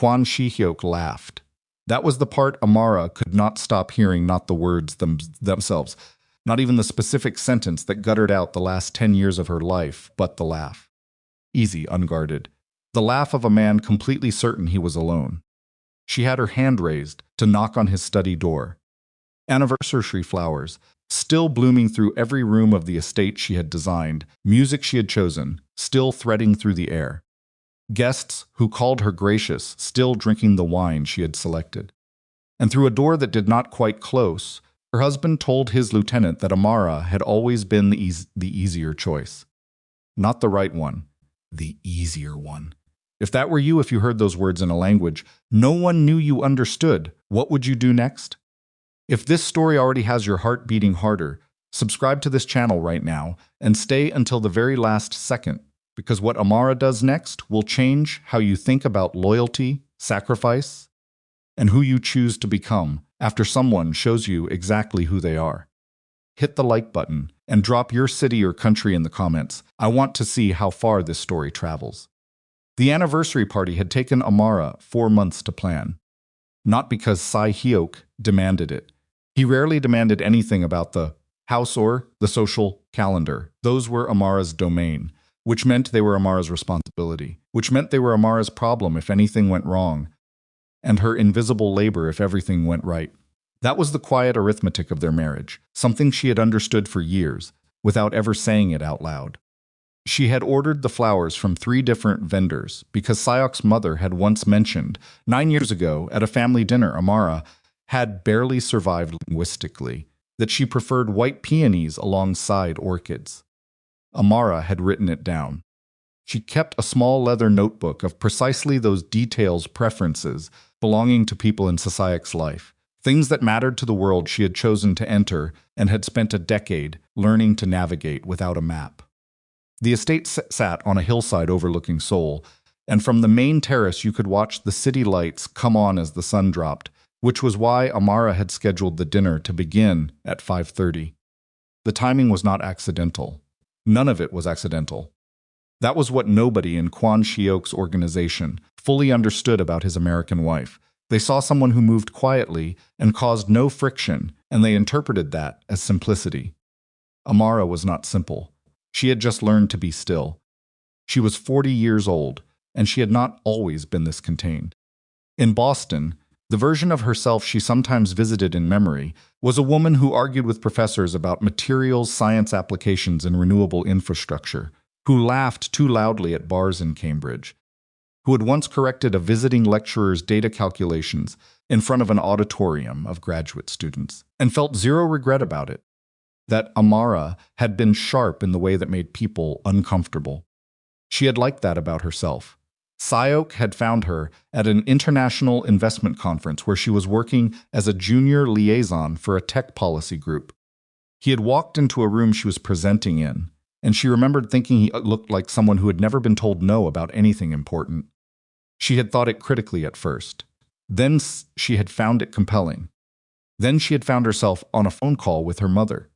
Kwon Si-hyeok laughed. That was the part Amara could not stop hearing, not the words themselves, not even the specific sentence that guttered out the last 10 years of her life, but the laugh. Easy, unguarded. The laugh of a man completely certain he was alone. She had her hand raised to knock on his study door. Anniversary flowers, still blooming through every room of the estate she had designed, music she had chosen, still threading through the air. Guests who called her gracious, still drinking the wine she had selected. And through a door that did not quite close, her husband told his lieutenant that Amara had always been the easier choice. Not the right one, the easier one. If that were you, if you heard those words in a language no one knew you understood, what would you do next? If this story already has your heart beating harder, subscribe to this channel right now and stay until the very last second, because what Amara does next will change how you think about loyalty, sacrifice, and who you choose to become after someone shows you exactly who they are. Hit the like button and drop your city or country in the comments. I want to see how far this story travels. The anniversary party had taken Amara 4 months to plan. Not because Si-hyeok demanded it. He rarely demanded anything about the house or the social calendar. Those were Amara's domain, which meant they were Amara's responsibility, which meant they were Amara's problem if anything went wrong, and her invisible labor if everything went right. That was the quiet arithmetic of their marriage, something she had understood for years, without ever saying it out loud. She had ordered the flowers from 3 different vendors because Si-hyok's mother had once mentioned, 9 years ago at a family dinner, Amara had barely survived linguistically, that she preferred white peonies alongside orchids. Amara had written it down. She kept a small leather notebook of precisely those details, preferences belonging to people in Si-hyok's life, things that mattered to the world she had chosen to enter and had spent a decade learning to navigate without a map. The estate sat on a hillside overlooking Seoul, and from the main terrace you could watch the city lights come on as the sun dropped, which was why Amara had scheduled the dinner to begin at 5:30. The timing was not accidental. None of it was accidental. That was what nobody in Kwon Si-hyeok's organization fully understood about his American wife. They saw someone who moved quietly and caused no friction, and they interpreted that as simplicity. Amara was not simple. She had just learned to be still. She was 40 years old, and she had not always been this contained. In Boston, the version of herself she sometimes visited in memory was a woman who argued with professors about materials science applications in renewable infrastructure, who laughed too loudly at bars in Cambridge, who had once corrected a visiting lecturer's data calculations in front of an auditorium of graduate students, and felt zero regret about it. That Amara had been sharp in the way that made people uncomfortable. She had liked that about herself. Si-hyeok had found her at an international investment conference where she was working as a junior liaison for a tech policy group. He had walked into a room she was presenting in, and she remembered thinking he looked like someone who had never been told no about anything important. She had thought it critically at first. Then she had found it compelling. Then she had found herself on a phone call with her mother.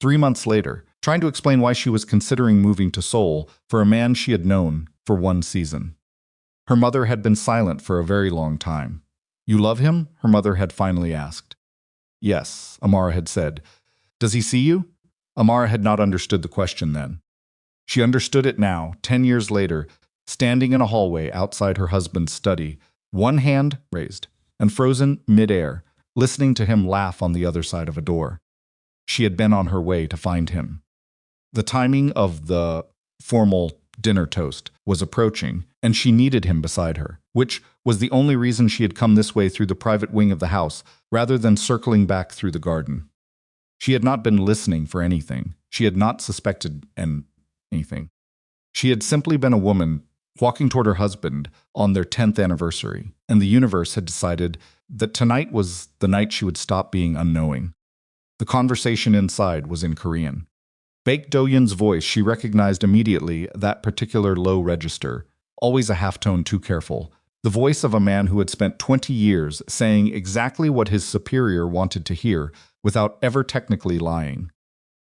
3 months later, trying to explain why she was considering moving to Seoul for a man she had known for 1 season. Her mother had been silent for a very long time. "You love him?" her mother had finally asked. "Yes," Amara had said. "Does he see you?" Amara had not understood the question then. She understood it now, 10 years later, standing in a hallway outside her husband's study, one hand raised and frozen mid-air, listening to him laugh on the other side of a door. She had been on her way to find him. The timing of the formal dinner toast was approaching, and she needed him beside her, which was the only reason she had come this way through the private wing of the house, rather than circling back through the garden. She had not been listening for anything. She had not suspected anything. She had simply been a woman walking toward her husband on their 10th anniversary, and the universe had decided that tonight was the night she would stop being unknowing. The conversation inside was in Korean. Baek Do-yun's voice, she recognized immediately that particular low register, always a half-tone too careful, the voice of a man who had spent 20 years saying exactly what his superior wanted to hear without ever technically lying.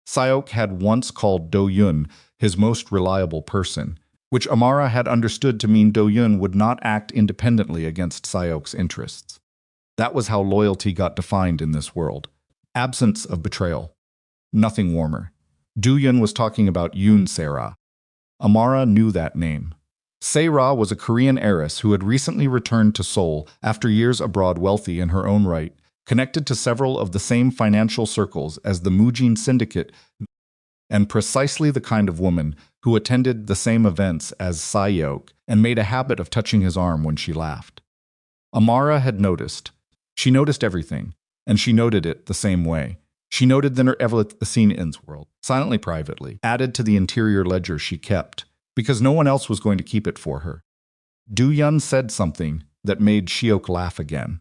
Si-hyeok had once called Do-yun his most reliable person, which Amara had understood to mean Do-yun would not act independently against Si-hyok's interests. That was how loyalty got defined in this world. Absence of betrayal. Nothing warmer. Do-yun was talking about Yoon Se-ra. Amara knew that name. Se-ra was a Korean heiress who had recently returned to Seoul after years abroad, wealthy in her own right, connected to several of the same financial circles as the Mujin Syndicate, and precisely the kind of woman who attended the same events as Si-hyok and made a habit of touching his arm when she laughed. Amara had noticed. She noticed everything, and she noted it the same way. She noted that her Evelyn the scene ins world, silently, privately, added to the interior ledger she kept, because no one else was going to keep it for her. Do-yun said something that made Si-hyok laugh again.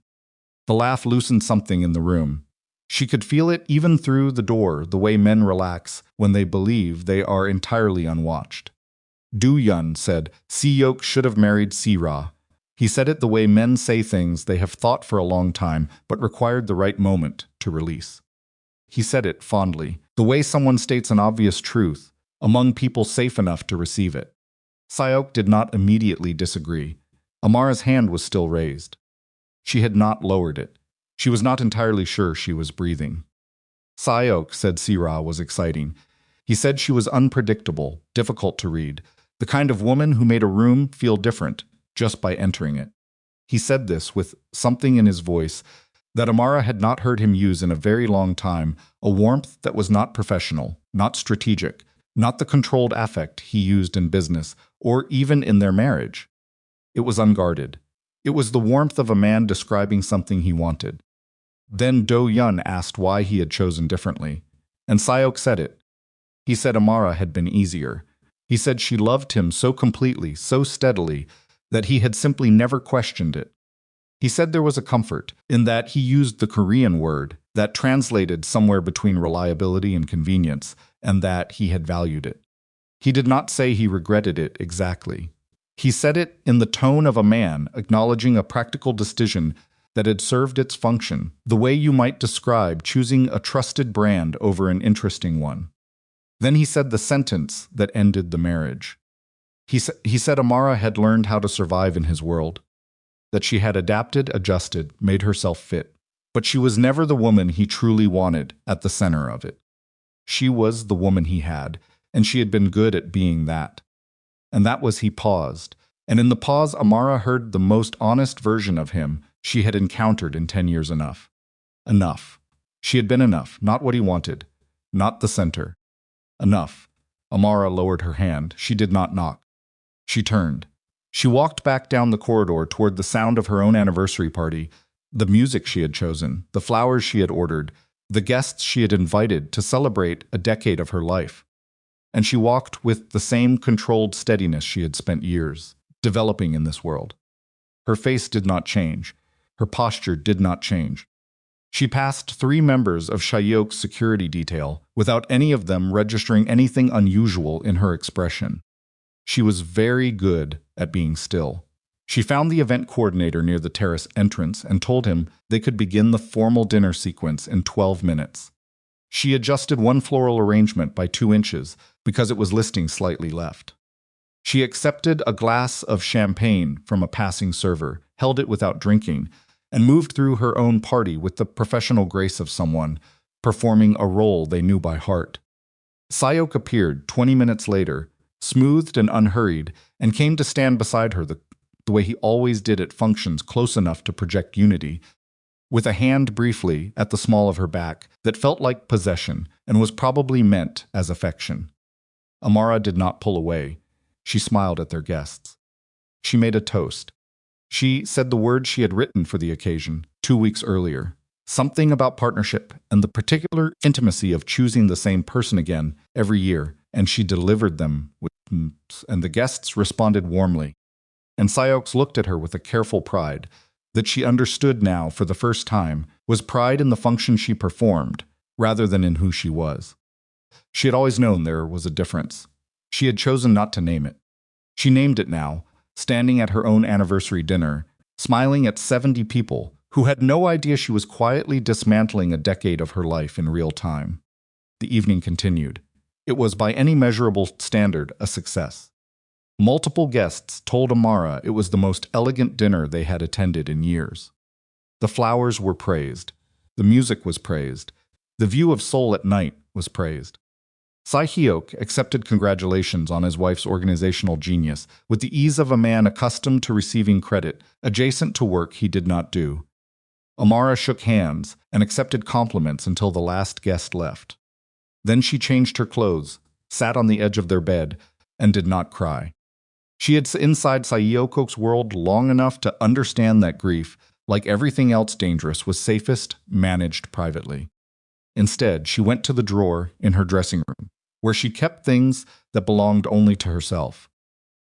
The laugh loosened something in the room. She could feel it even through the door, the way men relax when they believe they are entirely unwatched. Do-yun said Si-hyok should have married Se-ra. He said it the way men say things they have thought for a long time but required the right moment to release. He said it fondly, the way someone states an obvious truth, among people safe enough to receive it. Si-hyok did not immediately disagree. Amara's hand was still raised. She had not lowered it. She was not entirely sure she was breathing. Si-hyok said Se-ra was exciting. He said she was unpredictable, difficult to read, the kind of woman who made a room feel different just by entering it. He said this with something in his voice that Amara had not heard him use in a very long time, a warmth that was not professional, not strategic, not the controlled affect he used in business or even in their marriage. It was unguarded. It was the warmth of a man describing something he wanted. Then Do-yun asked why he had chosen differently, and Si-hyok said it. He said Amara had been easier. He said she loved him so completely, so steadily, that he had simply never questioned it. He said there was a comfort in that he used the Korean word that translated somewhere between reliability and convenience, and that he had valued it. He did not say he regretted it exactly. He said it in the tone of a man acknowledging a practical decision that had served its function, the way you might describe choosing a trusted brand over an interesting one. Then he said the sentence that ended the marriage. He said Amara had learned how to survive in his world, that she had adapted, adjusted, made herself fit, but she was never the woman he truly wanted at the center of it. She was the woman he had, and she had been good at being that. And that was he paused, and in the pause Amara heard the most honest version of him she had encountered in 10 years. Enough. Enough. She had been enough, not what he wanted, not the center. Enough. Amara lowered her hand. She did not knock. She turned. She walked back down the corridor toward the sound of her own anniversary party, the music she had chosen, the flowers she had ordered, the guests she had invited to celebrate a decade of her life. And she walked with the same controlled steadiness she had spent years developing in this world. Her face did not change. Her posture did not change. She passed 3 members of Si-hyok's security detail without any of them registering anything unusual in her expression. She was very good at being still. She found the event coordinator near the terrace entrance and told him they could begin the formal dinner sequence in 12 minutes. She adjusted one floral arrangement by 2 inches because it was listing slightly left. She accepted a glass of champagne from a passing server, held it without drinking, and moved through her own party with the professional grace of someone performing a role they knew by heart. Si-hyok appeared 20 minutes later, smoothed and unhurried, and came to stand beside her the way he always did at functions close enough to project unity, with a hand briefly at the small of her back that felt like possession and was probably meant as affection. Amara did not pull away. She smiled at their guests. She made a toast. She said the words she had written for the occasion 2 weeks earlier, something about partnership and the particular intimacy of choosing the same person again every year, and she delivered them with and the guests responded warmly. And Si-hyok looked at her with a careful pride that she understood now for the first time was pride in the function she performed rather than in who she was. She had always known there was a difference. She had chosen not to name it. She named it now, standing at her own anniversary dinner, smiling at 70 people who had no idea she was quietly dismantling a decade of her life in real time. The evening continued. It was by any measurable standard a success. Multiple guests told Amara it was the most elegant dinner they had attended in years. The flowers were praised. The music was praised. The view of Seoul at night was praised. Si-hyeok accepted congratulations on his wife's organizational genius with the ease of a man accustomed to receiving credit adjacent to work he did not do. Amara shook hands and accepted compliments until the last guest left. Then she changed her clothes, sat on the edge of their bed, and did not cry. She had inside Si-hyeok's world long enough to understand that grief, like everything else dangerous, was safest managed privately. Instead, she went to the drawer in her dressing room, where she kept things that belonged only to herself.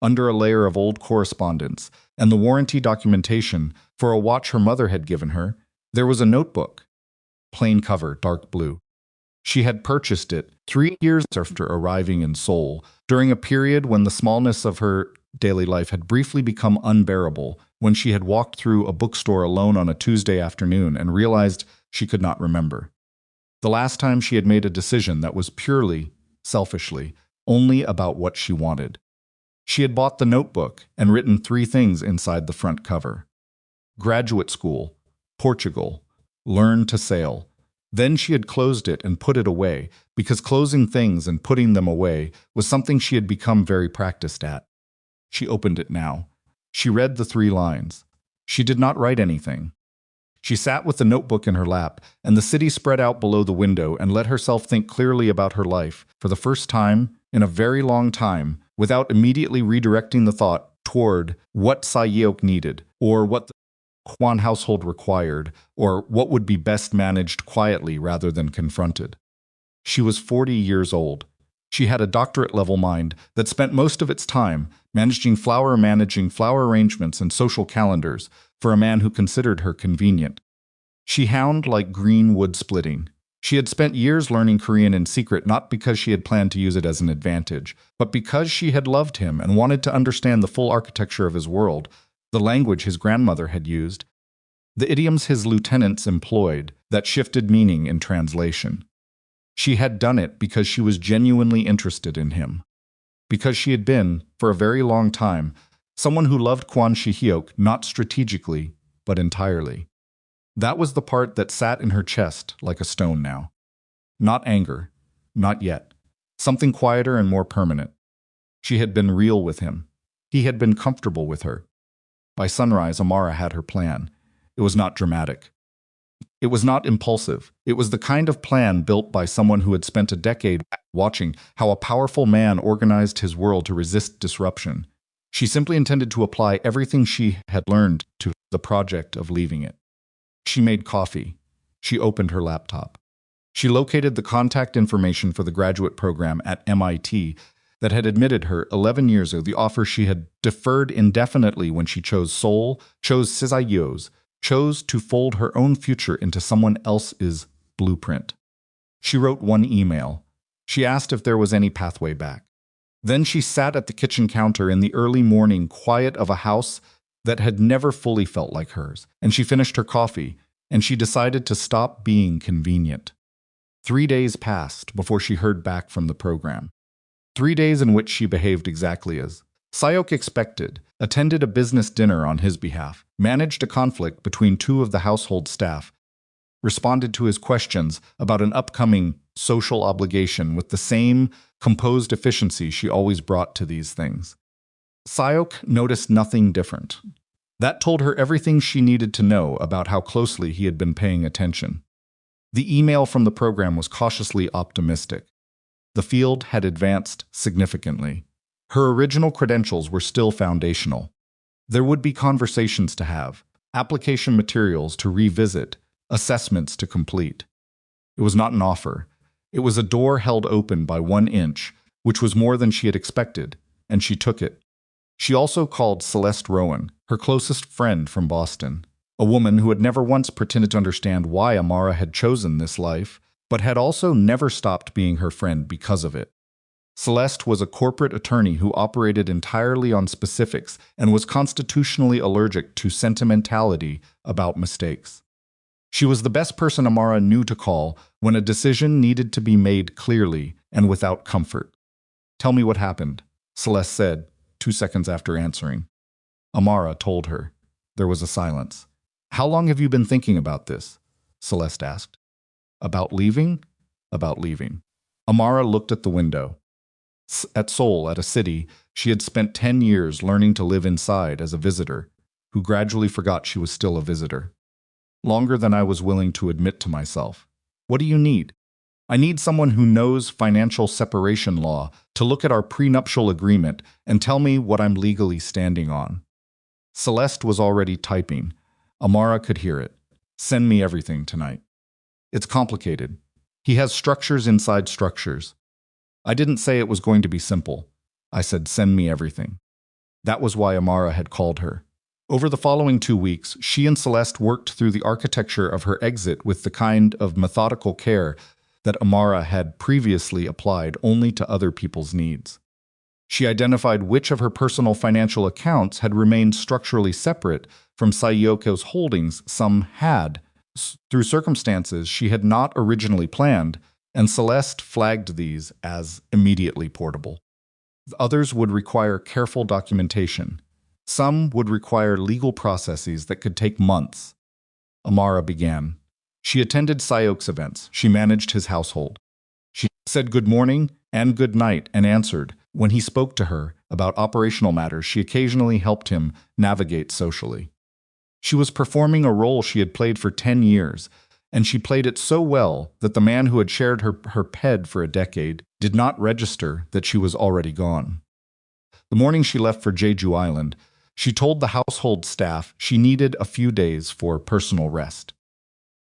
Under a layer of old correspondence and the warranty documentation for a watch her mother had given her, there was a notebook. Plain cover, dark blue. She had purchased it 3 years after arriving in Seoul, during a period when the smallness of her daily life had briefly become unbearable, when she had walked through a bookstore alone on a Tuesday afternoon and realized she could not remember. The last time she had made a decision that was purely, selfishly, only about what she wanted. She had bought the notebook and written 3 things inside the front cover. Graduate school, Portugal, learn to sail. Then she had closed it and put it away, because closing things and putting them away was something she had become very practiced at. She opened it now. She read the 3 lines. She did not write anything. She sat with the notebook in her lap, and the city spread out below the window, and let herself think clearly about her life, for the first time in a very long time, without immediately redirecting the thought toward what Si-hyeok needed, or what the Kwon household required, or what would be best managed quietly rather than confronted. She was 40 years old. She had a doctorate-level mind that spent most of its time managing flower arrangements and social calendars for a man who considered her convenient. She hound like green wood splitting. She had spent years learning Korean in secret, not because she had planned to use it as an advantage, but because she had loved him and wanted to understand the full architecture of his world, the language his grandmother had used, the idioms his lieutenants employed that shifted meaning in translation. She had done it because she was genuinely interested in him. Because she had been, for a very long time, someone who loved Kwon Si-hyeok not strategically, but entirely. That was the part that sat in her chest like a stone now. Not anger, not yet. Something quieter and more permanent. She had been real with him. He had been comfortable with her. By sunrise, Amara had her plan. It was not dramatic. It was not impulsive. It was the kind of plan built by someone who had spent a decade watching how a powerful man organized his world to resist disruption. She simply intended to apply everything she had learned to the project of leaving it. She made coffee. She opened her laptop. She located the contact information for the graduate program at MIT that had admitted her 11 years ago, the offer she had deferred indefinitely when she chose Seoul, chose Si-hyeok's, chose to fold her own future into someone else's blueprint. She wrote one email. She asked if there was any pathway back. Then she sat at the kitchen counter in the early morning quiet of a house that had never fully felt like hers, and she finished her coffee, and she decided to stop being convenient. 3 days passed before she heard back from the program. 3 days in which she behaved exactly as Si-hyeok expected, attended a business dinner on his behalf, managed a conflict between 2 of the household staff, responded to his questions about an upcoming social obligation with the same composed efficiency she always brought to these things. Si-hyeok noticed nothing different. That told her everything she needed to know about how closely he had been paying attention. The email from the program was cautiously optimistic. The field had advanced significantly. Her original credentials were still foundational. There would be conversations to have, application materials to revisit, assessments to complete. It was not an offer. It was a door held open by 1 inch, which was more than she had expected, and she took it. She also called Celeste Rowan, her closest friend from Boston, a woman who had never once pretended to understand why Amara had chosen this life, but had also never stopped being her friend because of it. Celeste was a corporate attorney who operated entirely on specifics and was constitutionally allergic to sentimentality about mistakes. She was the best person Amara knew to call when a decision needed to be made clearly and without comfort. "Tell me what happened," Celeste said, 2 seconds after answering. Amara told her. There was a silence. How long have you been thinking about this? Celeste asked. About leaving? About leaving. Amara looked at the window. At Seoul, at a city, she had spent 10 years learning to live inside as a visitor, who gradually forgot she was still a visitor. Longer than I was willing to admit to myself. What do you need? I need someone who knows financial separation law to look at our prenuptial agreement and tell me what I'm legally standing on. Celeste was already typing. Amara could hear it. Send me everything tonight. It's complicated. He has structures inside structures. I didn't say it was going to be simple. I said, send me everything. That was why Amara had called her. Over the following 2 weeks, she and Celeste worked through the architecture of her exit with the kind of methodical care that Amara had previously applied only to other people's needs. She identified which of her personal financial accounts had remained structurally separate from Si-hyeok's holdings some had, through circumstances she had not originally planned, and Celeste flagged these as immediately portable. Others would require careful documentation. Some would require legal processes that could take months. Amara began. She attended Si-hyeok's events. She managed his household. She said good morning and good night and answered. When he spoke to her about operational matters, she occasionally helped him navigate socially. She was performing a role she had played for 10 years, and she played it so well that the man who had shared her ped for a decade did not register that she was already gone. The morning she left for Jeju Island, she told the household staff she needed a few days for personal rest.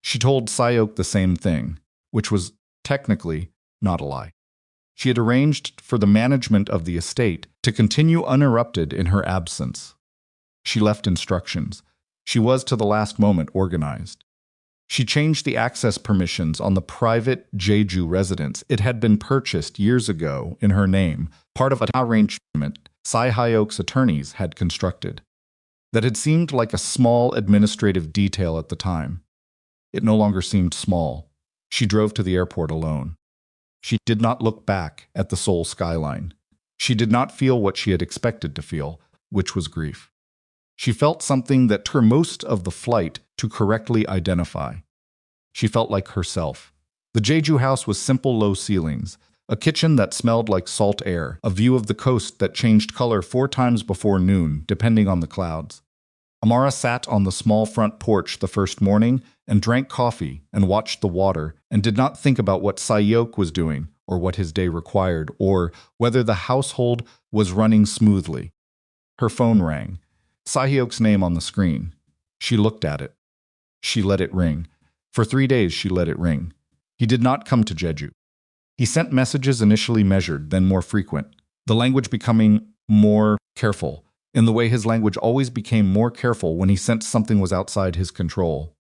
She told Si-hyeok the same thing, which was technically not a lie. She had arranged for the management of the estate to continue uninterrupted in her absence. She left instructions. She was to the last moment organized. She changed the access permissions on the private Jeju residence. It had been purchased years ago in her name, part of an arrangement Si-hyeok's attorneys had constructed. That had seemed like a small administrative detail at the time. It no longer seemed small. She drove to the airport alone. She did not look back at the Seoul skyline. She did not feel what she had expected to feel, which was grief. She felt something that took her most of the flight to correctly identify. She felt like herself. The Jeju house was simple low ceilings, a kitchen that smelled like salt air, a view of the coast that changed color 4 times before noon, depending on the clouds. Amara sat on the small front porch the first morning and drank coffee and watched the water and did not think about what Si-hyeok was doing or what his day required or whether the household was running smoothly. Her phone rang. Si-hyeok's name on the screen. She looked at it. She let it ring. For 3 days she let it ring. He did not come to Jeju. He sent messages initially measured, then more frequent, the language becoming more careful, in the way his language always became more careful when he sensed something was outside his control.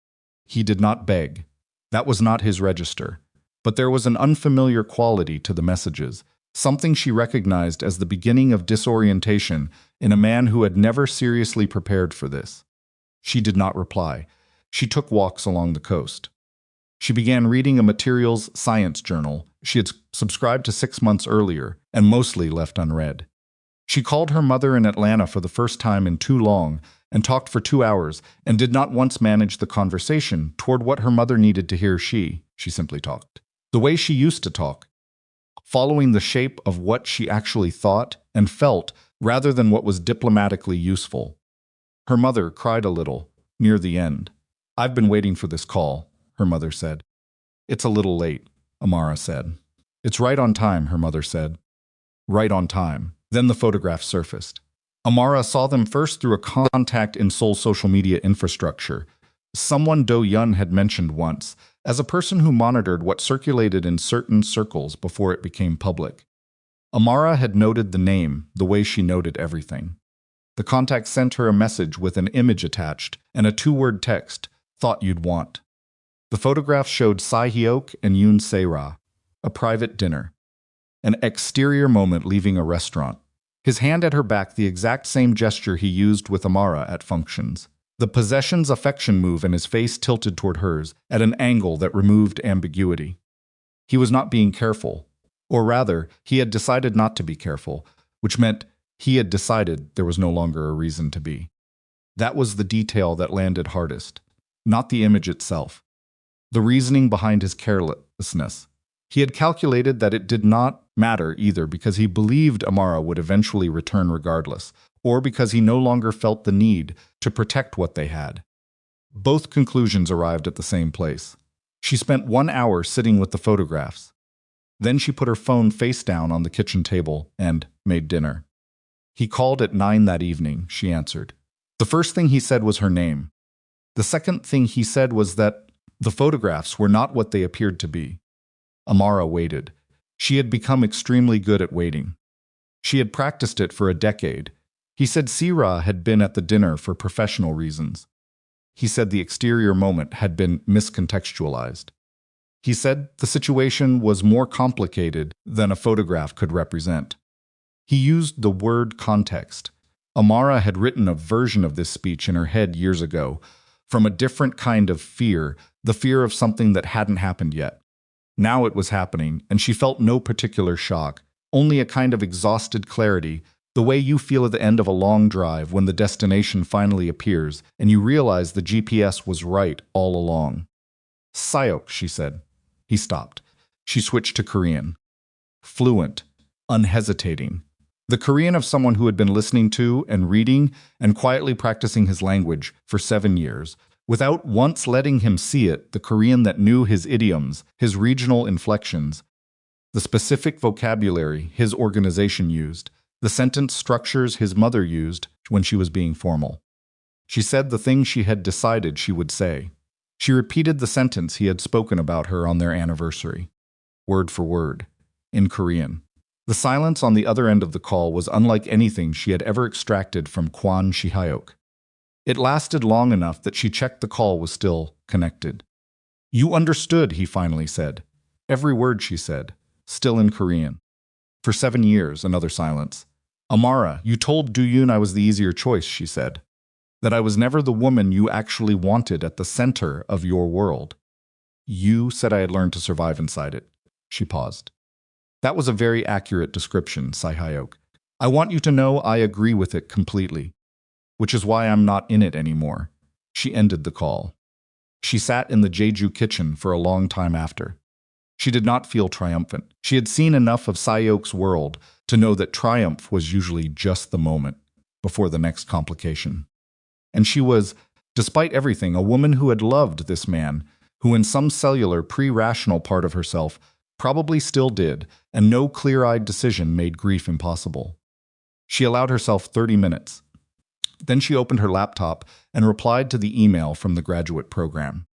He did not beg. That was not his register. But there was an unfamiliar quality to the messages, something she recognized as the beginning of disorientation in a man who had never seriously prepared for this. She did not reply. She took walks along the coast. She began reading a materials science journal she had subscribed to 6 months earlier and mostly left unread. She called her mother in Atlanta for the first time in too long and talked for 2 hours and did not once manage the conversation toward what her mother needed to hear. She simply talked. The way she used to talk, following the shape of what she actually thought and felt rather than what was diplomatically useful. Her mother cried a little near the end. I've been waiting for this call, her mother said. It's a little late, Amara said. It's right on time, her mother said. Right on time. Then the photographs surfaced. Amara saw them first through a contact in Seoul's social media infrastructure. Someone Do-Yun had mentioned once, as a person who monitored what circulated in certain circles before it became public. Amara had noted the name the way she noted everything. The contact sent her a message with an image attached and a 2-word text, thought you'd want. The photograph showed Si-hyeok and Yoon Se-ra, a private dinner. An exterior moment leaving a restaurant. His hand at her back, the exact same gesture he used with Amara at functions. The possession's affection move and his face tilted toward hers at an angle that removed ambiguity. He was not being careful. Or rather, he had decided not to be careful, which meant He had decided there was no longer a reason to be. That was the detail that landed hardest, not the image itself. The reasoning behind his carelessness. He had calculated that it did not matter either because he believed Amara would eventually return regardless, or because he no longer felt the need to protect what they had. Both conclusions arrived at the same place. She spent 1 hour sitting with the photographs. Then she put her phone face down on the kitchen table and made dinner. He called at 9 that evening, she answered. The first thing he said was her name. The second thing he said was that the photographs were not what they appeared to be. Amara waited. She had become extremely good at waiting. She had practiced it for a decade. He said Sira had been at the dinner for professional reasons. He said the exterior moment had been miscontextualized. He said the situation was more complicated than a photograph could represent. He used the word context. Amara had written a version of this speech in her head years ago, from a different kind of fear, the fear of something that hadn't happened yet. Now it was happening, and she felt no particular shock, only a kind of exhausted clarity, the way you feel at the end of a long drive when the destination finally appears and you realize the GPS was right all along. Si-hyeok, she said. He stopped. She switched to Korean. Fluent, unhesitating. The Korean of someone who had been listening to and reading and quietly practicing his language for 7 years, without once letting him see it, the Korean that knew his idioms, his regional inflections, the specific vocabulary his organization used, the sentence structures his mother used when she was being formal. She said the thing she had decided she would say. She repeated the sentence he had spoken about her on their anniversary, word for word, in Korean. The silence on the other end of the call was unlike anything she had ever extracted from Kwon Si-hyeok. It lasted long enough that she checked the call was still connected. You understood, he finally said. Every word she said, still in Korean. For 7 years, another silence. Amara, you told Do-yoon I was the easier choice, she said. That I was never the woman you actually wanted at the center of your world. You said I had learned to survive inside it. She paused. That was a very accurate description, Si-hyeok. I want you to know I agree with it completely. Which is why I'm not in it anymore. She ended the call. She sat in the Jeju kitchen for a long time after. She did not feel triumphant. She had seen enough of Si-hyeok's world to know that triumph was usually just the moment before the next complication. And she was, despite everything, a woman who had loved this man, who in some cellular, pre-rational part of herself probably still did, and no clear-eyed decision made grief impossible. She allowed herself 30 minutes. Then she opened her laptop and replied to the email from the graduate program.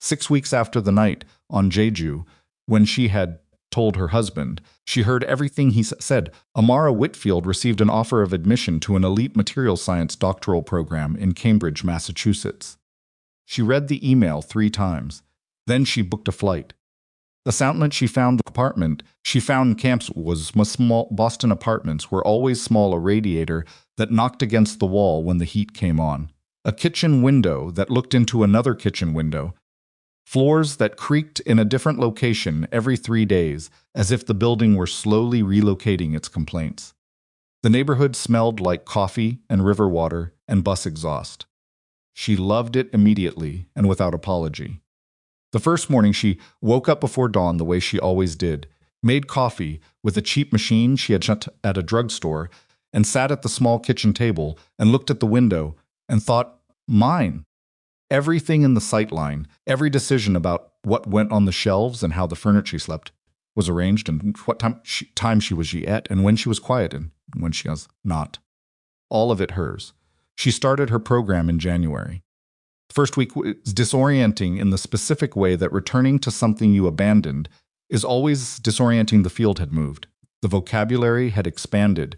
6 weeks after the night on Jeju, when she had told her husband, she heard everything he said. Amara Whitfield received an offer of admission to an elite material science doctoral program in Cambridge, Massachusetts. She read the email 3 times. Then she booked a flight. The outlet she found apartment she found in camps was small Boston apartments were always small, a radiator that knocked against the wall when the heat came on, a kitchen window that looked into another kitchen window, floors that creaked in a different location every 3 days, as if the building were slowly relocating its complaints. The neighborhood smelled like coffee and river water and bus exhaust. She loved it immediately and without apology. The first morning she woke up before dawn the way she always did, made coffee with a cheap machine she had shut at a drugstore, and sat at the small kitchen table and looked at the window and thought, mine. Everything in the sightline, every decision about what went on the shelves and how the furniture slept was arranged and what time she was at and when she was quiet and when she was not. All of it hers. She started her program in January. First week was disorienting in the specific way that returning to something you abandoned is always disorienting. The field had moved. The vocabulary had expanded.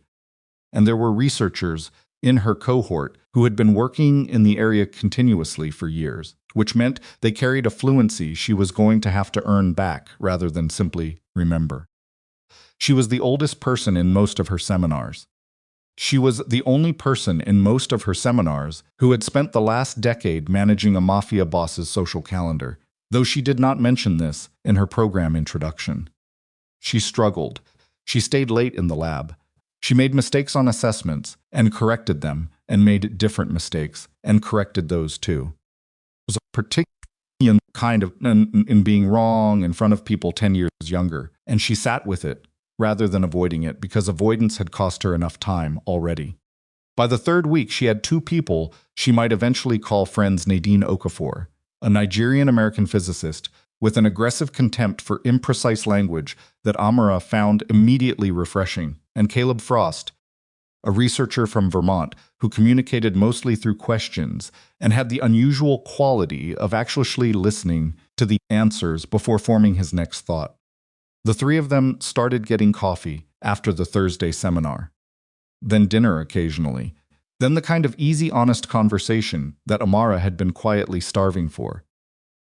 And there were researchers in her cohort who had been working in the area continuously for years, which meant they carried a fluency she was going to have to earn back rather than simply remember. She was the oldest person in most of her seminars. She was the only person in most of her seminars who had spent the last decade managing a mafia boss's social calendar, though she did not mention this in her program introduction. She struggled. She stayed late in the lab. She made mistakes on assessments and corrected them, and made different mistakes and corrected those too. It was a particular kind of in being wrong in front of people 10 years younger, and she sat with it rather than avoiding it because avoidance had cost her enough time already. By the third week, she had two people she might eventually call friends: Nadine Okafor, a Nigerian-American physicist with an aggressive contempt for imprecise language that Amara found immediately refreshing, and Caleb Frost, a researcher from Vermont who communicated mostly through questions and had the unusual quality of actually listening to the answers before forming his next thought. The three of them started getting coffee after the Thursday seminar, then dinner occasionally, then the kind of easy, honest conversation that Amara had been quietly starving for.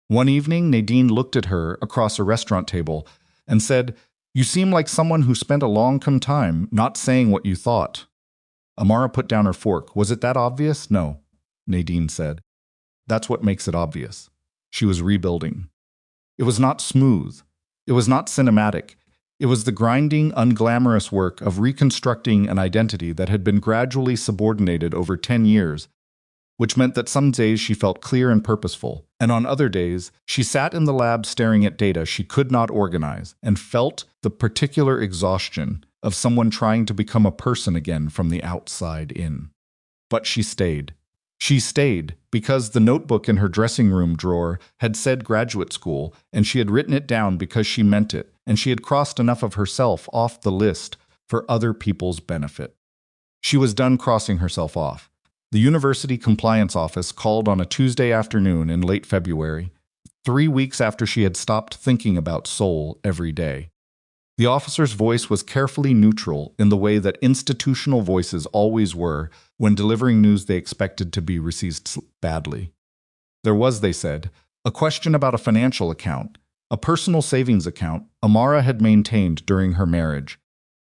One evening, Nadine looked at her across a restaurant table and said, "You seem like someone who spent a long time not saying what you thought." Amara put down her fork. "Was it that obvious?" "No," Nadine said. "That's what makes it obvious." She was rebuilding. It was not smooth. It was not cinematic. It was the grinding, unglamorous work of reconstructing an identity that had been gradually subordinated over 10 years, which meant that some days she felt clear and purposeful, and on other days she sat in the lab staring at data she could not organize and felt the particular exhaustion of someone trying to become a person again from the outside in. But she stayed. She stayed because the notebook in her dressing room drawer had said graduate school, and she had written it down because she meant it, and she had crossed enough of herself off the list for other people's benefit. She was done crossing herself off. The university compliance office called on a Tuesday afternoon in late February, 3 weeks after she had stopped thinking about Seoul every day. The officer's voice was carefully neutral in the way that institutional voices always were when delivering news they expected to be received badly. There was, they said, a question about a financial account, a personal savings account Amara had maintained during her marriage,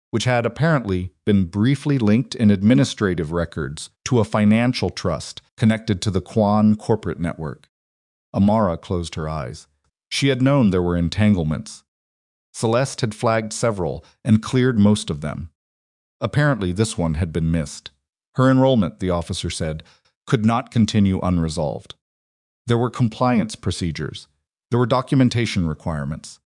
which had apparently been briefly linked in administrative records to a financial trust connected to the Kwon corporate network. Amara closed her eyes. She had known there were entanglements. Celeste had flagged several and cleared most of them. Apparently, this one had been missed. Her enrollment, the officer said, could not continue unresolved. There were compliance procedures. There were documentation requirements.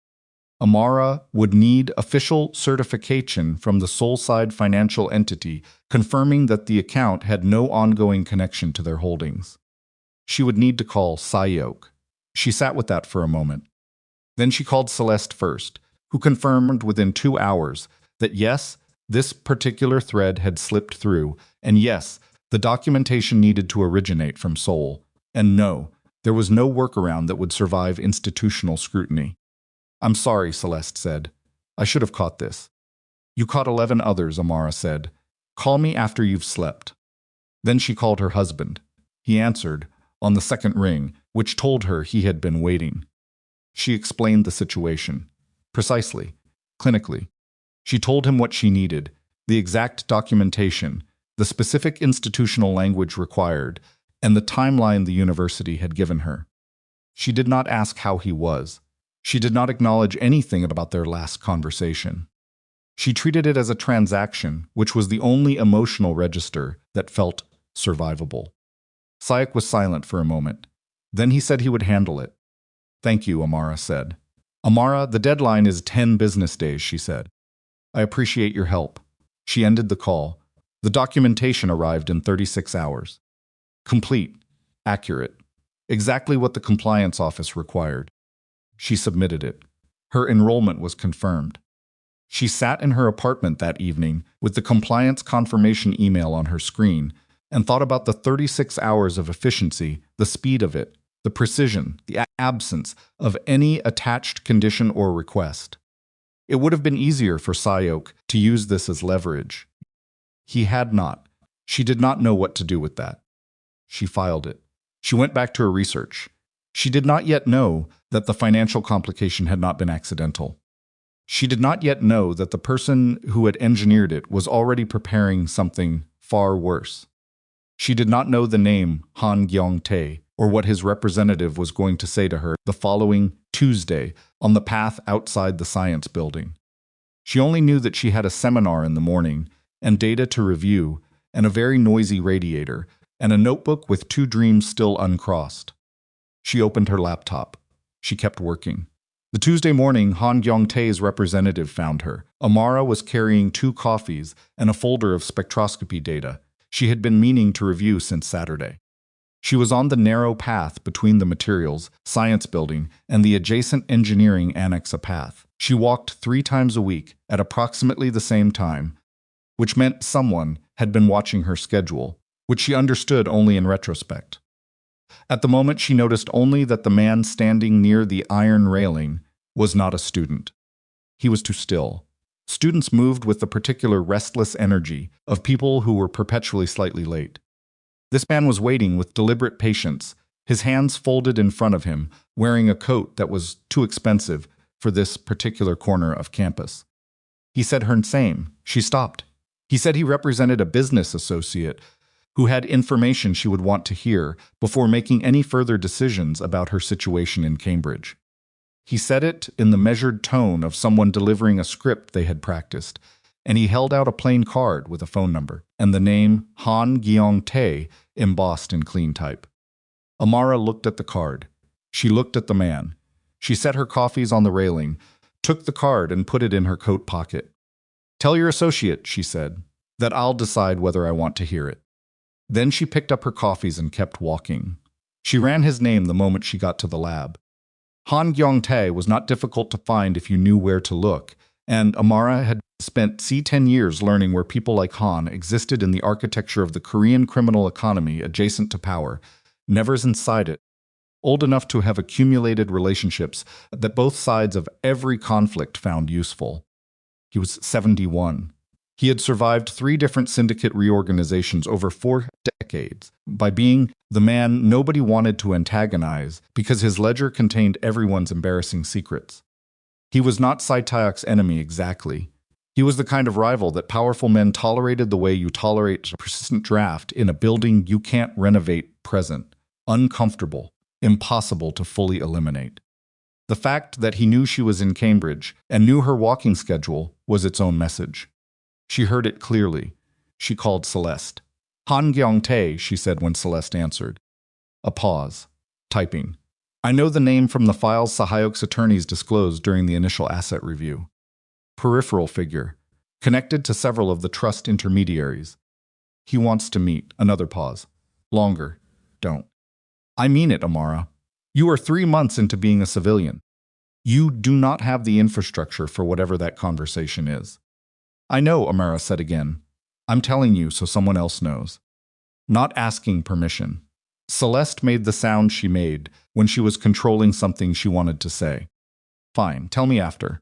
Amara would need official certification from the Seoul-side financial entity confirming that the account had no ongoing connection to their holdings. She would need to call Si-hyeok. She sat with that for a moment. Then she called Celeste first, who confirmed within 2 hours that yes, this particular thread had slipped through, and yes, the documentation needed to originate from Seoul, and no, there was no workaround that would survive institutional scrutiny. "I'm sorry," Celeste said. "I should have caught this." "You caught 11 others," Amara said. "Call me after you've slept." Then she called her husband. He answered on the second ring, which told her he had been waiting. She explained the situation. Precisely. Clinically. She told him what she needed, the exact documentation, the specific institutional language required, and the timeline the university had given her. She did not ask how he was. She did not acknowledge anything about their last conversation. She treated it as a transaction, which was the only emotional register that felt survivable. Si-hyeok was silent for a moment. Then he said he would handle it. "Thank you," Amara said. "Amara, the deadline is 10 business days," she said. "I appreciate your help." She ended the call. The documentation arrived in 36 hours. Complete. Accurate. Exactly what the compliance office required. She submitted it. Her enrollment was confirmed. She sat in her apartment that evening with the compliance confirmation email on her screen and thought about the 36 hours of efficiency, the speed of it, the precision, the absence of any attached condition or request. It would have been easier for Si-hyeok to use this as leverage. He had not. She did not know what to do with that. She filed it. She went back to her research. She did not yet know that the financial complication had not been accidental. She did not yet know that the person who had engineered it was already preparing something far worse. She did not know the name Han Gyong-tae or what his representative was going to say to her the following Tuesday on the path outside the science building. She only knew that she had a seminar in the morning and data to review, and a very noisy radiator, and a notebook with 2 dreams still uncrossed. She opened her laptop. She kept working. The Tuesday morning, Han Gyong-tae's representative found her. Amara was carrying 2 coffees and a folder of spectroscopy data she had been meaning to review since Saturday. She was on the narrow path between the materials, science building, and the adjacent engineering annex path. She walked 3 times a week at approximately the same time, which meant someone had been watching her schedule, which she understood only in retrospect. At the moment, she noticed only that the man standing near the iron railing was not a student. He was too still. Students moved with the particular restless energy of people who were perpetually slightly late. This man was waiting with deliberate patience, his hands folded in front of him, wearing a coat that was too expensive for this particular corner of campus. He said her name. She stopped. He said he represented a business associate who had information she would want to hear before making any further decisions about her situation in Cambridge. He said it in the measured tone of someone delivering a script they had practiced, and he held out a plain card with a phone number and the name Han Gyong-tae embossed in clean type. Amara looked at the card. She looked at the man. She set her coffees on the railing, took the card and put it in her coat pocket. "Tell your associate," she said, "that I'll decide whether I want to hear it." Then she picked up her coffees and kept walking. She ran his name the moment she got to the lab. Han Gyong-tae was not difficult to find if you knew where to look, and Amara had spent 10 years learning where people like Han existed in the architecture of the Korean criminal economy adjacent to power, never inside it, old enough to have accumulated relationships that both sides of every conflict found useful. He was 71. He had survived 3 different syndicate reorganizations over 4 decades by being the man nobody wanted to antagonize because his ledger contained everyone's embarrassing secrets. He was not Si-taeyok's enemy exactly. He was the kind of rival that powerful men tolerated the way you tolerate a persistent draft in a building you can't renovate present, uncomfortable, impossible to fully eliminate. The fact that he knew she was in Cambridge and knew her walking schedule was its own message. She heard it clearly. She called Celeste. "Han Gyong-tae," she said when Celeste answered. A pause. Typing. "I know the name from the files Si-hyeok's attorneys disclosed during the initial asset review. Peripheral figure. Connected to several of the trust intermediaries. He wants to meet." Another pause. "Longer. Don't." "I mean it, Amara. You are 3 months into being a civilian. You do not have the infrastructure for whatever that conversation is." "I know," Amara said again. "I'm telling you so someone else knows." Not asking permission. Celeste made the sound she made when she was controlling something she wanted to say. "Fine, tell me after."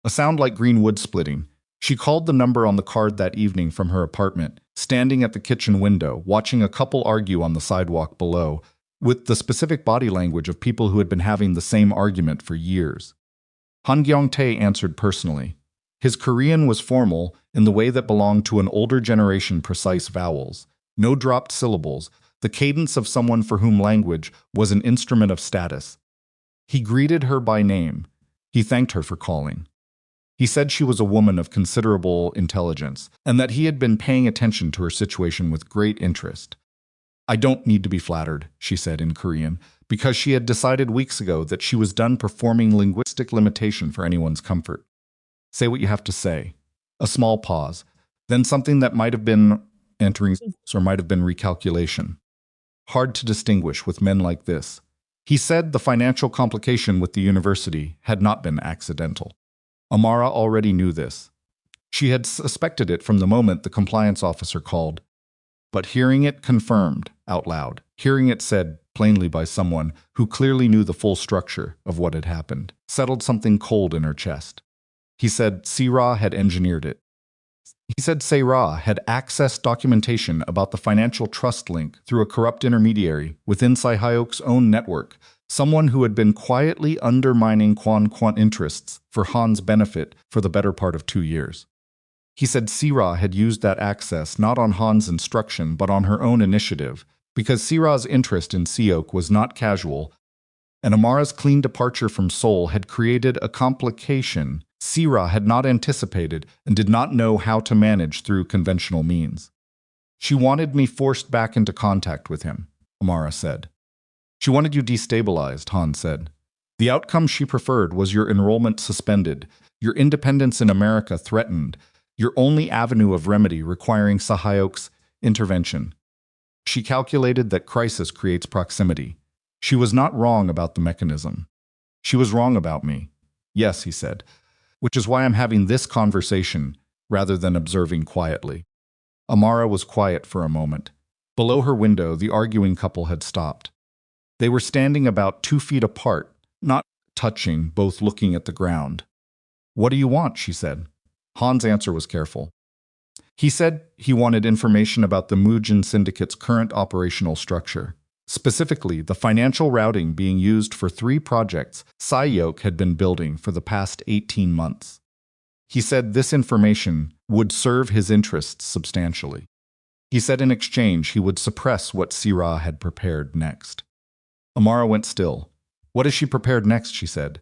A sound like green wood splitting. She called the number on the card that evening from her apartment, standing at the kitchen window, watching a couple argue on the sidewalk below, with the specific body language of people who had been having the same argument for years. Han Gyong-tae answered personally. His Korean was formal in the way that belonged to an older generation precise vowels, no dropped syllables, the cadence of someone for whom language was an instrument of status. He greeted her by name. He thanked her for calling. He said she was a woman of considerable intelligence, and that he had been paying attention to her situation with great interest. "I don't need to be flattered," she said in Korean, because she had decided weeks ago that she was done performing linguistic limitation for anyone's comfort. "Say what you have to say." A small pause, then something that might have been entering or might have been recalculation. Hard to distinguish with men like this. He said the financial complication with the university had not been accidental. Amara already knew this. She had suspected it from the moment the compliance officer called. But hearing it confirmed out loud, hearing it said plainly by someone who clearly knew the full structure of what had happened, settled something cold in her chest. He said Si-ra had engineered it. He said Si-ra had accessed documentation about the financial trust link through a corrupt intermediary within Si-hyeok's own network, someone who had been quietly undermining Kwon interests for Han's benefit for the better part of 2 years. He said Si-ra had used that access not on Han's instruction but on her own initiative, because Si-ra's interest in Si-hyeok was not casual, and Amara's clean departure from Seoul had created a complication Si-ra had not anticipated and did not know how to manage through conventional means. She wanted me forced back into contact with him, Amara said. She wanted you destabilized, Han said. The outcome she preferred was your enrollment suspended, your independence in America threatened, your only avenue of remedy requiring Si-hyeok's intervention. She calculated that crisis creates proximity. She was not wrong about the mechanism. She was wrong about me. Yes, he said, which is why I'm having this conversation rather than observing quietly. Amara was quiet for a moment. Below her window, the arguing couple had stopped. They were standing about 2 feet apart, not touching, both looking at the ground. What do you want? She said. Han's answer was careful. He said he wanted information about the Mujin Syndicate's current operational structure. Specifically, the financial routing being used for 3 projects Si-hyeok had been building for the past 18 months. He said this information would serve his interests substantially. He said in exchange he would suppress what Si-ra had prepared next. Amara went still. What has she prepared next? She said.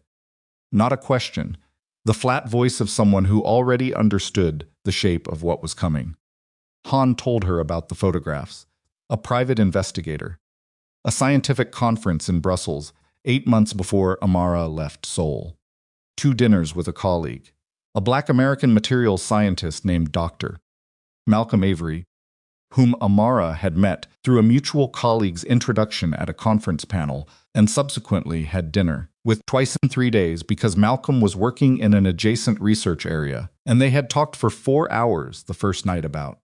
Not a question. The flat voice of someone who already understood the shape of what was coming. Han told her about the photographs. A private investigator. A scientific conference in Brussels 8 months before Amara left Seoul. 2 dinners with a colleague. A Black American materials scientist named Dr. Malcolm Avery, whom Amara had met through a mutual colleague's introduction at a conference panel and subsequently had dinner with twice in 3 days because Malcolm was working in an adjacent research area, and they had talked for 4 hours the first night about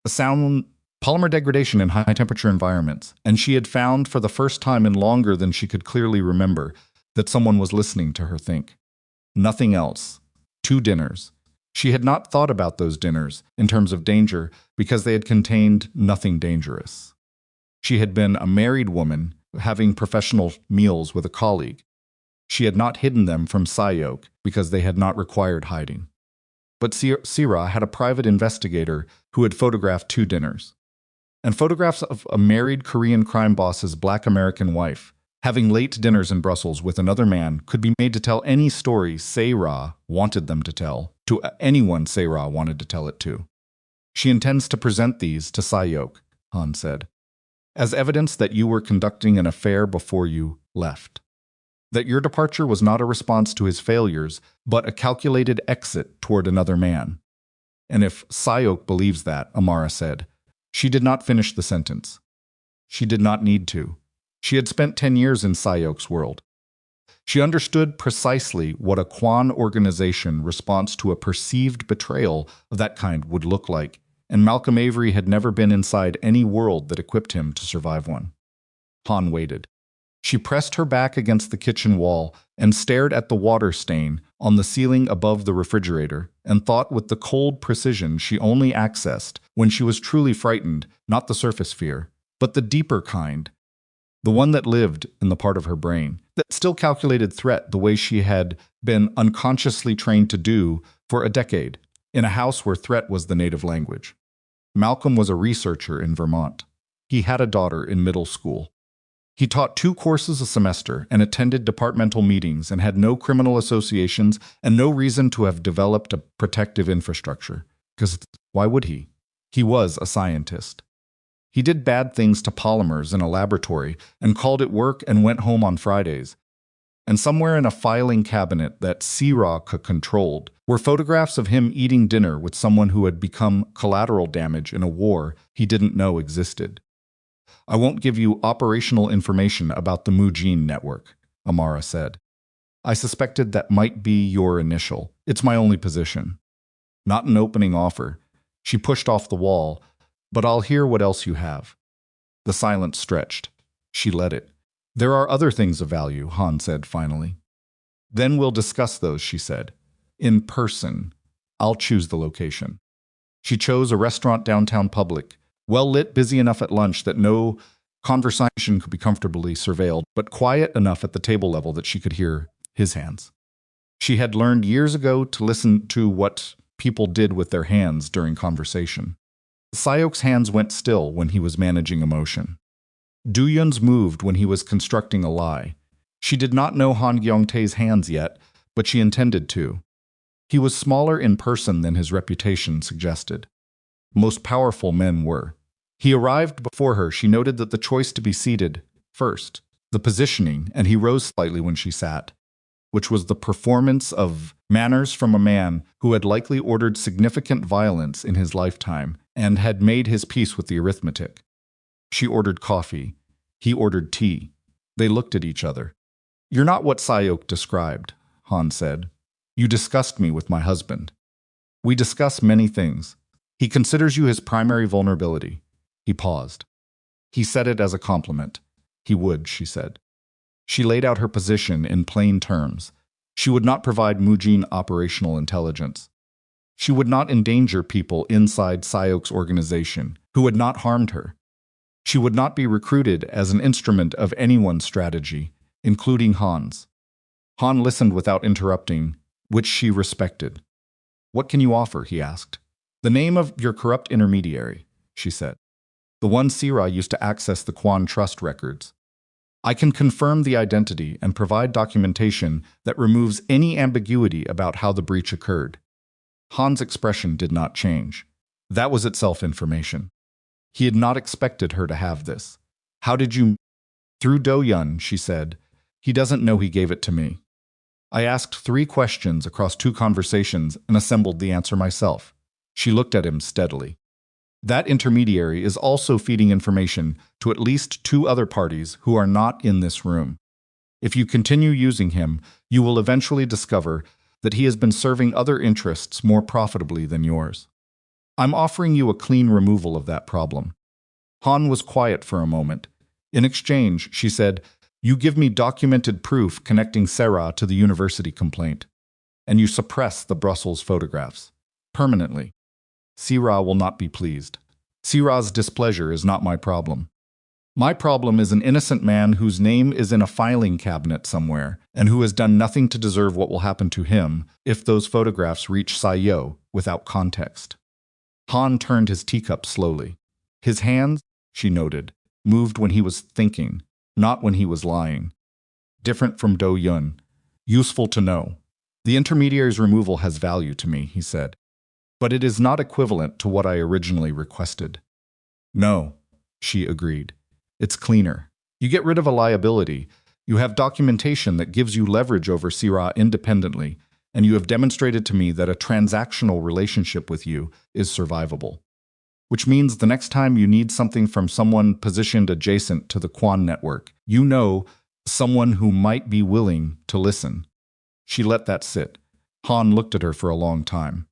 the sound polymer degradation in high-temperature environments, and she had found for the first time in longer than she could clearly remember that someone was listening to her think. Nothing else. 2 dinners. She had not thought about those dinners in terms of danger because they had contained nothing dangerous. She had been a married woman having professional meals with a colleague. She had not hidden them from Si-hyeok because they had not required hiding. But Si-ra had a private investigator who had photographed 2 dinners. And photographs of a married Korean crime boss's Black American wife having late dinners in Brussels with another man could be made to tell any story Si-ra wanted them to tell, to anyone Si-ra wanted to tell it to. She intends to present these to Si-hyeok, Han said, as evidence that you were conducting an affair before you left. That your departure was not a response to his failures, but a calculated exit toward another man. And if Si-hyeok believes that, Amara said, she did not finish the sentence. She did not need to. She had spent 10 years in Si-hyeok's world. She understood precisely what a Kwon organization response to a perceived betrayal of that kind would look like, and Malcolm Avery had never been inside any world that equipped him to survive one. Han waited. She pressed her back against the kitchen wall and stared at the water stain on the ceiling above the refrigerator and thought with the cold precision she only accessed when she was truly frightened, not the surface fear, but the deeper kind, the one that lived in the part of her brain that still calculated threat the way she had been unconsciously trained to do for a decade in a house where threat was the native language. Malcolm was a researcher in Vermont. He had a daughter in middle school. He taught 2 courses a semester and attended departmental meetings and had no criminal associations and no reason to have developed a protective infrastructure. Because why would he? He was a scientist. He did bad things to polymers in a laboratory and called it work and went home on Fridays. And somewhere in a filing cabinet that Si-ra controlled were photographs of him eating dinner with someone who had become collateral damage in a war he didn't know existed. I won't give you operational information about the Mujin network, Amara said. I suspected that might be your initial. It's my only position. Not an opening offer. She pushed off the wall, but I'll hear what else you have. The silence stretched. She let it. There are other things of value, Han said finally. Then we'll discuss those, she said. In person. I'll choose the location. She chose a restaurant downtown public, well-lit, busy enough at lunch that no conversation could be comfortably surveilled, but quiet enough at the table level that she could hear his hands. She had learned years ago to listen to what people did with their hands during conversation. Si-hyeok's hands went still when he was managing emotion. Do-yun's moved when he was constructing a lie. She did not know Han Gyeong-tae's hands yet, but she intended to. He was smaller in person than his reputation suggested. Most powerful men were. He arrived before her. She noted that the choice to be seated, first, the positioning, and he rose slightly when she sat, which was the performance of manners from a man who had likely ordered significant violence in his lifetime and had made his peace with the arithmetic. She ordered coffee. He ordered tea. They looked at each other. "You're not what Si-hyeok described," Han said. "You discussed me with my husband. We discuss many things. He considers you his primary vulnerability." He paused. He said it as a compliment. He would, she said. She laid out her position in plain terms. She would not provide Mujin operational intelligence. She would not endanger people inside Si-hyeok's organization who had not harmed her. She would not be recruited as an instrument of anyone's strategy, including Han's. Han listened without interrupting, which she respected. "What can you offer?" he asked. "The name of your corrupt intermediary," she said. "The one Si-ra used to access the Kwon Trust records. I can confirm the identity and provide documentation that removes any ambiguity about how the breach occurred." Han's expression did not change. That was itself information. He had not expected her to have this. "How did you—" "Through Do-yun," she said. "He doesn't know he gave it to me. I asked 3 questions across 2 conversations and assembled the answer myself." She looked at him steadily. "That intermediary is also feeding information to at least 2 other parties who are not in this room. If you continue using him, you will eventually discover that he has been serving other interests more profitably than yours. I'm offering you a clean removal of that problem." Han was quiet for a moment. In exchange, she said, "You give me documented proof connecting Sarah to the university complaint, and you suppress the Brussels photographs. Permanently. Si-ra will not be pleased. Si-ra's displeasure is not my problem. My problem is an innocent man whose name is in a filing cabinet somewhere, and who has done nothing to deserve what will happen to him if those photographs reach Si-hyeok without context." Han turned his teacup slowly. His hands, she noted, moved when he was thinking, not when he was lying. "Different from Do-yun. Useful to know. The intermediary's removal has value to me," he said. "But it is not equivalent to what I originally requested." "No," she agreed. "It's cleaner. You get rid of a liability. You have documentation that gives you leverage over Si-ra independently, and you have demonstrated to me that a transactional relationship with you is survivable. Which means the next time you need something from someone positioned adjacent to the Kwon network, you know someone who might be willing to listen." She let that sit. Han looked at her for a long time.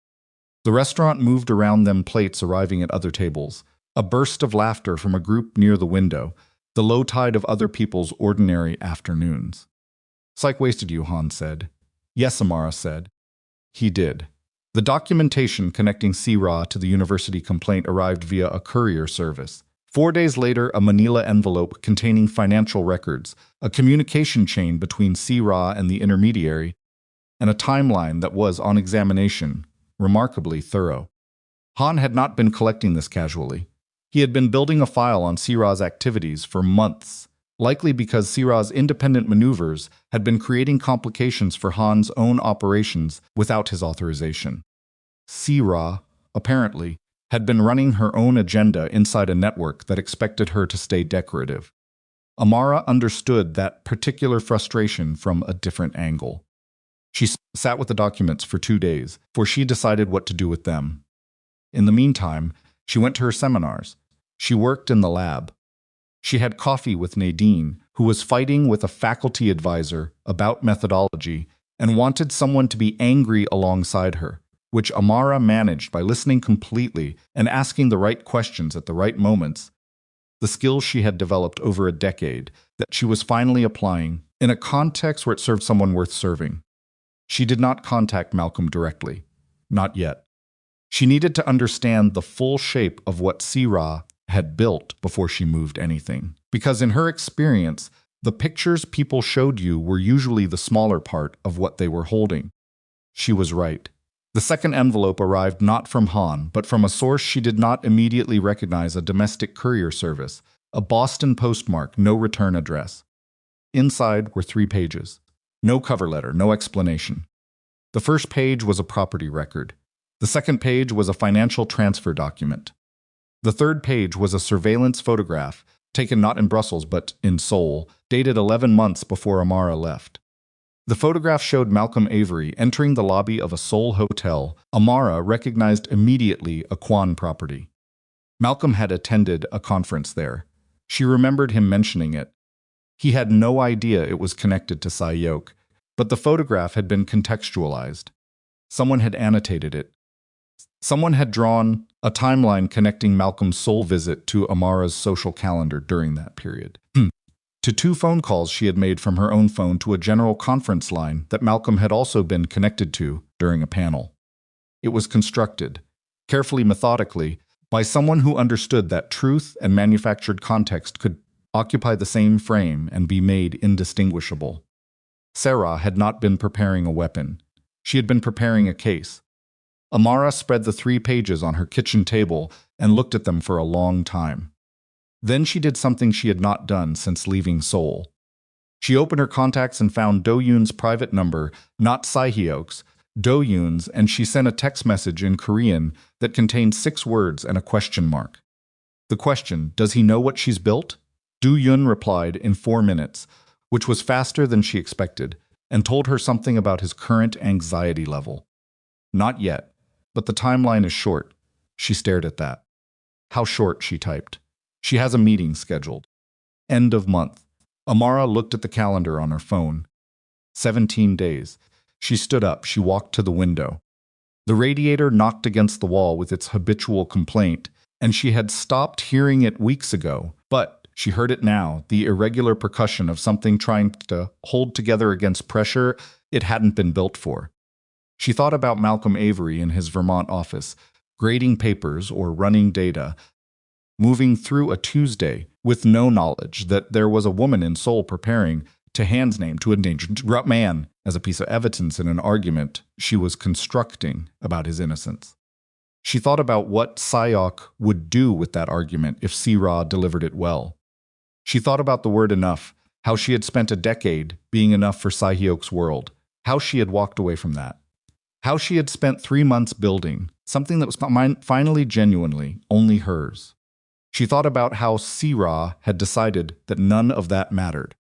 The restaurant moved around them, plates arriving at other tables. A burst of laughter from a group near the window, the low tide of other people's ordinary afternoons. "Psych wasted you," Han said. "Yes," Amara said. He did. The documentation connecting Si-ra to the university complaint arrived via a courier service. 4 days later, a manila envelope containing financial records, a communication chain between Si-ra and the intermediary, and a timeline that was, on examination, remarkably thorough. Han had not been collecting this casually. He had been building a file on Si-ra's activities for months, likely because Si-ra's independent maneuvers had been creating complications for Han's own operations without his authorization. Si-ra, apparently, had been running her own agenda inside a network that expected her to stay decorative. Amara understood that particular frustration from a different angle. She sat with the documents for 2 days, for she decided what to do with them. In the meantime, she went to her seminars. She worked in the lab. She had coffee with Nadine, who was fighting with a faculty advisor about methodology and wanted someone to be angry alongside her, which Amara managed by listening completely and asking the right questions at the right moments, the skills she had developed over a decade that she was finally applying in a context where it served someone worth serving. She did not contact Malcolm directly. Not yet. She needed to understand the full shape of what Si-ra had built before she moved anything. Because in her experience, the pictures people showed you were usually the smaller part of what they were holding. She was right. The second envelope arrived not from Han, but from a source she did not immediately recognize, a domestic courier service, a Boston postmark, no return address. Inside were 3 pages. No cover letter, no explanation. The first page was a property record. The second page was a financial transfer document. The third page was a surveillance photograph, taken not in Brussels but in Seoul, dated 11 months before Amara left. The photograph showed Malcolm Avery entering the lobby of a Seoul hotel. Amara recognized immediately a Kwon property. Malcolm had attended a conference there. She remembered him mentioning it. He had no idea it was connected to Si-hyeok, but the photograph had been contextualized. Someone had annotated it. Someone had drawn a timeline connecting Malcolm's Seoul visit to Amara's social calendar during that period. To 2 phone calls she had made from her own phone to a general conference line that Malcolm had also been connected to during a panel. It was constructed, carefully, methodically, by someone who understood that truth and manufactured context could occupy the same frame and be made indistinguishable. Sarah had not been preparing a weapon. She had been preparing a case. Amara spread the 3 pages on her kitchen table and looked at them for a long time. Then she did something she had not done since leaving Seoul. She opened her contacts and found Do-yoon's private number, not Si-hyeok's, Do-yoon's, and she sent a text message in Korean that contained 6 words and a question mark. The question, "Does he know what she's built?" Do-yoon replied in 4 minutes, which was faster than she expected, and told her something about his current anxiety level. "Not yet, but the timeline is short." She stared at that. "How short?" she typed. "She has a meeting scheduled. End of month." Amara looked at the calendar on her phone. 17 days. She stood up. She walked to the window. The radiator knocked against the wall with its habitual complaint, and she had stopped hearing it weeks ago, but she heard it now, the irregular percussion of something trying to hold together against pressure it hadn't been built for. She thought about Malcolm Avery in his Vermont office, grading papers or running data, moving through a Tuesday with no knowledge that there was a woman in Seoul preparing to hand's name to a endangered man as a piece of evidence in an argument she was constructing about his innocence. She thought about what Si-hyeok would do with that argument if Si-ra delivered it well. She thought about the word enough, how she had spent a decade being enough for Si-hyeok's world, how she had walked away from that, how she had spent 3 months building something that was finally genuinely only hers. She thought about how Si-ra had decided that none of that mattered,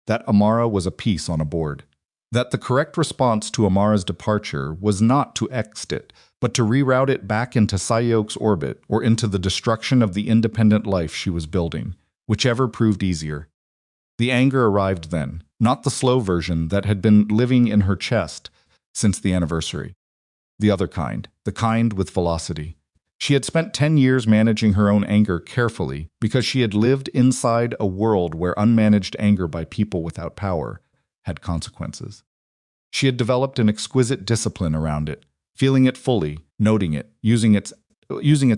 that Amara was a piece on a board, that the correct response to Amara's departure was not to exit it, but to reroute it back into Si-hyeok's orbit or into the destruction of the independent life she was building, whichever proved easier. The anger arrived then, not the slow version that had been living in her chest since the anniversary. The other kind, the kind with velocity. She had spent 10 years managing her own anger carefully because she had lived inside a world where unmanaged anger by people without power had consequences. She had developed an exquisite discipline around it, feeling it fully, noting it, using its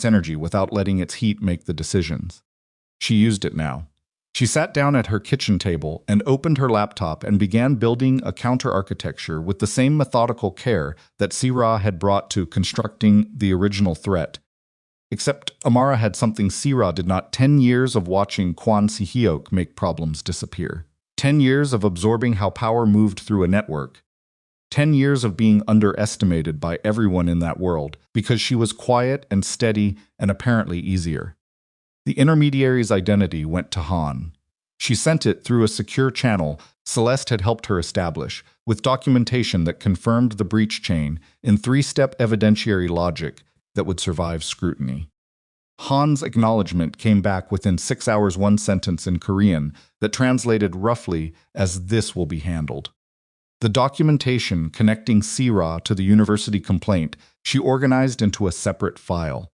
energy without letting its heat make the decisions. She used it now. She sat down at her kitchen table and opened her laptop and began building a counter-architecture with the same methodical care that Si-ra had brought to constructing the original threat. Except Amara had something Si-ra did not: 10 years of watching Kwon Si-hyeok make problems disappear. 10 years of absorbing how power moved through a network. 10 years of being underestimated by everyone in that world because she was quiet and steady and apparently easier. The intermediary's identity went to Han. She sent it through a secure channel Celeste had helped her establish, with documentation that confirmed the breach chain in 3-step evidentiary logic that would survive scrutiny. Han's acknowledgement came back within 6 hours, 1 sentence in Korean that translated roughly as "this will be handled." The documentation connecting Si-ra to the university complaint she organized into a separate file.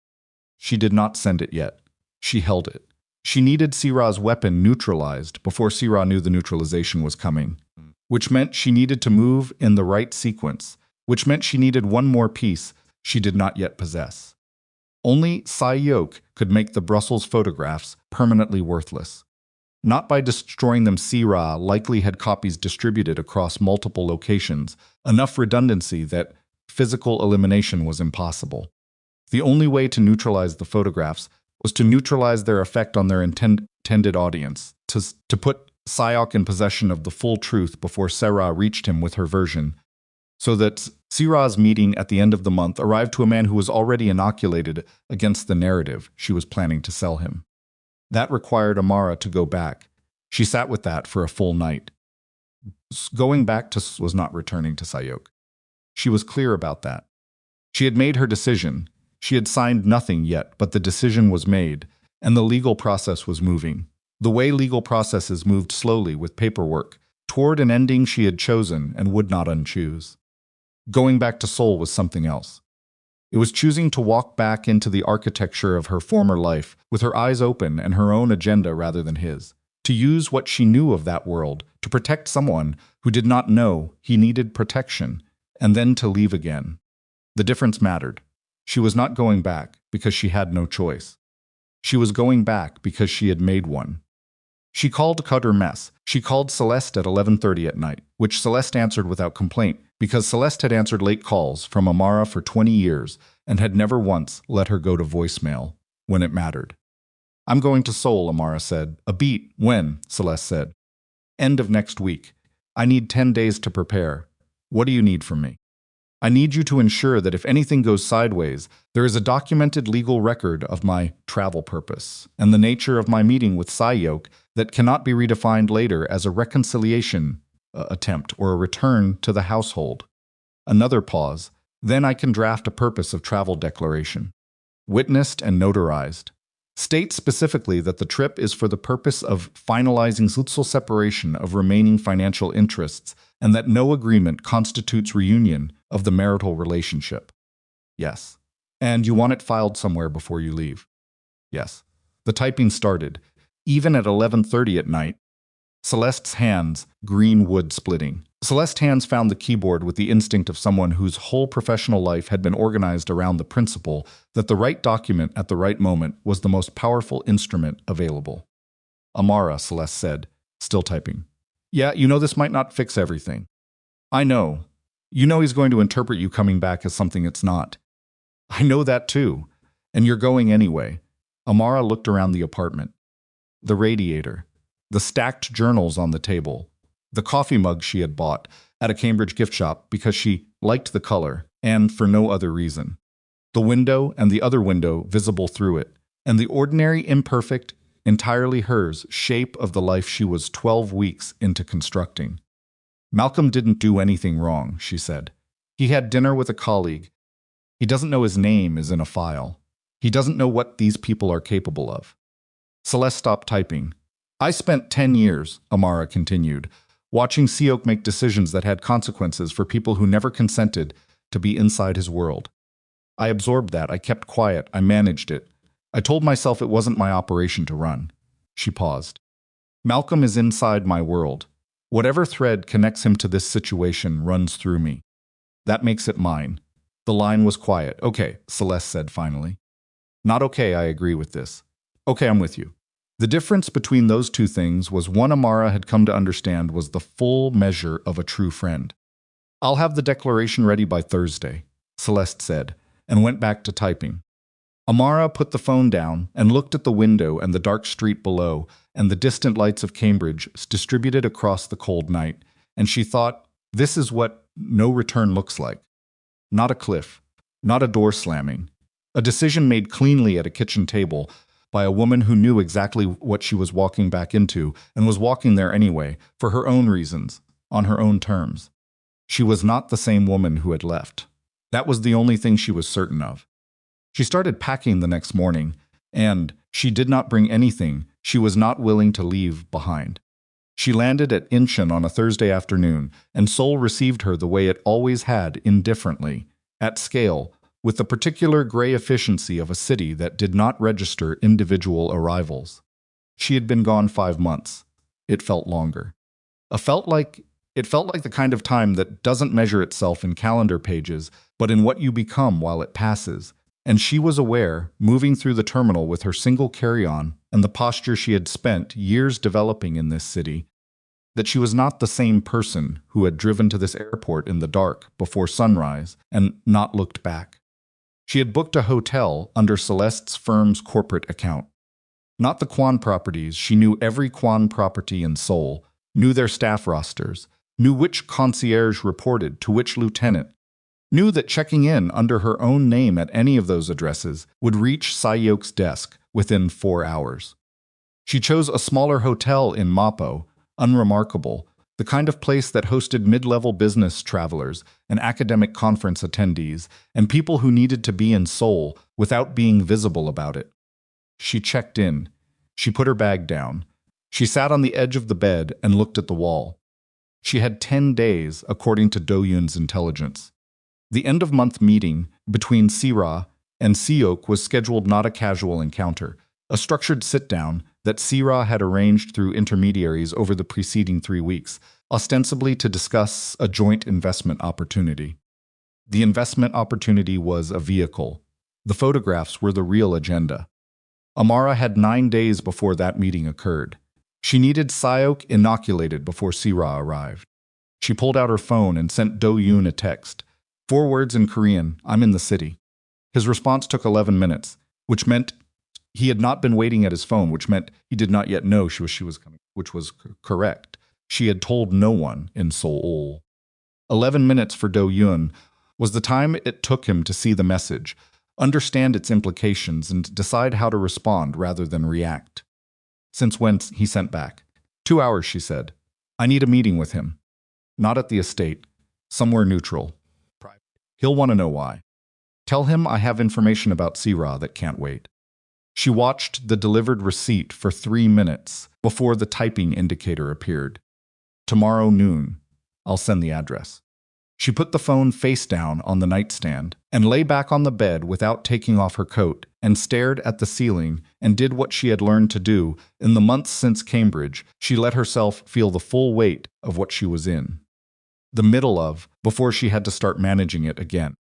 She did not send it yet. She held it. She needed Si-ra's weapon neutralized before Si-ra knew the neutralization was coming, which meant she needed to move in the right sequence, which meant she needed one more piece she did not yet possess. Only Si-hyeok could make the Brussels photographs permanently worthless. Not by destroying them. Si-ra likely had copies distributed across multiple locations, enough redundancy that physical elimination was impossible. The only way to neutralize the photographs was to neutralize their effect on their intended audience, to put Si-hyeok in possession of the full truth before Sarah reached him with her version. so that Sira's meeting at the end of the month arrived to a man who was already inoculated against the narrative she was planning to sell him. That required Amara to go back. She sat with that for a full night. Going back to was not returning to Si-hyeok. She was clear about that. She had made her decision. She had signed nothing yet, but the decision was made, and the legal process was moving. The way legal processes moved slowly with paperwork, toward an ending she had chosen and would not unchoose. Going back to Seoul was something else. It was choosing to walk back into the architecture of her former life, with her eyes open and her own agenda rather than his. To use what she knew of that world to protect someone who did not know he needed protection, and then to leave again. The difference mattered. She was not going back because she had no choice. She was going back because she had made one. She called Cutter Mess. She called Celeste at 11:30 at night, which Celeste answered without complaint, because Celeste had answered late calls from Amara for 20 years and had never once let her go to voicemail when it mattered. "I'm going to Seoul," Amara said. "A beat. When?" Celeste said. "End of next week. I need 10 days to prepare. What do you need from me?" "I need you to ensure that if anything goes sideways, there is a documented legal record of my travel purpose and the nature of my meeting with Si-hyeok that cannot be redefined later as a reconciliation attempt or a return to the household." Another pause. "Then I can draft a purpose of travel declaration. Witnessed and notarized. State specifically that the trip is for the purpose of finalizing social separation of remaining financial interests and that no agreement constitutes reunion of the marital relationship." "Yes." "And you want it filed somewhere before you leave?" "Yes." The typing started. Even at 11:30 at night, Celeste's hands, green wood splitting. Celeste's hands found the keyboard with the instinct of someone whose whole professional life had been organized around the principle that the right document at the right moment was the most powerful instrument available. "Amara," Celeste said, still typing. "Yeah, you know this might not fix everything." "I know. You know he's going to interpret you coming back as something it's not." "I know that too. And you're going anyway." Amara looked around the apartment. The radiator. The stacked journals on the table. The coffee mug she had bought at a Cambridge gift shop because she liked the color and for no other reason. The window and the other window visible through it, and the ordinary, imperfect, entirely hers shape of the life she was 12 weeks into constructing. "Malcolm didn't do anything wrong," she said. "He had dinner with a colleague. He doesn't know his name is in a file. He doesn't know what these people are capable of." Celeste stopped typing. "I spent 10 years, Amara continued, watching Si-hyeok make decisions that had consequences for people who never consented to be inside his world. I absorbed that. I kept quiet. I managed it. I told myself it wasn't my operation to run." She paused. "Malcolm is inside my world. Whatever thread connects him to this situation runs through me. That makes it mine." The line was quiet. "Okay," Celeste said finally. "Not okay, I agree with this. Okay, I'm with you." The difference between those two things was one Amara had come to understand was the full measure of a true friend. "I'll have the declaration ready by Thursday," Celeste said, and went back to typing. Amara put the phone down and looked at the window and the dark street below and the distant lights of Cambridge distributed across the cold night, and she thought, this is what no return looks like. Not a cliff, not a door slamming. A decision made cleanly at a kitchen table by a woman who knew exactly what she was walking back into and was walking there anyway, for her own reasons, on her own terms. She was not the same woman who had left. That was the only thing she was certain of. She started packing the next morning, and she did not bring anything she was not willing to leave behind. She landed at Incheon on a Thursday afternoon, and Seoul received her the way it always had, indifferently, at scale, with the particular gray efficiency of a city that did not register individual arrivals. She had been gone 5 months. It felt longer. It felt like the kind of time that doesn't measure itself in calendar pages, but in what you become while it passes. And she was aware, moving through the terminal with her single carry-on and the posture she had spent years developing in this city, that she was not the same person who had driven to this airport in the dark before sunrise and not looked back. She had booked a hotel under Celeste's firm's corporate account. Not the Kwon properties, she knew every Kwon property in Seoul, knew their staff rosters, knew which concierge reported to which lieutenant, knew that checking in under her own name at any of those addresses would reach Si-hyeok's desk within 4 hours. She chose a smaller hotel in Mapo, unremarkable, the kind of place that hosted mid-level business travelers and academic conference attendees and people who needed to be in Seoul without being visible about it. She checked in. She put her bag down. She sat on the edge of the bed and looked at the wall. She had 10 days, according to Do-yoon's intelligence. The end-of-month meeting between Si-ra and Si-hyeok was scheduled not a casual encounter, a structured sit-down that Si-ra had arranged through intermediaries over the preceding 3 weeks, ostensibly to discuss a joint investment opportunity. The investment opportunity was a vehicle. The photographs were the real agenda. Amara had 9 days before that meeting occurred. She needed Si-hyeok inoculated before Si-ra arrived. She pulled out her phone and sent Do-yoon a text. 4 words in Korean, "I'm in the city." His response took 11 minutes, which meant he had not been waiting at his phone, which meant he did not yet know she was coming, which was correct. She had told no one in Seoul. 11 minutes for Do-yoon was the time it took him to see the message, understand its implications, and decide how to respond rather than react. Since when, he sent back. 2 hours, she said. I need a meeting with him. Not at the estate. Somewhere neutral. Private. He'll want to know why. Tell him I have information about Si-ra that can't wait. She watched the delivered receipt for 3 minutes before the typing indicator appeared. Tomorrow noon. I'll send the address. She put the phone face down on the nightstand and lay back on the bed without taking off her coat and stared at the ceiling and did what she had learned to do in the months since Cambridge. She let herself feel the full weight of what she was in. The middle of, before she had to start managing it again.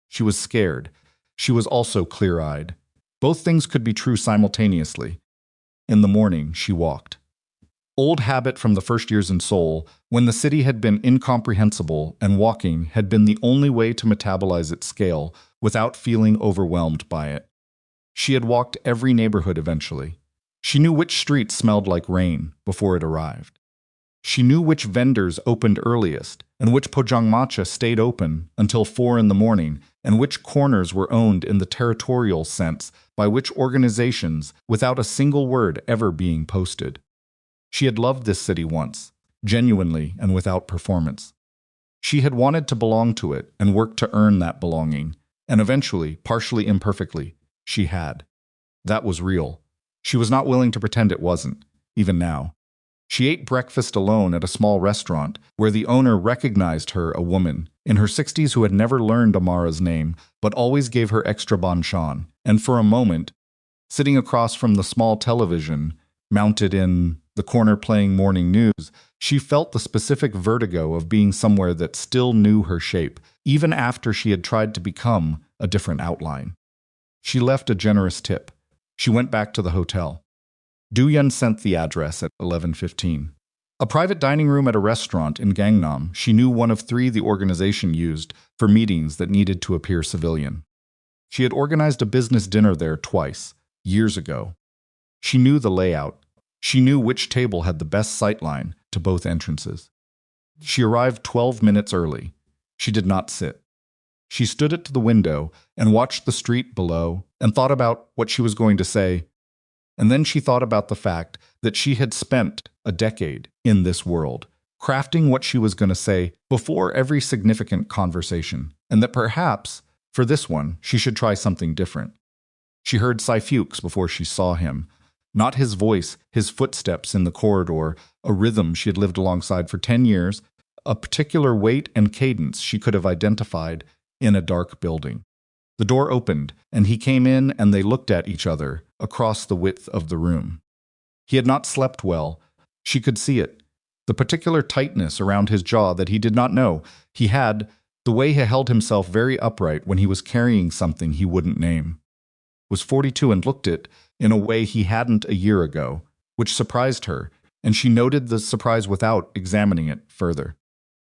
She was scared. She was also clear-eyed. Both things could be true simultaneously. In the morning, she walked. Old habit from the first years in Seoul, when the city had been incomprehensible and walking had been the only way to metabolize its scale without feeling overwhelmed by it. She had walked every neighborhood eventually. She knew which street smelled like rain before it arrived. She knew which vendors opened earliest and which pojangmatcha stayed open until 4 in the morning and which corners were owned in the territorial sense by which organizations without a single word ever being posted. She had loved this city once, genuinely and without performance. She had wanted to belong to it and worked to earn that belonging, and eventually, partially imperfectly, she had. That was real. She was not willing to pretend it wasn't, even now. She ate breakfast alone at a small restaurant where the owner recognized her, a woman in her 60s who had never learned Amara's name but always gave her extra banchan, and for a moment, sitting across from the small television mounted in the corner playing morning news, she felt the specific vertigo of being somewhere that still knew her shape, even after she had tried to become a different outline. She left a generous tip. She went back to the hotel. Do-yoon sent the address at 11:15. A private dining room at a restaurant in Gangnam, she knew one of 3 the organization used for meetings that needed to appear civilian. She had organized a business dinner there twice, years ago. She knew the layout. She knew which table had the best sightline to both entrances. She arrived 12 minutes early. She did not sit. She stood at the window and watched the street below and thought about what she was going to say. And then she thought about the fact that she had spent a decade in this world, crafting what she was going to say before every significant conversation, and that perhaps, for this one, she should try something different. She heard Si-hyeok's before she saw him. Not his voice, his footsteps in the corridor, a rhythm she had lived alongside for 10 years, a particular weight and cadence she could have identified in a dark building. The door opened, and he came in and they looked at each other across the width of the room. He had not slept well. She could see it. The particular tightness around his jaw that he did not know he had, the way he held himself very upright when he was carrying something he wouldn't name. Was 42 and looked it in a way he hadn't a year ago, which surprised her, and she noted the surprise without examining it further.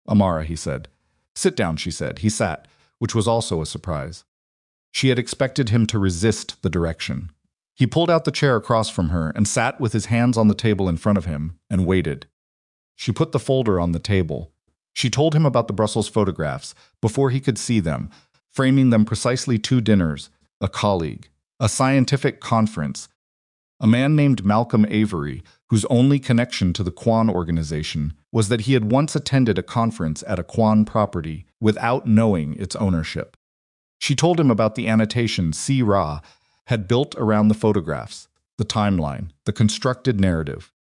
Amara, he said. Sit down, she said. He sat, which was also a surprise. She had expected him to resist the direction. He pulled out the chair across from her and sat with his hands on the table in front of him and waited. She put the folder on the table, She told him about the Brussels photographs before he could see them, framing them precisely 2 dinners, a colleague, a scientific conference, a man named Malcolm Avery, whose only connection to the Kwon organization was that he had once attended a conference at a Kwon property without knowing its ownership. She told him about the annotation Si-ra had built around the photographs, the timeline, the constructed narrative.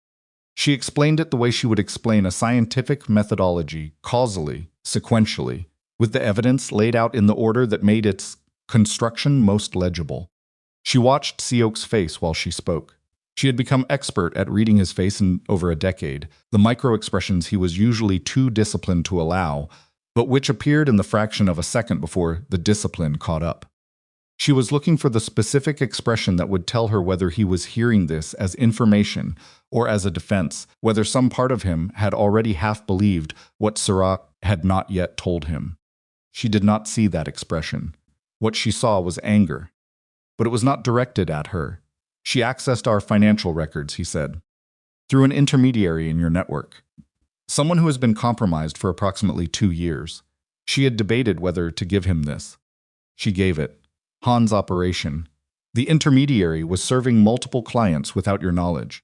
She explained it the way she would explain a scientific methodology, causally, sequentially, with the evidence laid out in the order that made its construction most legible. She watched Si-hyok's face while she spoke. She had become expert at reading his face in over a decade, the micro-expressions he was usually too disciplined to allow, but which appeared in the fraction of a second before the discipline caught up. She was looking for the specific expression that would tell her whether he was hearing this as information or as a defense, whether some part of him had already half-believed what Si-ra had not yet told him. She did not see that expression. What she saw was anger. But it was not directed at her. She accessed our financial records, he said, through an intermediary in your network. Someone who has been compromised for approximately 2 years. She had debated whether to give him this. She gave it. Han's operation. The intermediary was serving multiple clients without your knowledge.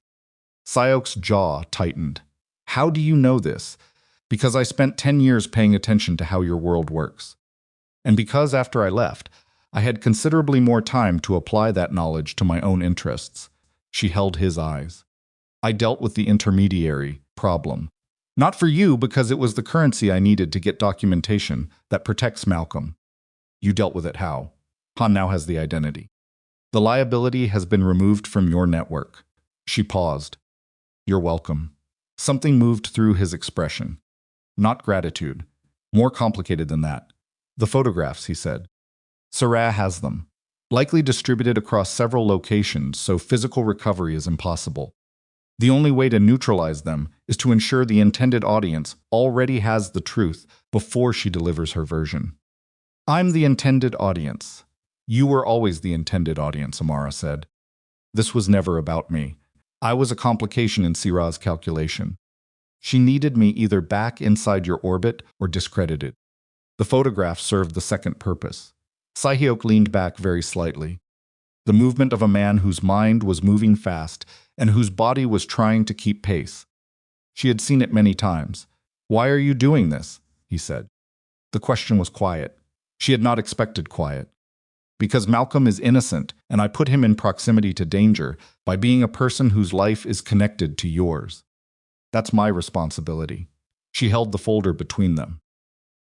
Si-hyok's jaw tightened. How do you know this? Because I spent 10 years paying attention to how your world works. And because after I left, I had considerably more time to apply that knowledge to my own interests. She held his eyes. I dealt with the intermediary problem. Not for you, because it was the currency I needed to get documentation that protects Malcolm. You dealt with it how? Han now has the identity. The liability has been removed from your network. She paused. You're welcome. Something moved through his expression. Not gratitude. More complicated than that. The photographs, he said. Si-ra has them. Likely distributed across several locations, so physical recovery is impossible. The only way to neutralize them is to ensure the intended audience already has the truth before she delivers her version. I'm the intended audience. You were always the intended audience, Amara said. This was never about me. I was a complication in Si-ra's calculation. She needed me either back inside your orbit or discredited. The photograph served the second purpose. Si-hyok leaned back very slightly. The movement of a man whose mind was moving fast and whose body was trying to keep pace. She had seen it many times. Why are you doing this? He said. The question was quiet. She had not expected quiet. Because Malcolm is innocent, and I put him in proximity to danger by being a person whose life is connected to yours. That's my responsibility. She held the folder between them.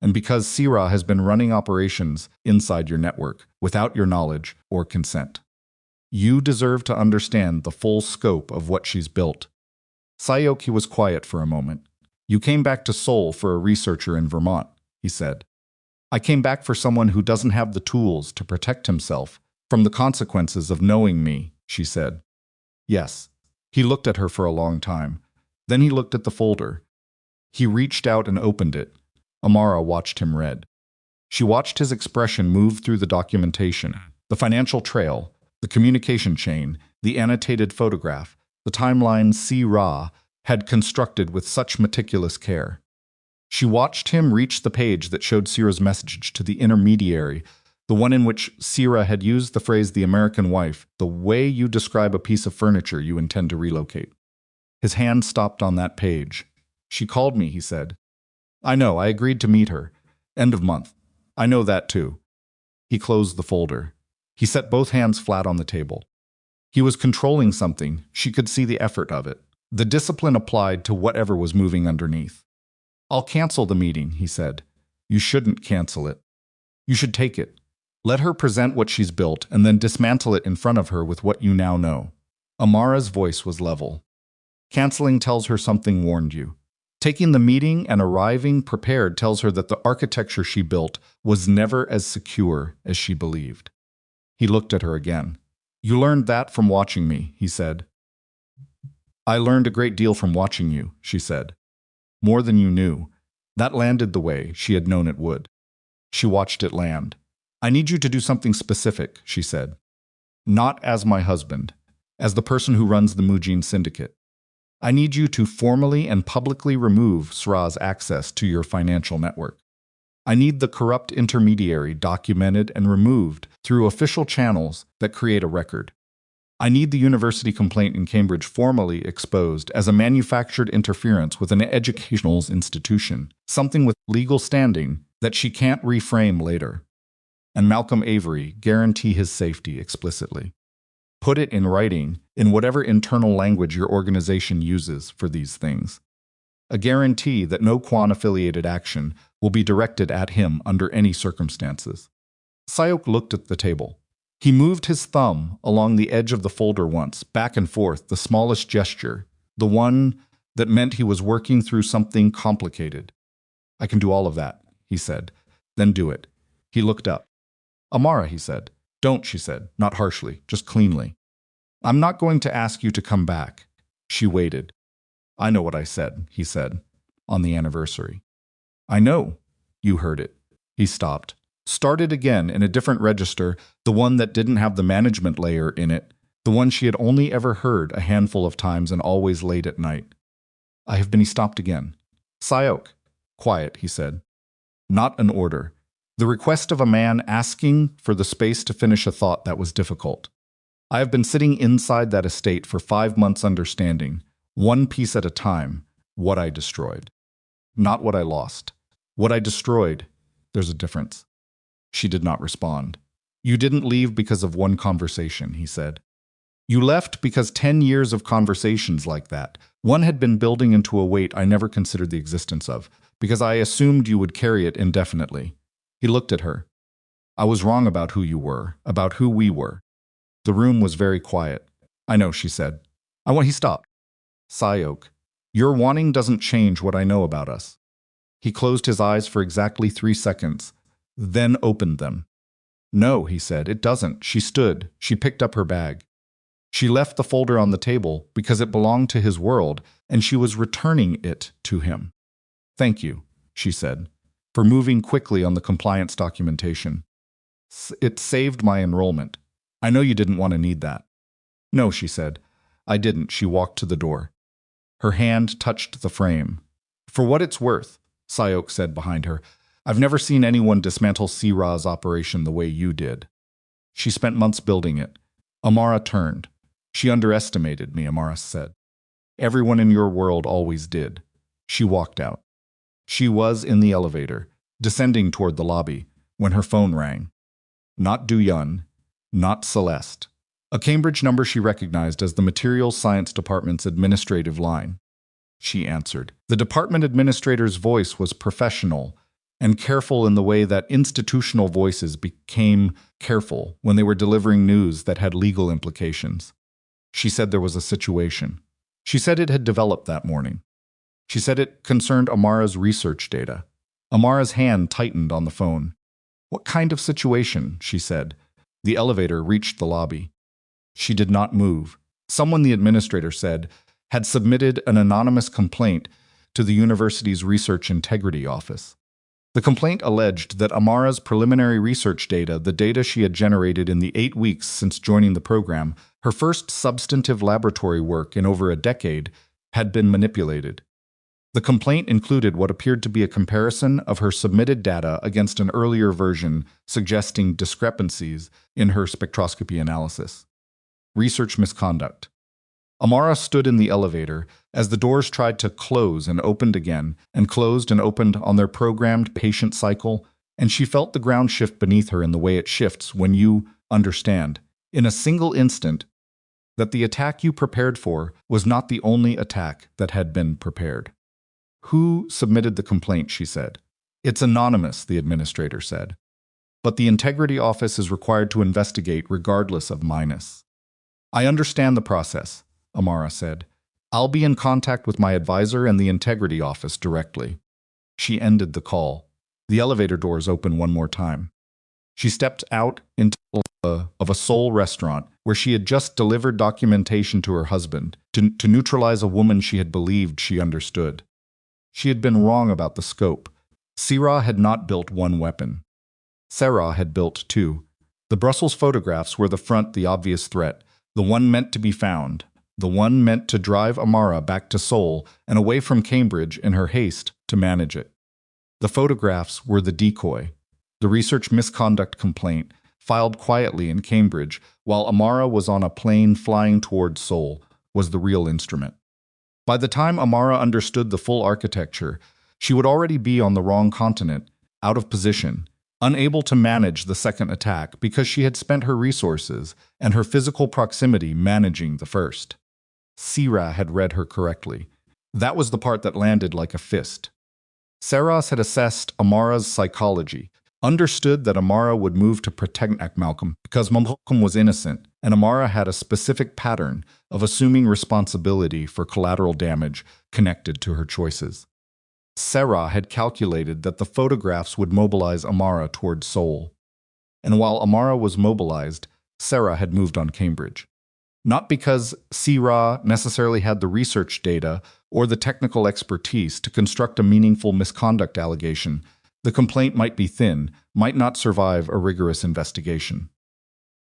And because Si-ra has been running operations inside your network without your knowledge or consent. You deserve to understand the full scope of what she's built. Si-hyok was quiet for a moment. You came back to Seoul for a researcher in Vermont, he said. I came back for someone who doesn't have the tools to protect himself from the consequences of knowing me, she said. Yes. He looked at her for a long time. Then he looked at the folder. He reached out and opened it. Amara watched him read. She watched his expression move through the documentation, the financial trail, the communication chain, the annotated photograph, the timeline Si-ra had constructed with such meticulous care. She watched him reach the page that showed Si-ra's message to the intermediary, the one in which Si-ra had used the phrase "the American wife," the way you describe a piece of furniture you intend to relocate. His hand stopped on that page. She called me, he said. I know, I agreed to meet her. End of month. I know that too. He closed the folder. He set both hands flat on the table. He was controlling something. She could see the effort of it. The discipline applied to whatever was moving underneath. I'll cancel the meeting, he said. You shouldn't cancel it. You should take it. Let her present what she's built and then dismantle it in front of her with what you now know. Amara's voice was level. Canceling tells her something warned you. Taking the meeting and arriving prepared tells her that the architecture she built was never as secure as she believed. He looked at her again. You learned that from watching me, he said. I learned a great deal from watching you, she said. More than you knew. That landed the way she had known it would. She watched it land. I need you to do something specific, she said. Not as my husband, as the person who runs the Mujin Syndicate. I need you to formally and publicly remove Sra's access to your financial network. I need the corrupt intermediary documented and removed through official channels that create a record. I need the university complaint in Cambridge formally exposed as a manufactured interference with an educational institution, something with legal standing that she can't reframe later. And Malcolm Avery guarantee his safety explicitly. Put it in writing in whatever internal language your organization uses for these things. A guarantee that no Kwon-affiliated action will be directed at him under any circumstances. Si-hyeok looked at the table. He moved his thumb along the edge of the folder once, back and forth, the smallest gesture, the one that meant he was working through something complicated. I can do all of that, he said. Then do it. He looked up. Amara, he said. Don't, she said, not harshly, just cleanly. I'm not going to ask you to come back. She waited. I know what I said, he said, on the anniversary. I know. You heard it. He stopped. Started again in a different register, the one that didn't have the management layer in it, the one she had only ever heard a handful of times and always late at night. I have been. He stopped again. Si-hyeok. Quiet, he said. Not an order. The request of a man asking for the space to finish a thought that was difficult. I have been sitting inside that estate for 5 months understanding, one piece at a time, what I destroyed. Not what I lost. What I destroyed, there's a difference. She did not respond. You didn't leave because of one conversation, he said. You left because 10 years of conversations like that, one had been building into a weight I never considered the existence of, because I assumed you would carry it indefinitely. He looked at her. I was wrong about who you were, about who we were. The room was very quiet. I know, she said. He stopped. Si-hyeok, your wanting doesn't change what I know about us. He closed his eyes for exactly 3 seconds, then opened them. No, he said, it doesn't. She stood. She picked up her bag. She left the folder on the table because it belonged to his world, and she was returning it to him. Thank you, she said, for moving quickly on the compliance documentation. It saved my enrollment. I know you didn't want to need that. No, she said. I didn't. She walked to the door. Her hand touched the frame. For what it's worth, Si-hyeok said behind her, I've never seen anyone dismantle Sra's operation the way you did. She spent months building it. Amara turned. She underestimated me, Amara said. Everyone in your world always did. She walked out. She was in the elevator, descending toward the lobby, when her phone rang. Not Du-yun, not Celeste. A Cambridge number she recognized as the Materials Science Department's administrative line. She answered. The department administrator's voice was professional and careful in the way that institutional voices became careful when they were delivering news that had legal implications. She said there was a situation. She said it had developed that morning. She said it concerned Amara's research data. Amara's hand tightened on the phone. What kind of situation? She said. The elevator reached the lobby. She did not move. Someone, the administrator said, had submitted an anonymous complaint to the university's Research Integrity Office. The complaint alleged that Amara's preliminary research data, the data she had generated in the 8 weeks since joining the program, her first substantive laboratory work in over a decade, had been manipulated. The complaint included what appeared to be a comparison of her submitted data against an earlier version, suggesting discrepancies in her spectroscopy analysis. Research misconduct. Amara stood in the elevator as the doors tried to close and opened again, and closed and opened on their programmed patient cycle, and she felt the ground shift beneath her in the way it shifts when you understand, in a single instant, that the attack you prepared for was not the only attack that had been prepared. Who submitted the complaint, she said. It's anonymous, the administrator said. But the Integrity Office is required to investigate regardless of minus. I understand the process, Amara said. I'll be in contact with my advisor and the Integrity Office directly. She ended the call. The elevator doors opened one more time. She stepped out into a Seoul restaurant where she had just delivered documentation to her husband to neutralize a woman she had believed she understood. She had been wrong about the scope. Sra had not built one weapon. Sarah had built 2. The Brussels photographs were the front, the obvious threat, the one meant to be found, the one meant to drive Amara back to Seoul and away from Cambridge in her haste to manage it. The photographs were the decoy, the research misconduct complaint filed quietly in Cambridge while Amara was on a plane flying toward Seoul was the real instrument. By the time Amara understood the full architecture, she would already be on the wrong continent, out of position, unable to manage the second attack because she had spent her resources and her physical proximity managing the first. Sira had read her correctly. That was the part that landed like a fist. Saras had assessed Amara's psychology, understood that Amara would move to protect Malcolm because Malcolm was innocent, and Amara had a specific pattern of assuming responsibility for collateral damage connected to her choices. Sarah had calculated that the photographs would mobilize Amara toward Seoul. And while Amara was mobilized, Sarah had moved on Cambridge. Not because Sira necessarily had the research data or the technical expertise to construct a meaningful misconduct allegation. The complaint might be thin, might not survive a rigorous investigation.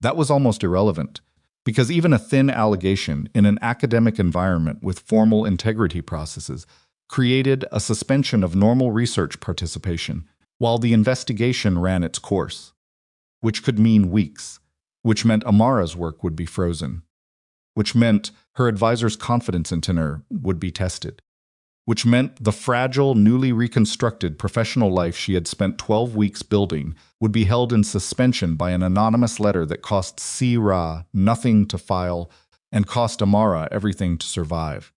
That was almost irrelevant, because even a thin allegation in an academic environment with formal integrity processes created a suspension of normal research participation while the investigation ran its course, which could mean weeks, which meant Amara's work would be frozen, which meant her advisor's confidence in her would be tested, which meant the fragile, newly reconstructed professional life she had spent 12 weeks building would be held in suspension by an anonymous letter that cost Sira nothing to file and cost Amara everything to survive.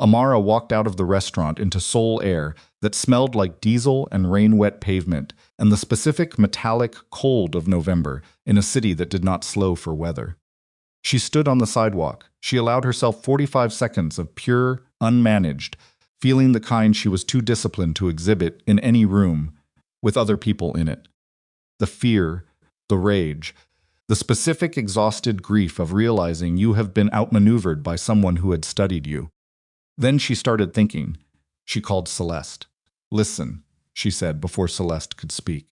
Amara walked out of the restaurant into Seoul air that smelled like diesel and rain-wet pavement and the specific metallic cold of November in a city that did not slow for weather. She stood on the sidewalk. She allowed herself 45 seconds of pure, unmanaged, feeling the kind she was too disciplined to exhibit in any room with other people in it. The fear, the rage, the specific exhausted grief of realizing you have been outmaneuvered by someone who had studied you. Then she started thinking. She called Celeste. "Listen," she said before Celeste could speak.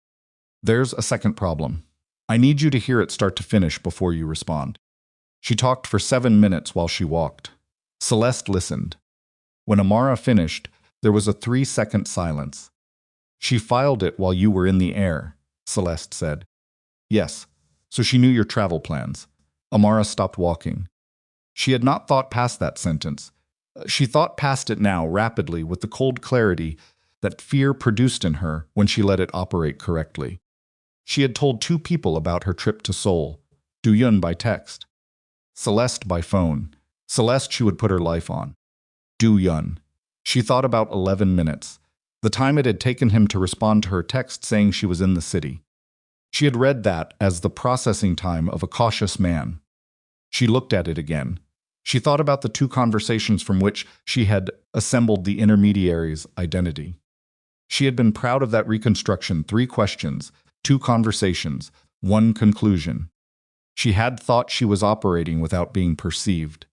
"There's a second problem. I need you to hear it start to finish before you respond." She talked for 7 minutes while she walked. Celeste listened. When Amara finished, there was a 3-second silence. "She filed it while you were in the air," Celeste said. "Yes, so she knew your travel plans." Amara stopped walking. She had not thought past that sentence. She thought past it now rapidly with the cold clarity that fear produced in her when she let it operate correctly. She had told 2 people about her trip to Seoul, Do-yeon by text, Celeste by phone. Celeste she would put her life on. Do-yeon. She thought about 11 minutes, the time it had taken him to respond to her text saying she was in the city. She had read that as the processing time of a cautious man. She looked at it again. She thought about the 2 conversations from which she had assembled the intermediary's identity. She had been proud of that reconstruction. 3 questions, 2 conversations, 1 conclusion. She had thought she was operating without being perceived.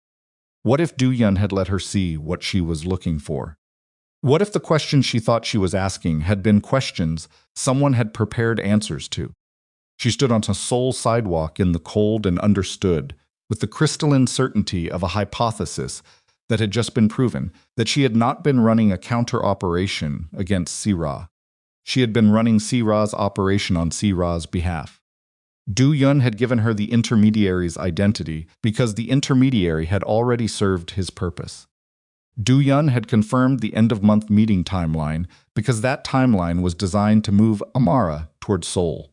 What if Do-yeon had let her see what she was looking for? What if the questions she thought she was asking had been questions someone had prepared answers to? She stood on a Seoul sidewalk in the cold and understood, with the crystalline certainty of a hypothesis that had just been proven, that she had not been running a counter-operation against Sira. She had been running Sira's operation on Sira's behalf. Do-yeon had given her the intermediary's identity because the intermediary had already served his purpose. Do-yeon had confirmed the end-of-month meeting timeline because that timeline was designed to move Amara toward Seoul.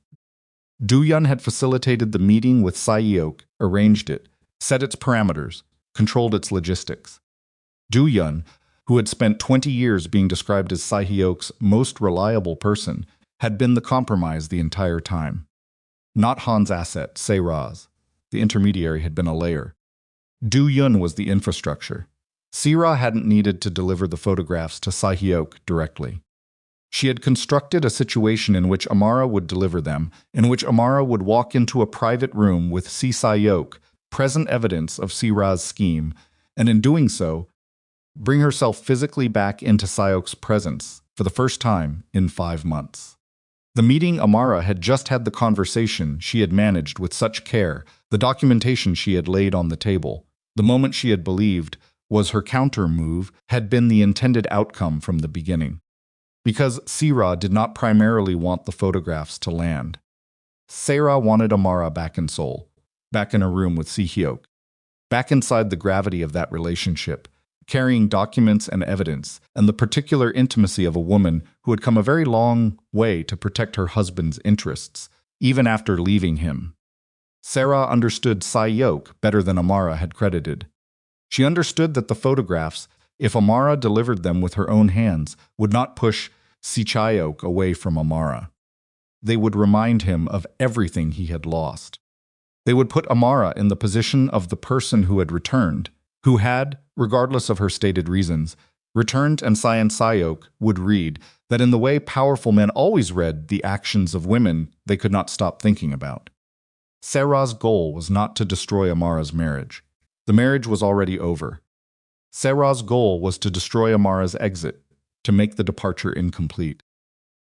Do-yeon had facilitated the meeting with Si-hyeok, arranged it, set its parameters, controlled its logistics. Do-yeon, who had spent 20 years being described as Si-hyeok's most reliable person, had been the compromise the entire time. Not Han's asset, Seiraz. The intermediary had been a layer. Do-yeon was the infrastructure. Sira hadn't needed to deliver the photographs to Si-hyeok directly. She had constructed a situation in which Amara would deliver them, in which Amara would walk into a private room with Si-hyeok, present evidence of Sira's scheme, and in doing so, bring herself physically back into Si-hyeok's presence for the first time in 5 months. The meeting Amara had just had, the conversation she had managed with such care, the documentation she had laid on the table, The moment she had believed was her counter move had been the intended outcome from the beginning. Because Si-ra did not primarily want the photographs to land. Se-ra wanted Amara back in Seoul, back in a room with Si-hyeok, back inside the gravity of that relationship, carrying documents and evidence, and the particular intimacy of a woman who had come a very long way to protect her husband's interests, even after leaving him. Se-ra understood Si-hyeok better than Amara had credited. She understood that the photographs, if Amara delivered them with her own hands, would not push Si-hyeok away from Amara. They would remind him of everything he had lost. They would put Amara in the position of the person who had returned, who had, regardless of her stated reasons, returned, and Si-hyeok would read that in the way powerful men always read the actions of women they could not stop thinking about. Se-ra's goal was not to destroy Amara's marriage. The marriage was already over. Se-ra's goal was to destroy Amara's exit, to make the departure incomplete.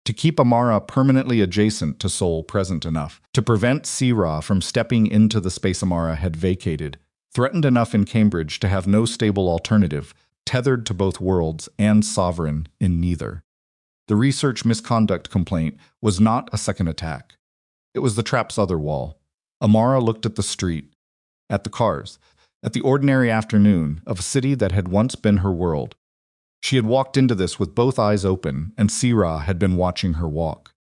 To keep Amara permanently adjacent to Seoul present enough, to prevent Si-ra from stepping into the space Amara had vacated, threatened enough in Cambridge to have no stable alternative, tethered to both worlds and sovereign in neither. The research misconduct complaint was not a second attack. It was the trap's other wall. Amara looked at the street, at the cars, at the ordinary afternoon of a city that had once been her world. She had walked into this with both eyes open, and Si-ra had been watching her walk.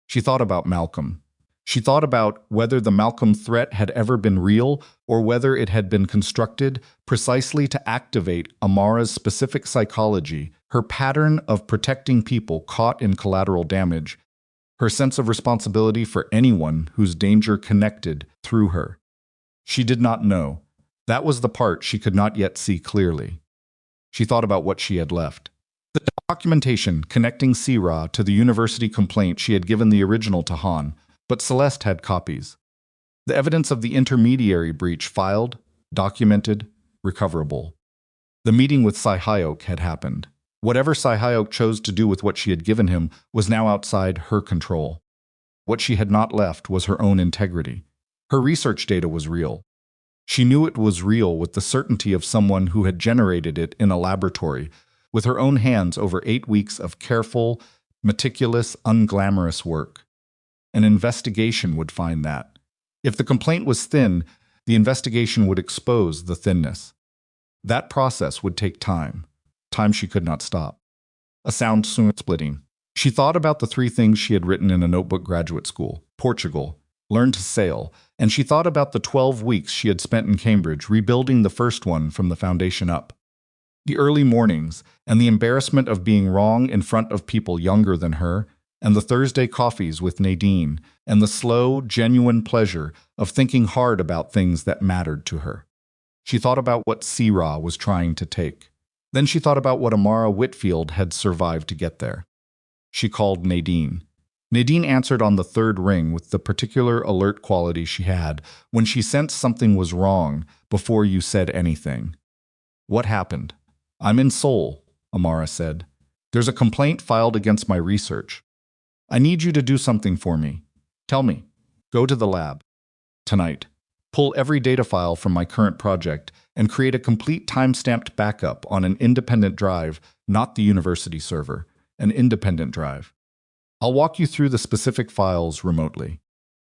She thought about Malcolm. She thought about whether the Malcolm threat had ever been real or whether it had been constructed precisely to activate Amara's specific psychology, her pattern of protecting people caught in collateral damage, her sense of responsibility for anyone whose danger connected through her. She did not know. That was the part she could not yet see clearly. She thought about what she had left. The documentation connecting Si-ra to the university complaint she had given the original to Han, but Celeste had copies. The evidence of the intermediary breach filed, documented, recoverable. The meeting with Si-hyeok had happened. Whatever Si-hyeok chose to do with what she had given him was now outside her control. What she had not left was her own integrity. Her research data was real. She knew it was real with the certainty of someone who had generated it in a laboratory, with her own hands over 8 weeks of careful, meticulous, unglamorous work. An investigation would find that. If the complaint was thin, the investigation would expose the thinness. That process would take time. Time she could not stop. A sound splitting. She thought about the 3 things she had written in a notebook graduate school: Portugal, learn to sail, and she thought about the 12 weeks she had spent in Cambridge rebuilding the first one from the foundation up. The early mornings, and the embarrassment of being wrong in front of people younger than her, and the Thursday coffees with Nadine, and the slow, genuine pleasure of thinking hard about things that mattered to her. She thought about what Si-ra was trying to take. Then she thought about what Amara Whitfield had survived to get there. She called Nadine. Nadine answered on the 3rd ring with the particular alert quality she had when she sensed something was wrong before you said anything. What happened? I'm in Seoul, Amara said. There's a complaint filed against my research. I need you to do something for me. Tell me. Go to the lab. Tonight. Pull every data file from my current project and create a complete time-stamped backup on an independent drive, not the university server, an independent drive. I'll walk you through the specific files remotely.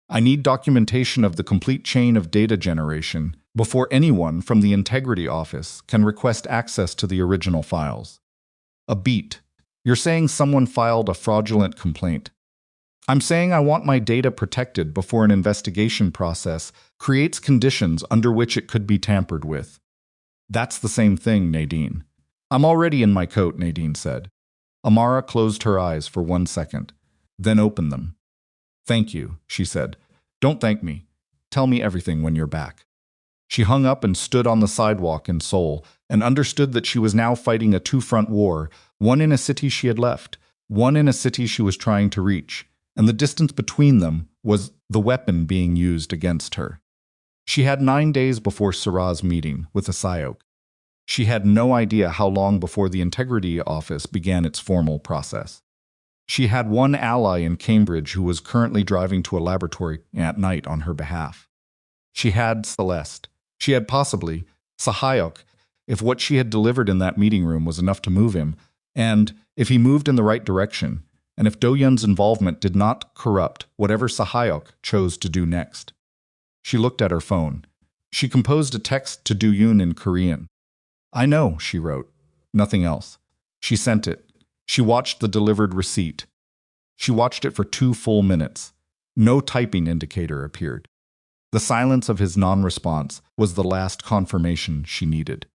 I need documentation of the complete chain of data generation before anyone from the Integrity Office can request access to the original files. A beat. You're saying someone filed a fraudulent complaint. I'm saying I want my data protected before an investigation process creates conditions under which it could be tampered with. That's the same thing, Nadine. I'm already in my coat, Nadine said. Amara closed her eyes for 1 second, then opened them. Thank you, she said. Don't thank me. Tell me everything when you're back. She hung up and stood on the sidewalk in Seoul and understood that she was now fighting a 2-front war, one in a city she had left, one in a city she was trying to reach, and the distance between them was the weapon being used against her. She had 9 days before Si-ra's meeting with Si-hyeok. She had no idea how long before the Integrity Office began its formal process. She had one ally in Cambridge who was currently driving to a laboratory at night on her behalf. She had Celeste. She had possibly Si-hyeok, if what she had delivered in that meeting room was enough to move him, and if he moved in the right direction, and if Do-yun's involvement did not corrupt whatever Si-hyeok chose to do next. She looked at her phone. She composed a text to Do-yun in Korean. "I know," she wrote. Nothing else. She sent it. She watched the delivered receipt. She watched it for 2 full minutes. No typing indicator appeared. The silence of his non-response was the last confirmation she needed.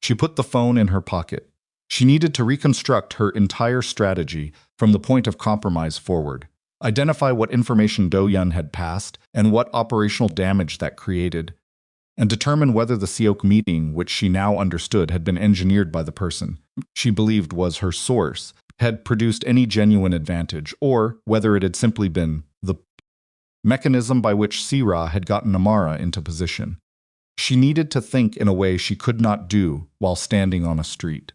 She put the phone in her pocket. She needed to reconstruct her entire strategy from the point of compromise forward, identify what information Do-yun had passed and what operational damage that created, and determine whether the Si-hyeok meeting, which she now understood had been engineered by the person she believed was her source, had produced any genuine advantage, or whether it had simply been the mechanism by which Si-ra had gotten Amara into position. She needed to think in a way she could not do while standing on a street.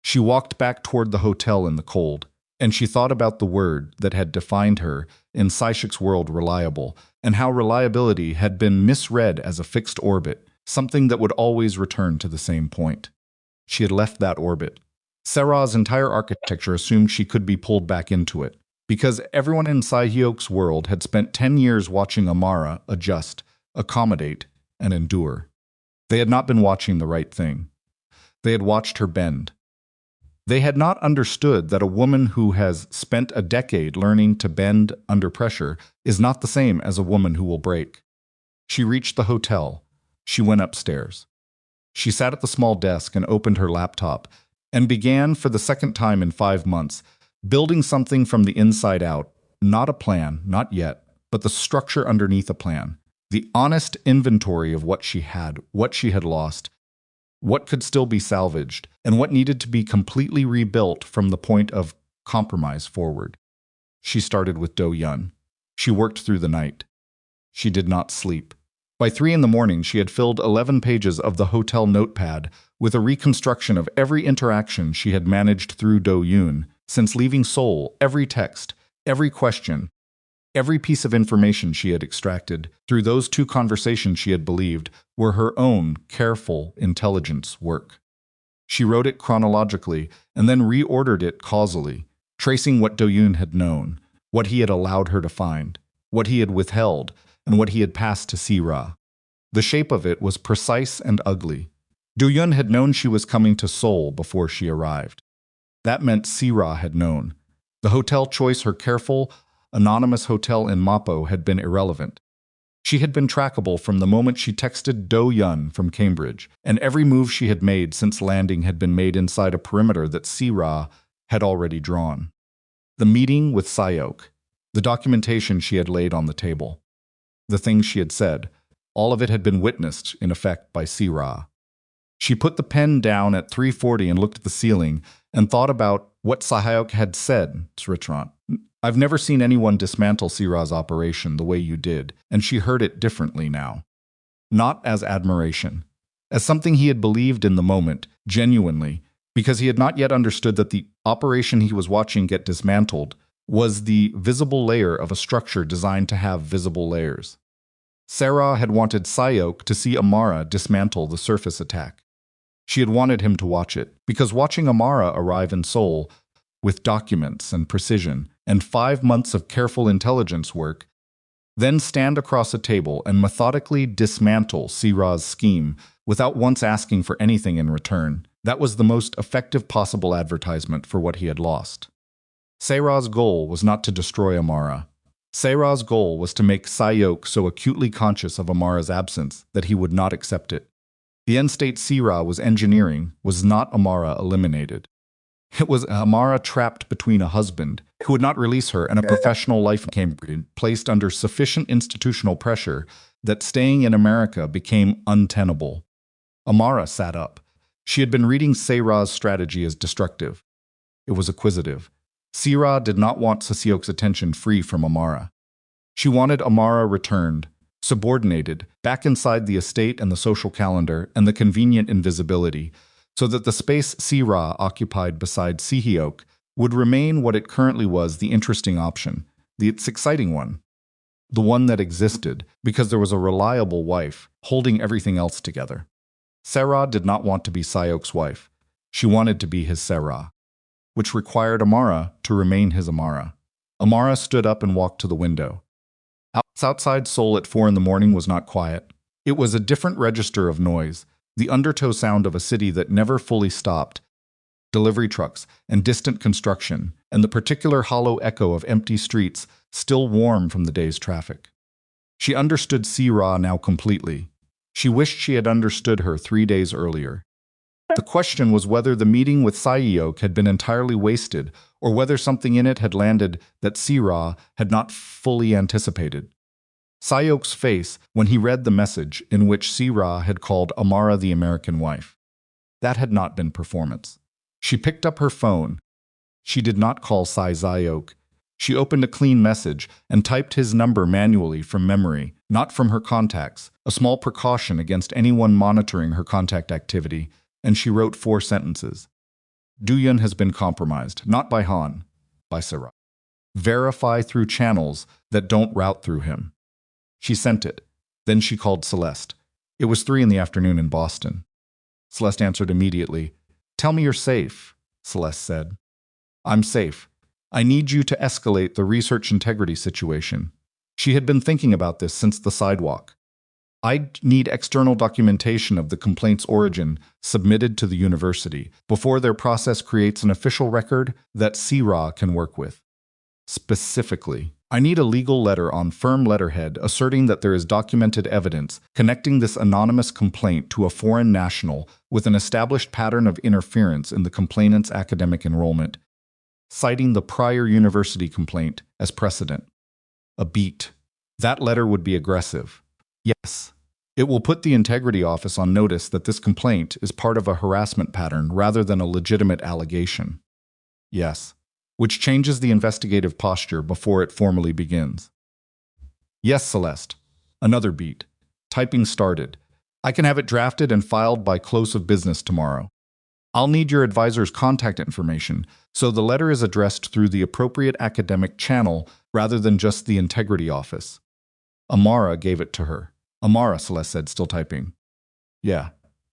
She walked back toward the hotel in the cold, and she thought about the word that had defined her in Si-hyeok's world, reliable, and how reliability had been misread as a fixed orbit, something that would always return to the same point. She had left that orbit. Si-ra's entire architecture assumed she could be pulled back into it, because everyone in Si-hyeok's world had spent 10 years watching Amara adjust, accommodate, and endure. They had not been watching the right thing. They had watched her bend. They had not understood that a woman who has spent a decade learning to bend under pressure is not the same as a woman who will break. She reached the hotel. She went upstairs. She sat at the small desk and opened her laptop and began, for the second time in 5 months, building something from the inside out, not a plan, not yet, but the structure underneath a plan, the honest inventory of what she had lost, what could still be salvaged, and what needed to be completely rebuilt from the point of compromise forward. She started with Do-yun. She worked through the night. She did not sleep. By 3 a.m, she had filled 11 pages of the hotel notepad with a reconstruction of every interaction she had managed through Do-yun since leaving Seoul, every text, every question, every piece of information she had extracted through those 2 conversations she had believed were her own careful intelligence work. She wrote it chronologically and then reordered it causally, tracing what Do-yun had known, what he had allowed her to find, what he had withheld, and what he had passed to Si-ra. The shape of it was precise and ugly. Do-yun had known she was coming to Seoul before she arrived. That meant Si-ra had known. The hotel choice, her careful, anonymous hotel in Mapo, had been irrelevant. She had been trackable from the moment she texted Do-yun from Cambridge, and every move she had made since landing had been made inside a perimeter that Si-ra had already drawn. The meeting with Si-hyeok, the documentation she had laid on the table, the things she had said, all of it had been witnessed, in effect, by Si-ra. She put the pen down at 3:40 and looked at the ceiling and thought about what Si-hyeok had said. "I've never seen anyone dismantle Si-ra's operation the way you did," and she heard it differently now. Not as admiration, as something he had believed in the moment, genuinely, because he had not yet understood that the operation he was watching get dismantled was the visible layer of a structure designed to have visible layers. Si-ra had wanted Si-hyeok to see Amara dismantle the surface attack. She had wanted him to watch it, because watching Amara arrive in Seoul with documents and precision and 5 months of careful intelligence work, then stand across a table and methodically dismantle Si-ra's scheme without once asking for anything in return, that was the most effective possible advertisement for what he had lost. Si-ra's goal was not to destroy Amara. Si-ra's goal was to make Si-hyeok so acutely conscious of Amara's absence that he would not accept it. The end state Si-ra was engineering was not Amara eliminated. It was Amara trapped between a husband who would not release her and a professional life in Cambridge, placed under sufficient institutional pressure that staying in America became untenable. Amara sat up. She had been reading Si-ra's strategy as destructive. It was acquisitive. Si-ra did not want Si-hyeok's attention free from Amara. She wanted Amara returned, subordinated, back inside the estate and the social calendar and the convenient invisibility, so that the space Si-ra occupied beside Si-hyeok would remain what it currently was, the interesting option, the exciting one, the one that existed because there was a reliable wife holding everything else together. Sarah did not want to be Si-hyok's wife. She wanted to be his Sarah, which required Amara to remain his Amara. Amara stood up and walked to the window. Outside Seoul at 4 in the morning was not quiet. It was a different register of noise, the undertow sound of a city that never fully stopped, delivery trucks and distant construction, and the particular hollow echo of empty streets still warm from the day's traffic. She understood Si-ra now completely. She wished she had understood her 3 days earlier. The question was whether the meeting with Si-hyok had been entirely wasted, or whether something in it had landed that Si-ra had not fully anticipated. Si-hyok's face when he read the message in which Si-ra had called Amara the American wife. That had not been performance. She picked up her phone. She did not call Si-hyok. She opened a clean message and typed his number manually from memory, not from her contacts, a small precaution against anyone monitoring her contact activity, and she wrote 4 sentences. Do-yeon has been compromised, not by Han, by Sarah. Verify through channels that don't route through him. She sent it. Then she called Celeste. It was 3 in the afternoon in Boston. Celeste answered immediately. Tell me you're safe, Celeste said. I'm safe. I need you to escalate the research integrity situation. She had been thinking about this since the sidewalk. I need external documentation of the complaint's origin submitted to the university before their process creates an official record that Si-ra can work with. Specifically, I need a legal letter on firm letterhead asserting that there is documented evidence connecting this anonymous complaint to a foreign national with an established pattern of interference in the complainant's academic enrollment, citing the prior university complaint as precedent. A beat. That letter would be aggressive. Yes. It will put the Integrity Office on notice that this complaint is part of a harassment pattern rather than a legitimate allegation. Yes. Which changes the investigative posture before it formally begins. Yes, Celeste. Another beat. Typing started. I can have it drafted and filed by close of business tomorrow. I'll need your advisor's contact information, so the letter is addressed through the appropriate academic channel rather than just the Integrity Office. Amara gave it to her. Amara, Celeste said, still typing. Yeah.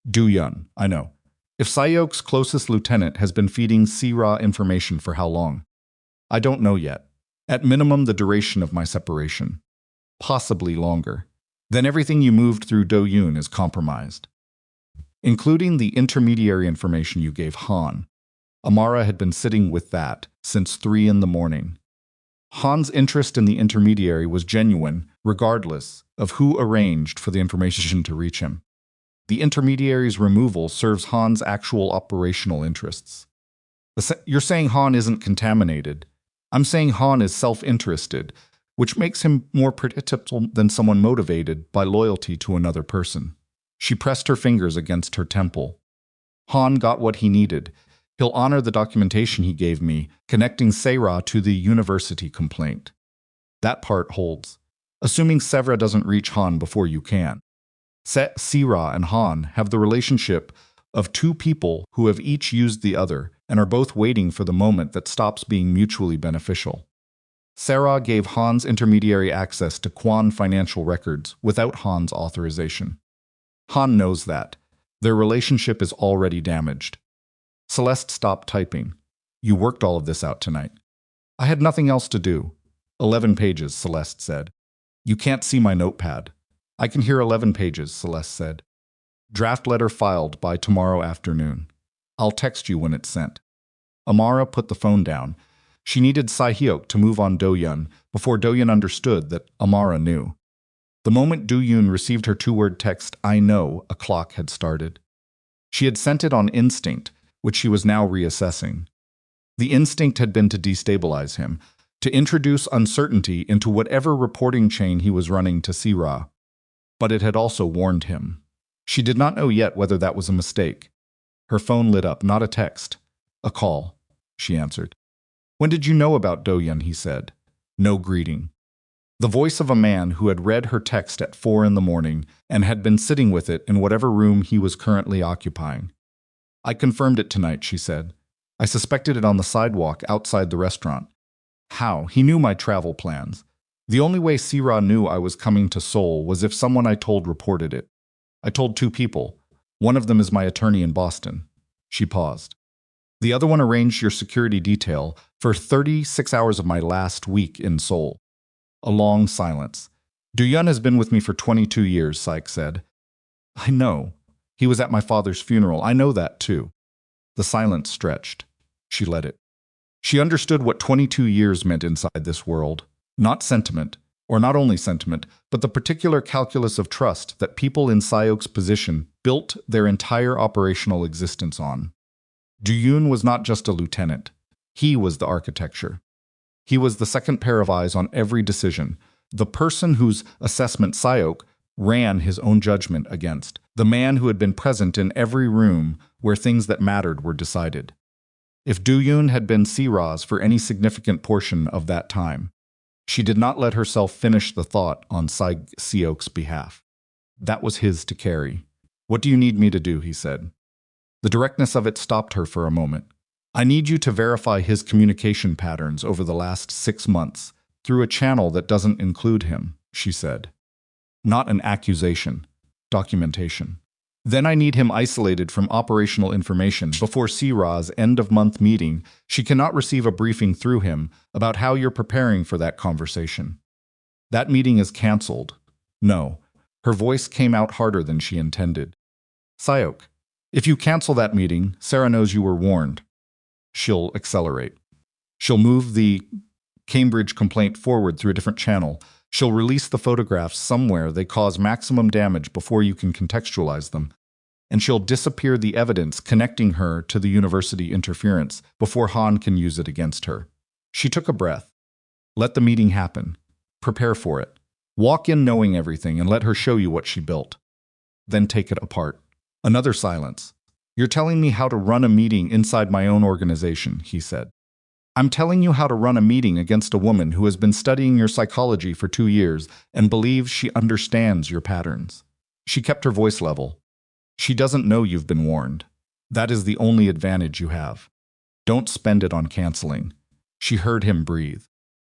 Do-yeon, I know. If Si-hyok's closest lieutenant has been feeding Si-ra information for how long? I don't know yet. At minimum, the duration of my separation. Possibly longer. Then everything you moved through Do-yeon is compromised. Including the intermediary information you gave Han. Amara had been sitting with that since 3 in the morning. Han's interest in the intermediary was genuine, regardless of who arranged for the information to reach him. The intermediary's removal serves Han's actual operational interests. You're saying Han isn't contaminated. I'm saying Han is self-interested, which makes him more predictable than someone motivated by loyalty to another person. She pressed her fingers against her temple. Han got what he needed. He'll honor the documentation he gave me, connecting Si-ra to the university complaint. That part holds. Assuming Si-ra doesn't reach Han before you can. Si-ra and Han have the relationship of 2 people who have each used the other and are both waiting for the moment that stops being mutually beneficial. Si-ra gave Han's intermediary access to Kwon financial records without Han's authorization. Han knows that. Their relationship is already damaged. Celeste stopped typing. You worked all of this out tonight. I had nothing else to do. 11 pages, Celeste said. You can't see my notepad. I can hear 11 pages, Celeste said. Draft letter filed by tomorrow afternoon. I'll text you when it's sent. Amara put the phone down. She needed Si-hyok to move on Do-yeon before Do-yeon understood that Amara knew. The moment Do-yeon received her 2-word text, I know, a clock had started. She had sent it on instinct, which she was now reassessing. The instinct had been to destabilize him, to introduce uncertainty into whatever reporting chain he was running to Si-ra. But it had also warned him. She did not know yet whether that was a mistake. Her phone lit up, not a text. A call, she answered. When did you know about Do-yeon, he said. No greeting. The voice of a man who had read her text at 4 in the morning and had been sitting with it in whatever room he was currently occupying. I confirmed it tonight, she said. I suspected it on the sidewalk outside the restaurant. How? He knew my travel plans. The only way Si-ra knew I was coming to Seoul was if someone I told reported it. I told 2 people. One of them is my attorney in Boston. She paused. The other one arranged your security detail for 36 hours of my last week in Seoul. A long silence. Do-yeon has been with me for 22 years, Si-hyeok said. I know. He was at my father's funeral. I know that, too. The silence stretched. She let it. She understood what 22 years meant inside this world. Not sentiment, or not only sentiment, but the particular calculus of trust that people in Si-hyeok's position built their entire operational existence on. Do-yeon was not just a lieutenant. He was the architecture. He was the second pair of eyes on every decision, the person whose assessment Si-hyeok ran his own judgment against, the man who had been present in every room where things that mattered were decided. If Do-yeon had been Si-ra's for any significant portion of that time, she did not let herself finish the thought on Si-hyeok's behalf. That was his to carry. What do you need me to do, he said. The directness of it stopped her for a moment. I need you to verify his communication patterns over the last 6 months through a channel that doesn't include him, she said. Not an accusation. Documentation. Then I need him isolated from operational information before Si-ra's end-of-month meeting. She cannot receive a briefing through him about how you're preparing for that conversation. That meeting is cancelled. No. Her voice came out harder than she intended. Si-hyeok, if you cancel that meeting, Sarah knows you were warned. She'll accelerate. She'll move the Cambridge complaint forward through a different channel. She'll release the photographs somewhere they cause maximum damage before you can contextualize them. And she'll disappear the evidence connecting her to the university interference before Han can use it against her. She took a breath. Let the meeting happen. Prepare for it. Walk in knowing everything and let her show you what she built. Then take it apart. Another silence. You're telling me how to run a meeting inside my own organization, he said. I'm telling you how to run a meeting against a woman who has been studying your psychology for 2 years and believes she understands your patterns. She kept her voice level. She doesn't know you've been warned. That is the only advantage you have. Don't spend it on canceling. She heard him breathe.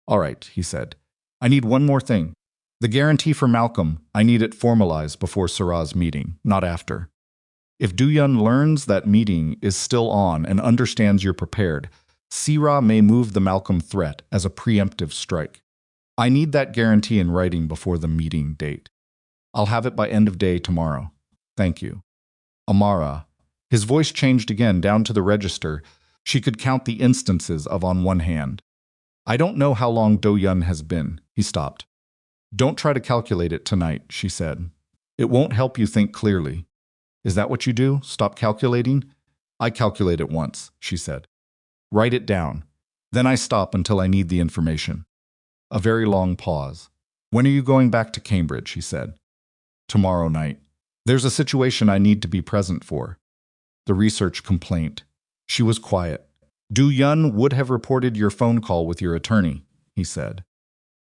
All right, he said. I need one more thing. The guarantee for Malcolm, I need it formalized before Sarah's meeting, not after. If Do-yeon learns that meeting is still on and understands you're prepared, Si-ra may move the Malcolm threat as a preemptive strike. I need that guarantee in writing before the meeting date. I'll have it by end of day tomorrow. Thank you. Amara. His voice changed again down to the register. She could count the instances of on one hand. I don't know how long Do-yeon has been. He stopped. Don't try to calculate it tonight, she said. It won't help you think clearly. Is that what you do? Stop calculating? I calculate it once, she said. Write it down. Then I stop until I need the information. A very long pause. When are you going back to Cambridge, he said. Tomorrow night. There's a situation I need to be present for. The research complaint. She was quiet. Do-yeon would have reported your phone call with your attorney, he said.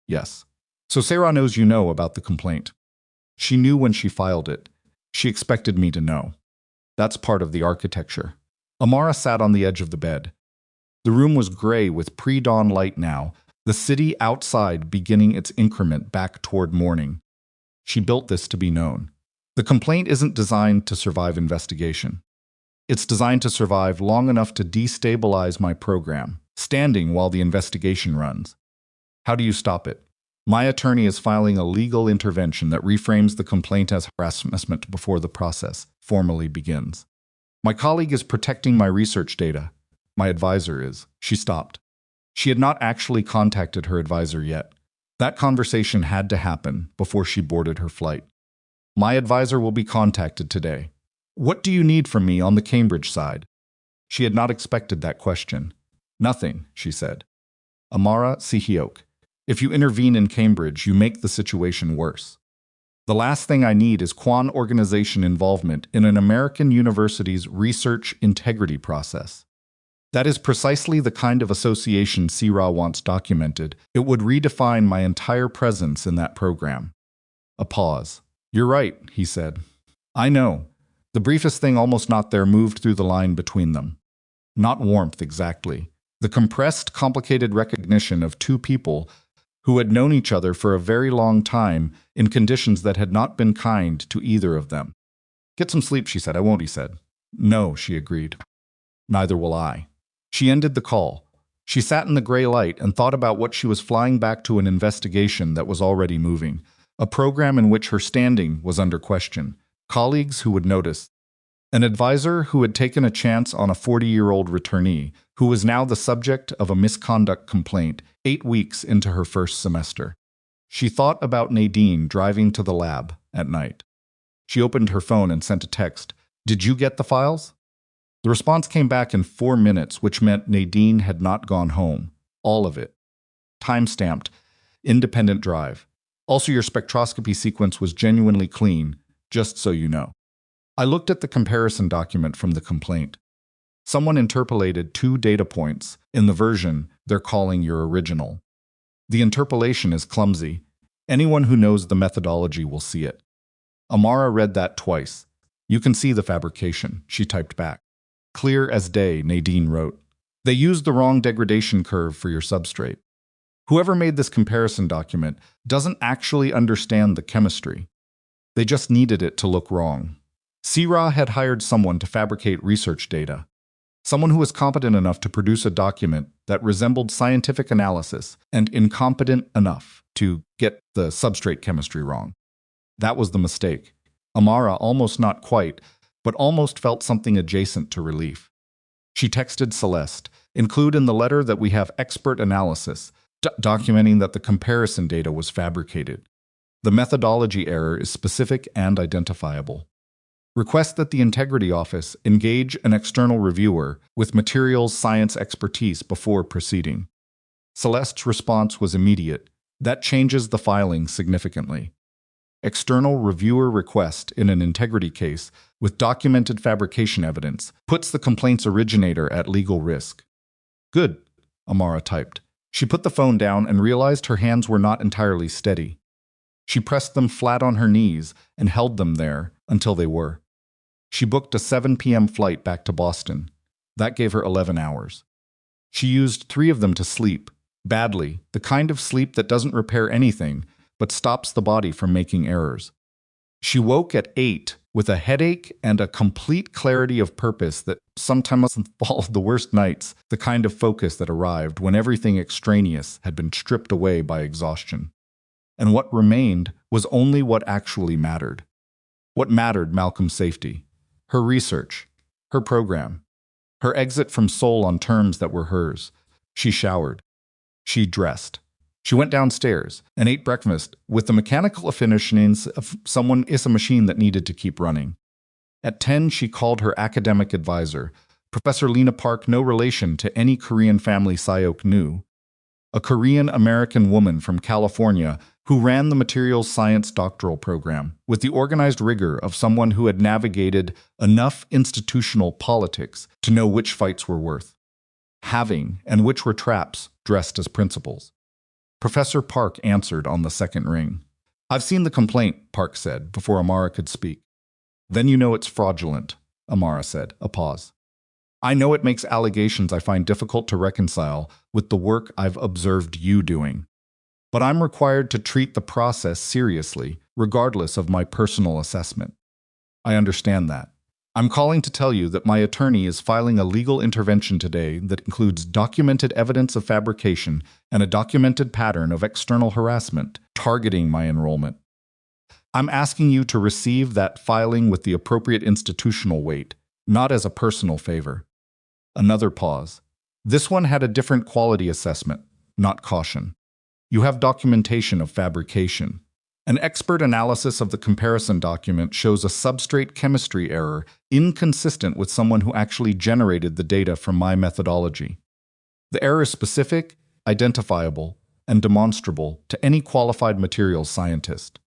Yes. So Sarah knows you know about the complaint. She knew when she filed it. She expected me to know. That's part of the architecture. Amara sat on the edge of the bed. The room was gray with pre-dawn light now, the city outside beginning its increment back toward morning. She built this to be known. The complaint isn't designed to survive investigation. It's designed to survive long enough to destabilize my program, standing while the investigation runs. How do you stop it? My attorney is filing a legal intervention that reframes the complaint as harassment before the process formally begins. My colleague is protecting my research data. My advisor is. She stopped. She had not actually contacted her advisor yet. That conversation had to happen before she boarded her flight. My advisor will be contacted today. What do you need from me on the Cambridge side? She had not expected that question. Nothing, she said. Amara Si-hyeok. If you intervene in Cambridge, you make the situation worse. The last thing I need is Kwon organization involvement in an American university's research integrity process. That is precisely the kind of association Si-ra wants documented. It would redefine my entire presence in that program. A pause. You're right, he said. I know. The briefest thing almost not there moved through the line between them. Not warmth exactly. The compressed, complicated recognition of two people who had known each other for a very long time in conditions that had not been kind to either of them. Get some sleep, she said. I won't, he said. No, she agreed. Neither will I. She ended the call. She sat in the gray light and thought about what she was flying back to, an investigation that was already moving, a program in which her standing was under question, colleagues who would notice, an advisor who had taken a chance on a 40-year-old returnee who was now the subject of a misconduct complaint 8 weeks into her first semester. She thought about Nadine driving to the lab at night. She opened her phone and sent a text. Did you get the files? The response came back in 4 minutes, which meant Nadine had not gone home. All of it. Time-stamped. Independent drive. Also, your spectroscopy sequence was genuinely clean, just so you know. I looked at the comparison document from the complaint. Someone interpolated 2 data points in the version they're calling your original. The interpolation is clumsy. Anyone who knows the methodology will see it. Amara read that twice. You can see the fabrication, she typed back. Clear as day, Nadine wrote. They used the wrong degradation curve for your substrate. Whoever made this comparison document doesn't actually understand the chemistry. They just needed it to look wrong. CIRA had hired someone to fabricate research data. Someone who was competent enough to produce a document that resembled scientific analysis and incompetent enough to get the substrate chemistry wrong. That was the mistake. Amara almost not quite, but almost felt something adjacent to relief. She texted Celeste, include in the letter that we have expert analysis, documenting that the comparison data was fabricated. The methodology error is specific and identifiable. Request that the Integrity Office engage an external reviewer with materials science expertise before proceeding. Celeste's response was immediate. That changes the filing significantly. External reviewer request in an integrity case with documented fabrication evidence puts the complaint's originator at legal risk. Good, Amara typed. She put the phone down and realized her hands were not entirely steady. She pressed them flat on her knees and held them there until they were. She booked a 7 p.m. flight back to Boston. That gave her 11 hours. She used 3 of them to sleep, badly, the kind of sleep that doesn't repair anything, but stops the body from making errors. She woke at 8 with a headache and a complete clarity of purpose that sometimes followed the worst nights, the kind of focus that arrived when everything extraneous had been stripped away by exhaustion. And what remained was only what actually mattered. What mattered, Malcolm's safety, her research, her program, her exit from Seoul on terms that were hers. She showered. She dressed. She went downstairs and ate breakfast with the mechanical efficiency of someone is a machine that needed to keep running. At 10, she called her academic advisor, Professor Lena Park, no relation to any Korean family Si-hyeok knew, a Korean-American woman from California who ran the materials science doctoral program with the organized rigor of someone who had navigated enough institutional politics to know which fights were worth having and which were traps dressed as principles. Professor Park answered on the second ring. I've seen the complaint, Park said, before Amara could speak. Then you know it's fraudulent, Amara said, a pause. I know it makes allegations I find difficult to reconcile with the work I've observed you doing. But I'm required to treat the process seriously, regardless of my personal assessment. I understand that. I'm calling to tell you that my attorney is filing a legal intervention today that includes documented evidence of fabrication and a documented pattern of external harassment targeting my enrollment. I'm asking you to receive that filing with the appropriate institutional weight, not as a personal favor. Another pause. This one had a different quality assessment, not caution. You have documentation of fabrication. An expert analysis of the comparison document shows a substrate chemistry error inconsistent with someone who actually generated the data from my methodology. The error is specific, identifiable, and demonstrable to any qualified materials scientist.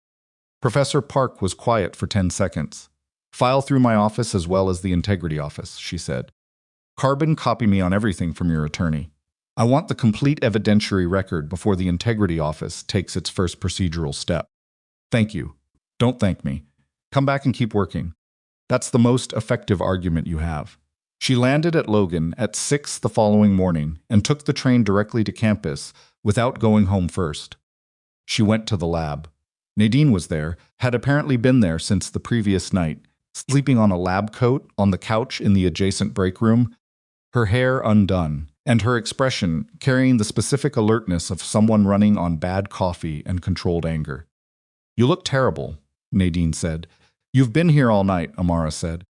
Professor Park was quiet for 10 seconds. File through my office as well as the Integrity Office, she said. Carbon copy me on everything from your attorney. I want the complete evidentiary record before the Integrity Office takes its first procedural step. Thank you. Don't thank me. Come back and keep working. That's the most effective argument you have. She landed at Logan at 6 the following morning and took the train directly to campus without going home first. She went to the lab. Nadine was there, had apparently been there since the previous night, sleeping on a lab coat on the couch in the adjacent break room, her hair undone, and her expression carrying the specific alertness of someone running on bad coffee and controlled anger. "You look terrible," Nadine said. "You've been here all night," Amara said.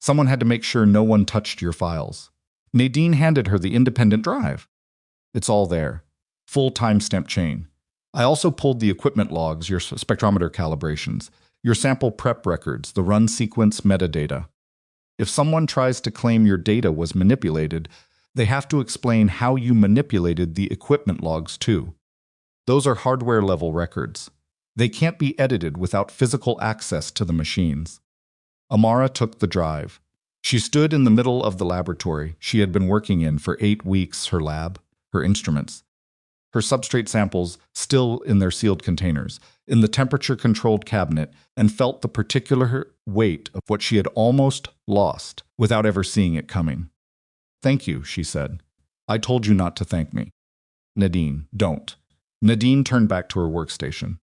"Someone had to make sure no one touched your files." Nadine handed her the independent drive. "It's all there. Full timestamp chain. I also pulled the equipment logs, your spectrometer calibrations, your sample prep records, the run sequence metadata. If someone tries to claim your data was manipulated, they have to explain how you manipulated the equipment logs too. Those are hardware-level records. They can't be edited without physical access to the machines." Amara took the drive. She stood in the middle of the laboratory she had been working in for 8 weeks, her lab, her instruments, her substrate samples still in their sealed containers, in the temperature-controlled cabinet, and felt the particular weight of what she had almost lost without ever seeing it coming. "Thank you," she said. "I told you not to thank me." "Nadine, don't." Nadine turned back to her workstation.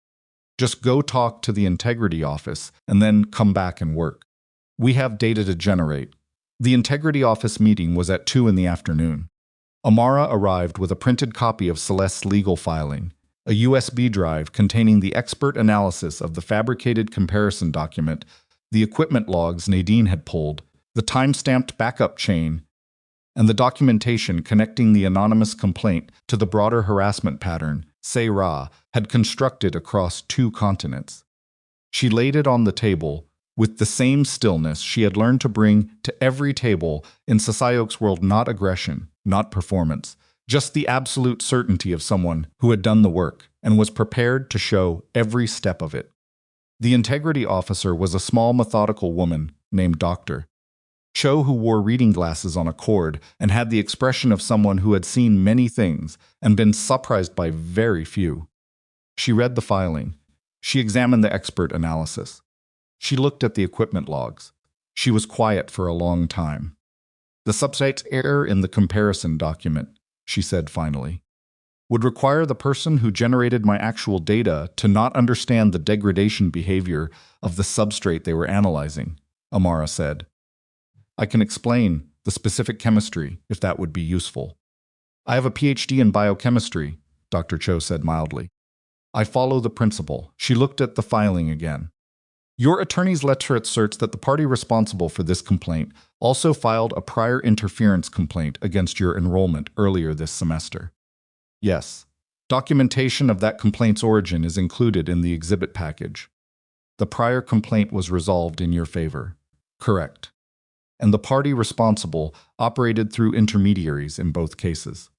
"Just go talk to the integrity office and then come back and work. We have data to generate." The integrity office meeting was at 2 in the afternoon. Amara arrived with a printed copy of Celeste's legal filing, a USB drive containing the expert analysis of the fabricated comparison document, the equipment logs Nadine had pulled, the time-stamped backup chain, and the documentation connecting the anonymous complaint to the broader harassment pattern Se-Ra had constructed across 2 continents. She laid it on the table with the same stillness she had learned to bring to every table in Si-hyeok's world, not aggression, not performance, just the absolute certainty of someone who had done the work and was prepared to show every step of it. The integrity officer was a small, methodical woman named Dr. Cho, who wore reading glasses on a cord and had the expression of someone who had seen many things and been surprised by very few. She read the filing. She examined the expert analysis. She looked at the equipment logs. She was quiet for a long time. "The substrate's error in the comparison document," she said finally, "would require the person who generated my actual data to not understand the degradation behavior of the substrate they were analyzing," Amara said. "I can explain the specific chemistry, if that would be useful." "I have a PhD in biochemistry," Dr. Cho said mildly. "I follow the principle." She looked at the filing again. "Your attorney's letter asserts that the party responsible for this complaint also filed a prior interference complaint against your enrollment earlier this semester." "Yes. Documentation of that complaint's origin is included in the exhibit package." "The prior complaint was resolved in your favor." "Correct. And the party responsible operated through intermediaries in both cases."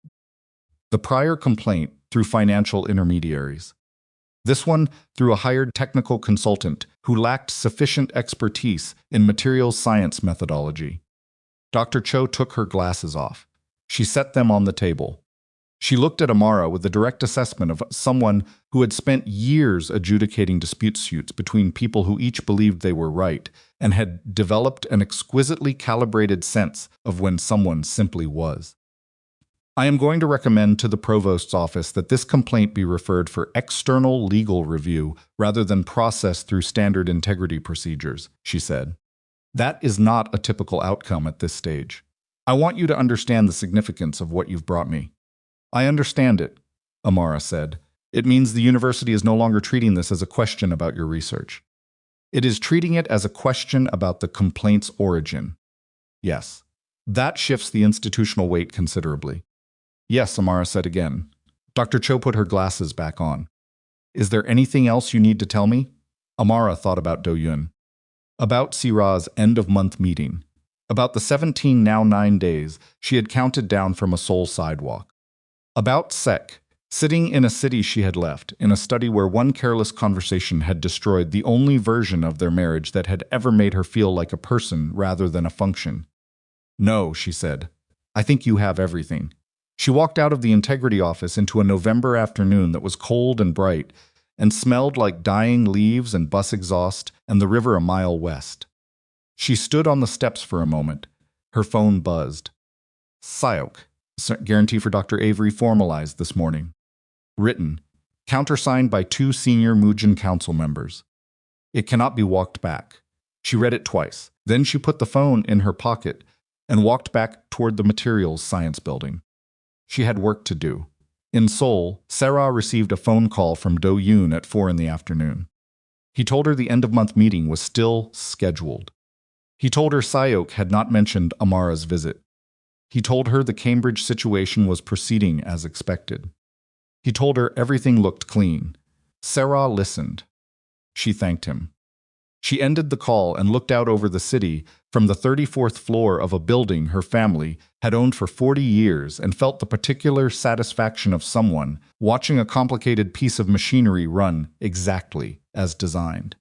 "The prior complaint through financial intermediaries. This one through a hired technical consultant who lacked sufficient expertise in materials science methodology." Dr. Cho took her glasses off. She set them on the table. She looked at Amara with the direct assessment of someone who had spent years adjudicating dispute suits between people who each believed they were right and had developed an exquisitely calibrated sense of when someone simply was. "I am going to recommend to the provost's office that this complaint be referred for external legal review rather than processed through standard integrity procedures," she said. "That is not a typical outcome at this stage. I want you to understand the significance of what you've brought me." "I understand it," Amara said. "It means the university is no longer treating this as a question about your research. It is treating it as a question about the complaint's origin." "Yes. That shifts the institutional weight considerably." "Yes," Amara said again. Dr. Cho put her glasses back on. "Is there anything else you need to tell me?" Amara thought about Do-Yun. About Si-Ra's end-of-month meeting. About the 17 now 9 days she had counted down from a Seoul sidewalk. About Sek, sitting in a city she had left, in a study where one careless conversation had destroyed the only version of their marriage that had ever made her feel like a person rather than a function. "No," she said. "I think you have everything." She walked out of the integrity office into a November afternoon that was cold and bright and smelled like dying leaves and bus exhaust and the river a mile west. She stood on the steps for a moment. Her phone buzzed. Si-hyeok. Guarantee for Dr. Avery formalized this morning. Written. Countersigned by 2 senior Mujin council members. It cannot be walked back. She read it twice. Then she put the phone in her pocket and walked back toward the materials science building. She had work to do. In Seoul, Sarah received a phone call from Do-yoon at 4 in the afternoon. He told her the end-of-month meeting was still scheduled. He told her Si-hyeok had not mentioned Amara's visit. He told her the Cambridge situation was proceeding as expected. He told her everything looked clean. Sarah listened. She thanked him. She ended the call and looked out over the city from the 34th floor of a building her family had owned for 40 years and felt the particular satisfaction of someone watching a complicated piece of machinery run exactly as designed.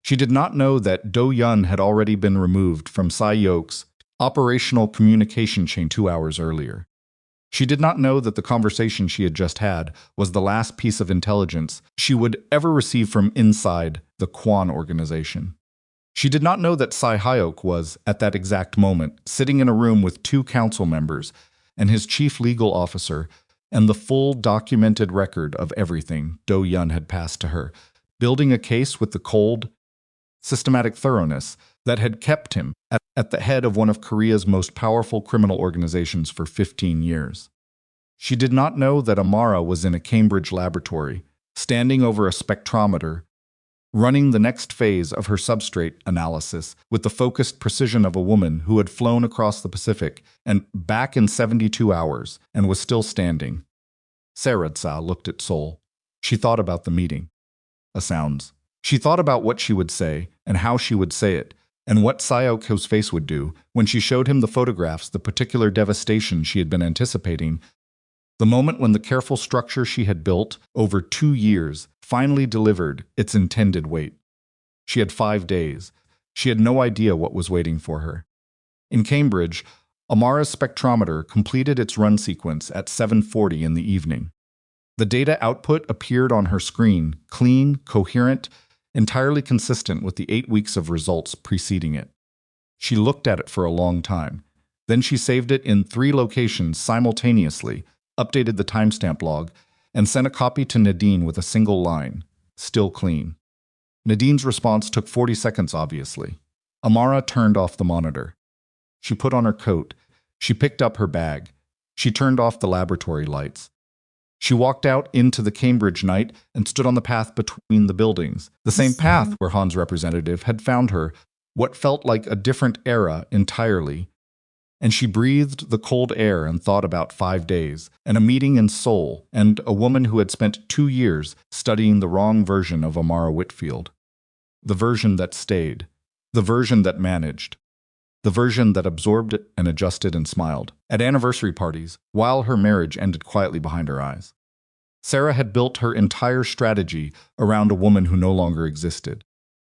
She did not know that Do-yeon had already been removed from Si-hyeok's operational communication chain 2 hours earlier. She did not know that the conversation she had just had was the last piece of intelligence she would ever receive from inside the Kwon organization. She did not know that Si-hyeok was, at that exact moment, sitting in a room with 2 council members and his chief legal officer and the full documented record of everything Do-yeon had passed to her, building a case with the cold, systematic thoroughness that had kept him at the head of one of Korea's most powerful criminal organizations for 15 years. She did not know that Amara was in a Cambridge laboratory, standing over a spectrometer, running the next phase of her substrate analysis with the focused precision of a woman who had flown across the Pacific and back in 72 hours and was still standing. Sarah looked at Seoul. She thought about the meeting. Sounds. She thought about what she would say and how she would say it, and what Si-hyeok's face would do when she showed him the photographs, the particular devastation she had been anticipating, the moment when the careful structure she had built over 2 years finally delivered its intended weight. She had 5 days. She had no idea what was waiting for her. In Cambridge, Amara's spectrometer completed its run sequence at 7:40 in the evening. The data output appeared on her screen, clean, coherent, entirely consistent with the 8 weeks of results preceding it. She looked at it for a long time. Then she saved it in 3 locations simultaneously, updated the timestamp log, and sent a copy to Nadine with a single line, "Still clean." Nadine's response took 40 seconds, obviously. Amara turned off the monitor. She put on her coat. She picked up her bag. She turned off the laboratory lights. She walked out into the Cambridge night and stood on the path between the buildings, the same path where Han's representative had found her, what felt like a different era entirely. And she breathed the cold air and thought about 5 days, and a meeting in Seoul, and a woman who had spent 2 years studying the wrong version of Amara Whitfield. The version that stayed, the version that managed, the version that absorbed and adjusted and smiled at anniversary parties while her marriage ended quietly behind her eyes. Sarah had built her entire strategy around a woman who no longer existed.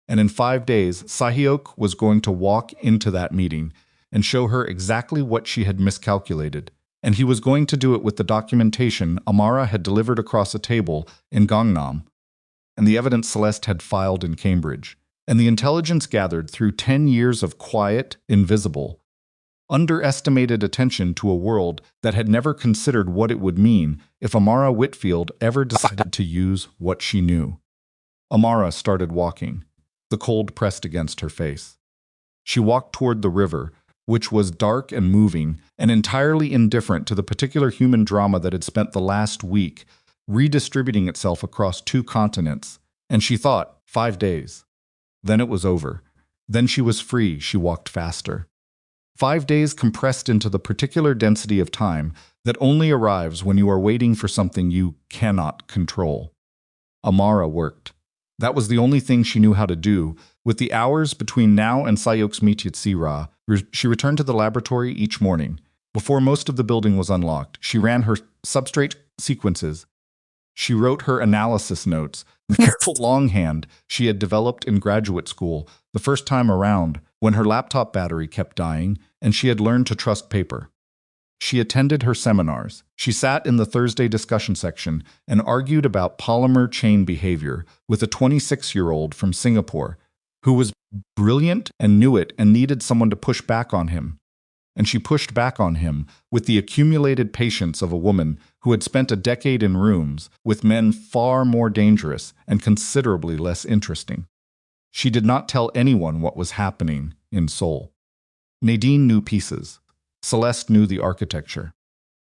And in 5 days, Si-hyeok was going to walk into that meeting and show her exactly what she had miscalculated, and he was going to do it with the documentation Amara had delivered across a table in Gangnam, and the evidence Celeste had filed in Cambridge, and the intelligence gathered through 10 years of quiet, invisible, underestimated attention to a world that had never considered what it would mean if Amara Whitfield ever decided to use what she knew. Amara started walking. The cold pressed against her face. She walked toward the river, which was dark and moving, and entirely indifferent to the particular human drama that had spent the last week redistributing itself across 2 continents, and she thought, 5 days. Then it was over. Then she was free. She walked faster. 5 days compressed into the particular density of time that only arrives when you are waiting for something you cannot control. Amara worked. That was the only thing she knew how to do. With the hours between now and Si-hyeok's meet at Sira, she returned to the laboratory each morning. Before most of the building was unlocked, she ran her substrate sequences. She wrote her analysis notes, the careful longhand she had developed in graduate school the first time around when her laptop battery kept dying and she had learned to trust paper. She attended her seminars. She sat in the Thursday discussion section and argued about polymer chain behavior with a 26-year-old from Singapore who was brilliant and knew it and needed someone to push back on him. And she pushed back on him with the accumulated patience of a woman who had spent a decade in rooms with men far more dangerous and considerably less interesting. She did not tell anyone what was happening in Seoul. Nadine knew pieces. Celeste knew the architecture.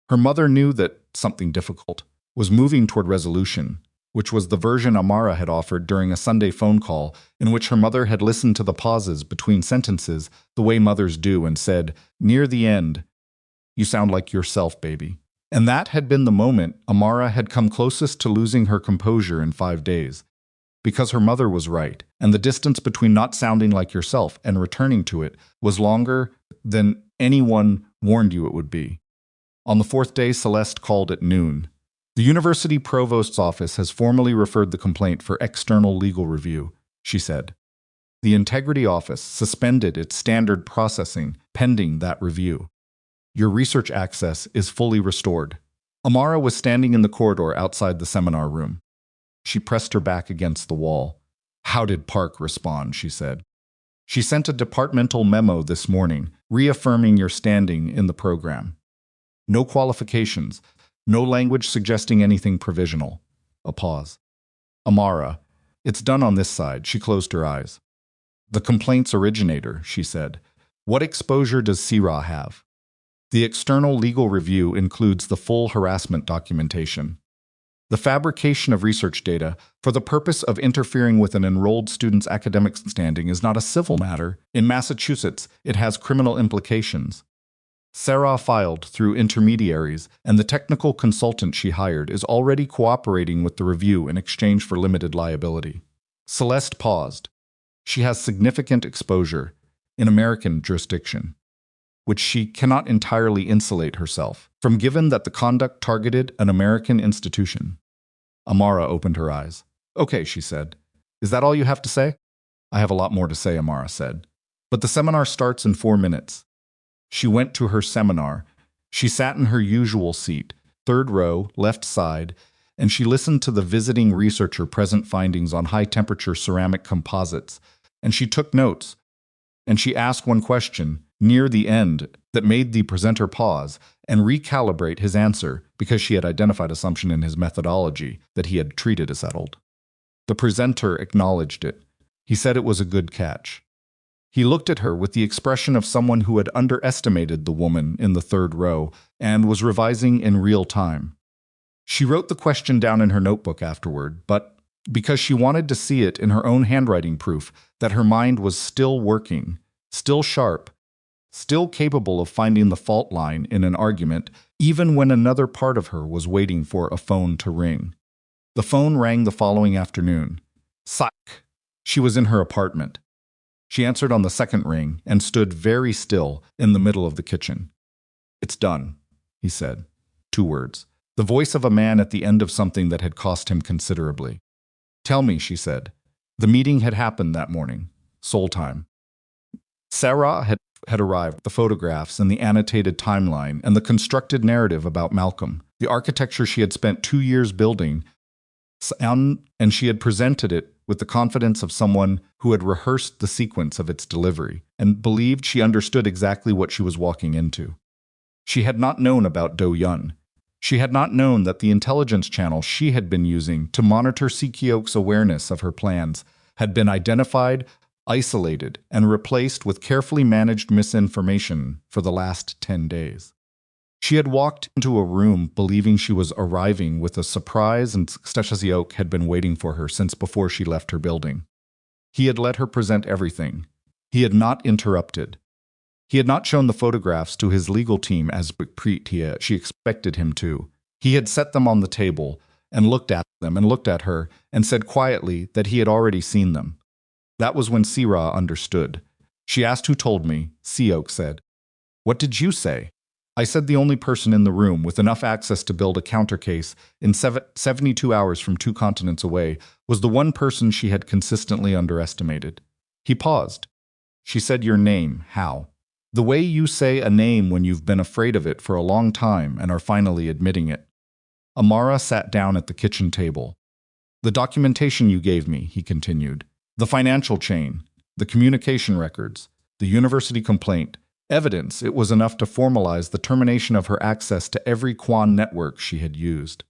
Her mother knew that something difficult was moving toward resolution, which was the version Amara had offered during a Sunday phone call in which her mother had listened to the pauses between sentences the way mothers do and said, near the end, "You sound like yourself, baby." And that had been the moment Amara had come closest to losing her composure in 5 days. Because her mother was right, and the distance between not sounding like yourself and returning to it was longer than anyone warned you it would be. On the 4th day, Celeste called at noon. The university provost's office has formally referred the complaint for external legal review, she said. The integrity office suspended its standard processing pending that review. Your research access is fully restored. Amara was standing in the corridor outside the seminar room. She pressed her back against the wall. How did Park respond, she said. She sent a departmental memo this morning, reaffirming your standing in the program. No qualifications, no language suggesting anything provisional. A pause. Amara, it's done on this side, she closed her eyes. The complaint's originator, she said. What exposure does Sira have? The external legal review includes the full harassment documentation. The fabrication of research data for the purpose of interfering with an enrolled student's academic standing is not a civil matter. In Massachusetts, it has criminal implications. Sarah filed through intermediaries, and the technical consultant she hired is already cooperating with the review in exchange for limited liability. Celeste paused. She has significant exposure in American jurisdiction, which she cannot entirely insulate herself from given that the conduct targeted an American institution. Amara opened her eyes. Okay, she said. Is that all you have to say? I have a lot more to say, Amara said. But the seminar starts in 4 minutes. She went to her seminar. She sat in her usual seat, 3rd row, left side, and she listened to the visiting researcher present findings on high-temperature ceramic composites, and she took notes. And she asked one question, near the end, that made the presenter pause and recalibrate his answer because she had identified assumption in his methodology that he had treated as settled. The presenter acknowledged it. He said it was a good catch. He looked at her with the expression of someone who had underestimated the woman in the 3rd row and was revising in real time. She wrote the question down in her notebook afterward, but because she wanted to see it in her own handwriting proof that her mind was still working, still sharp, still capable of finding the fault line in an argument, even when another part of her was waiting for a phone to ring. The phone rang the following afternoon. Psych! She was in her apartment. She answered on the 2nd ring and stood very still in the middle of the kitchen. It's done, he said. 2 words. The voice of a man at the end of something that had cost him considerably. Tell me, she said. The meeting had happened that morning. Seoul time. Sarah had arrived, the photographs and the annotated timeline and the constructed narrative about Malcolm, the architecture she had spent 2 years building, and she had presented it with the confidence of someone who had rehearsed the sequence of its delivery and believed she understood exactly what she was walking into. She had not known about Do-Yun. She had not known that the intelligence channel she had been using to monitor Si-hyeok's awareness of her plans had been identified, isolated, and replaced with carefully managed misinformation for the last 10 days. She had walked into a room believing she was arriving with a surprise, and Si-hyeok had been waiting for her since before she left her building. He had let her present everything. He had not interrupted. He had not shown the photographs to his legal team as she expected him to. He had set them on the table and looked at them and looked at her and said quietly that he had already seen them. That was when Sira understood. She asked who told me. Si-hyeok said. What did you say? I said the only person in the room with enough access to build a counter case in 72 hours from 2 continents away was the one person she had consistently underestimated. He paused. She said your name. How? The way you say a name when you've been afraid of it for a long time and are finally admitting it. Amara sat down at the kitchen table. The documentation you gave me, he continued. The financial chain, the communication records, the university complaint, evidence it was enough to formalize the termination of her access to every Kwon network she had used.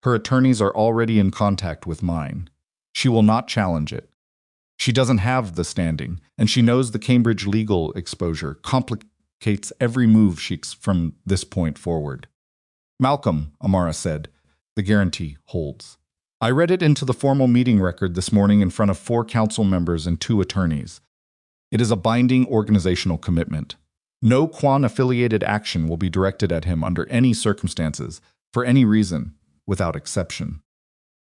Her attorneys are already in contact with mine. She will not challenge it. She doesn't have the standing, and she knows the Cambridge legal exposure complicates every move from this point forward. Malcolm, Amara said, the guarantee holds. I read it into the formal meeting record this morning in front of 4 council members and 2 attorneys. It is a binding organizational commitment. No Kwon-affiliated action will be directed at him under any circumstances, for any reason, without exception.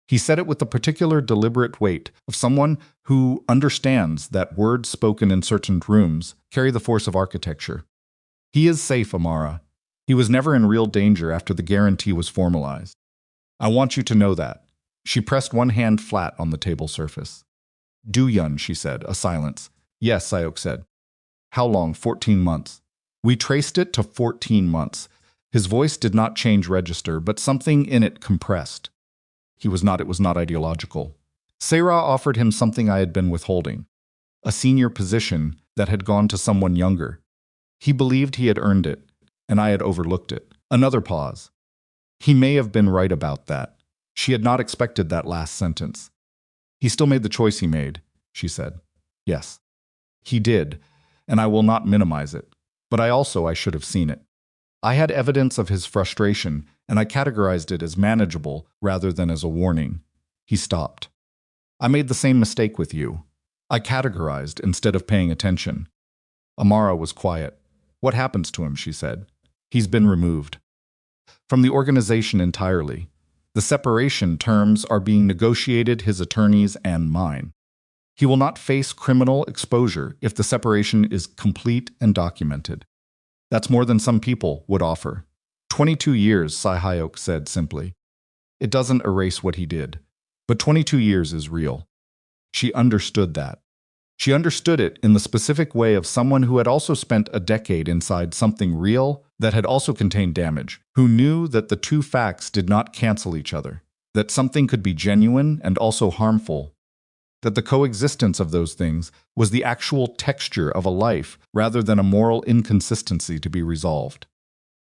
He said it with the particular deliberate weight of someone who understands that words spoken in certain rooms carry the force of architecture. He is safe, Amara. He was never in real danger after the guarantee was formalized. I want you to know that. She pressed one hand flat on the table surface. Do-yun, she said, a silence. Yes, Se-hyeok said. How long? 14 months. We traced it to 14 months. His voice did not change register, but something in it compressed. It was not ideological. Sarah offered him something I had been withholding. A senior position that had gone to someone younger. He believed he had earned it, and I had overlooked it. Another pause. He may have been right about that. She had not expected that last sentence. He still made the choice he made, she said. Yes. He did, and I will not minimize it. But I should have seen it. I had evidence of his frustration, and I categorized it as manageable rather than as a warning. He stopped. I made the same mistake with you. I categorized instead of paying attention. Amara was quiet. What happens to him, she said. He's been removed. From the organization entirely. The separation terms are being negotiated, his attorneys and mine. He will not face criminal exposure if the separation is complete and documented. That's more than some people would offer. 22 years, Se-hyeok said simply. It doesn't erase what he did, but 22 years is real. She understood that. She understood it in the specific way of someone who had also spent a decade inside something real that had also contained damage, who knew that the two facts did not cancel each other, that something could be genuine and also harmful, that the coexistence of those things was the actual texture of a life rather than a moral inconsistency to be resolved.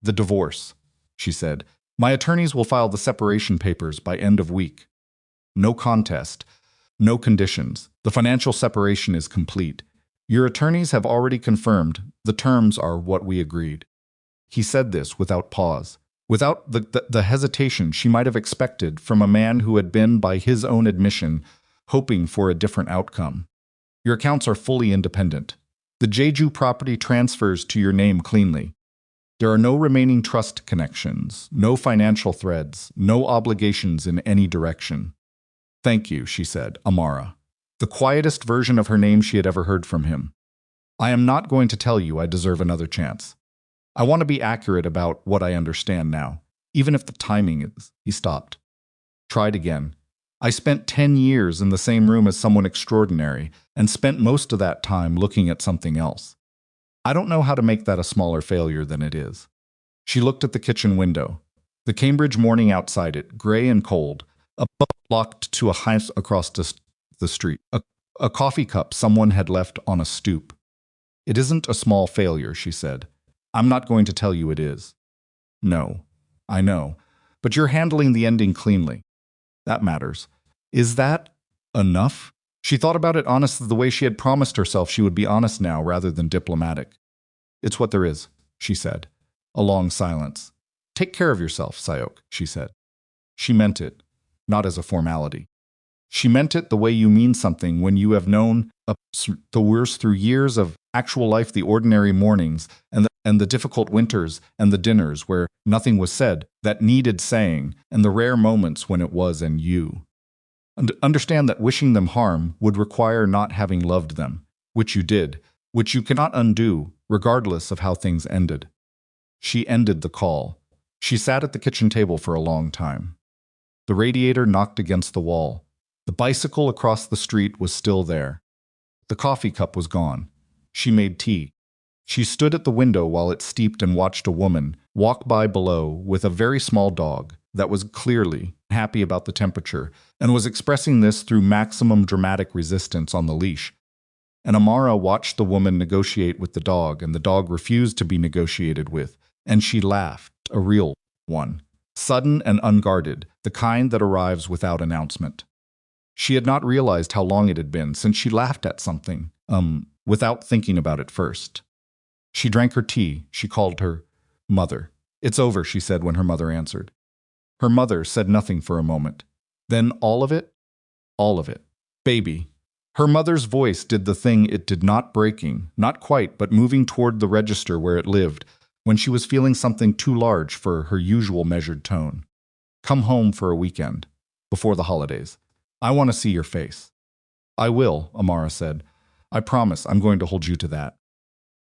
The divorce, she said. My attorneys will file the separation papers by end of week. No contest. No conditions. The financial separation is complete. Your attorneys have already confirmed the terms are what we agreed. He said this without pause, without the hesitation she might have expected from a man who had been, by his own admission, hoping for a different outcome. Your accounts are fully independent. The Jeju property transfers to your name cleanly. There are no remaining trust connections, no financial threads, no obligations in any direction. Thank you, she said, Amara. The quietest version of her name she had ever heard from him. I am not going to tell you I deserve another chance. I want to be accurate about what I understand now, even if the timing is. He stopped. Tried again. I spent 10 years in the same room as someone extraordinary and spent most of that time looking at something else. I don't know how to make that a smaller failure than it is. She looked at the kitchen window. The Cambridge morning outside it, gray and cold, a bus locked to a house across the street, a coffee cup someone had left on a stoop. It isn't a small failure, she said. I'm not going to tell you it is. No, I know, but you're handling the ending cleanly. That matters. Is that enough? She thought about it honestly, the way she had promised herself she would be honest now rather than diplomatic. It's what there is, she said. A long silence. Take care of yourself, Se-hyeok, she said. She meant it, not as a formality. She meant it the way you mean something when you have known the worst through years of actual life, the ordinary mornings and the difficult winters and the dinners where nothing was said that needed saying and the rare moments when it was and you. Understand that wishing them harm would require not having loved them, which you did, which you cannot undo, regardless of how things ended. She ended the call. She sat at the kitchen table for a long time. The radiator knocked against the wall. The bicycle across the street was still there. The coffee cup was gone. She made tea. She stood at the window while it steeped and watched a woman walk by below with a very small dog that was clearly happy about the temperature and was expressing this through maximum dramatic resistance on the leash. And Amara watched the woman negotiate with the dog, and the dog refused to be negotiated with, and she laughed, a real one, sudden and unguarded, the kind that arrives without announcement. She had not realized how long it had been since she laughed at something, without thinking about it first. She drank her tea. She called her mother. "It's over," she said when her mother answered. Her mother said nothing for a moment. "Then all of it?" "All of it. Baby." Her mother's voice did the thing it did not breaking, not quite, but moving toward the register where it lived, when she was feeling something too large for her usual measured tone. "Come home for a weekend, before the holidays. I want to see your face." "I will," Amara said. "I promise I'm going to hold you to that."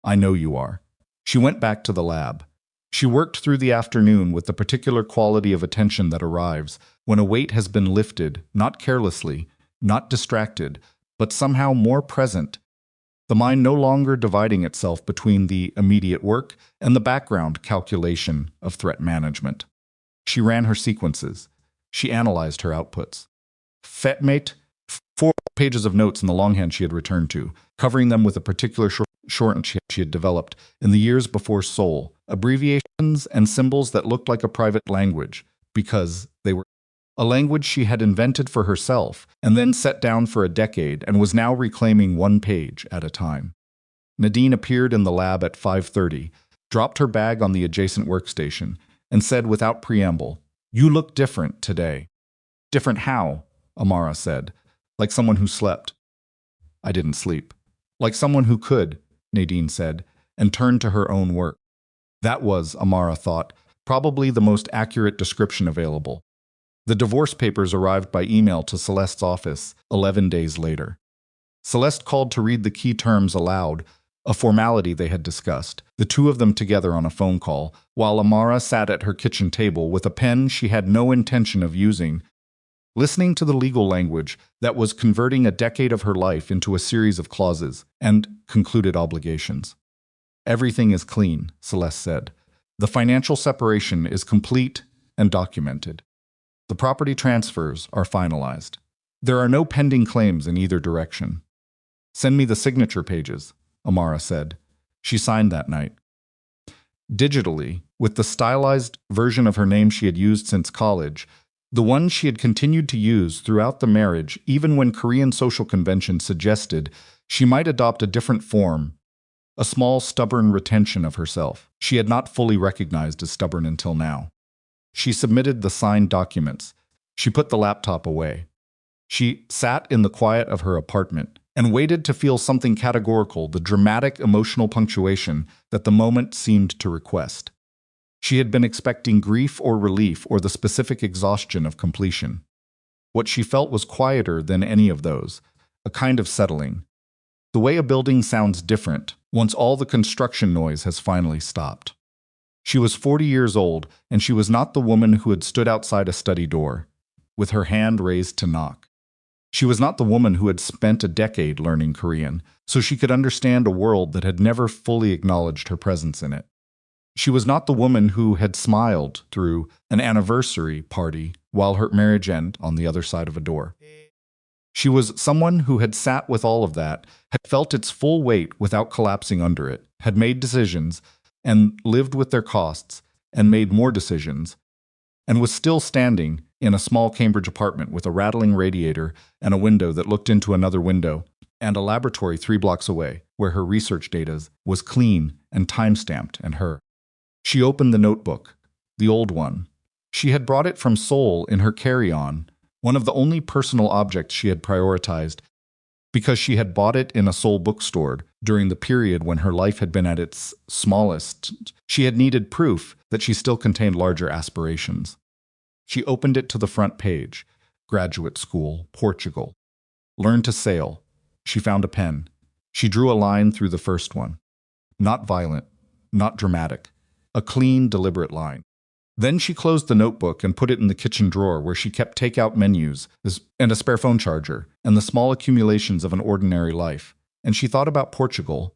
"I know you are." She went back to the lab. She worked through the afternoon with the particular quality of attention that arrives when a weight has been lifted, not carelessly, not distracted, but somehow more present, the mind no longer dividing itself between the immediate work and the background calculation of threat management. She ran her sequences. She analyzed her outputs. Fetmate, 4 pages of notes in the longhand she had returned to, covering them with a particular shorthand she had developed in the years before Soul, abbreviations and symbols that looked like a private language, because they were a language she had invented for herself and then set down for a decade and was now reclaiming 1 page at a time. Nadine appeared in the lab at 5:30, dropped her bag on the adjacent workstation, and said without preamble, "You look different today." "Different how?" Amara said, like someone who slept. "I didn't sleep." "Like someone who could," Nadine said, and turned to her own work. That was, Amara thought, probably the most accurate description available. The divorce papers arrived by email to Celeste's office 11 days later. Celeste called to read the key terms aloud, a formality they had discussed, the two of them together on a phone call, while Amara sat at her kitchen table with a pen she had no intention of using, listening to the legal language that was converting a decade of her life into a series of clauses and concluded obligations. "Everything is clean," Celeste said. "The financial separation is complete and documented. The property transfers are finalized. There are no pending claims in either direction." "Send me the signature pages," Amara said. She signed that night. Digitally, with the stylized version of her name she had used since college, the one she had continued to use throughout the marriage, even when Korean social convention suggested she might adopt a different form, a small, stubborn retention of herself she had not fully recognized as stubborn until now. She submitted the signed documents. She put the laptop away. She sat in the quiet of her apartment and waited to feel something categorical, the dramatic emotional punctuation that the moment seemed to request. She had been expecting grief or relief or the specific exhaustion of completion. What she felt was quieter than any of those, a kind of settling. The way a building sounds different once all the construction noise has finally stopped. She was 40 years old, and she was not the woman who had stood outside a study door, with her hand raised to knock. She was not the woman who had spent a decade learning Korean, so she could understand a world that had never fully acknowledged her presence in it. She was not the woman who had smiled through an anniversary party while her marriage ended on the other side of a door. She was someone who had sat with all of that, had felt its full weight without collapsing under it, had made decisions, and lived with their costs, and made more decisions, and was still standing in a small Cambridge apartment with a rattling radiator and a window that looked into another window, and a laboratory 3 blocks away, where her research data was clean and time-stamped and her. She opened the notebook, the old one. She had brought it from Seoul in her carry-on, one of the only personal objects she had prioritized, because she had bought it in a Seoul bookstore during the period when her life had been at its smallest. She had needed proof that she still contained larger aspirations. She opened it to the front page. Graduate school, Portugal. Learn to sail. She found a pen. She drew a line through the first one. Not violent, not dramatic. A clean, deliberate line. Then she closed the notebook and put it in the kitchen drawer where she kept takeout menus and a spare phone charger and the small accumulations of an ordinary life. And she thought about Portugal.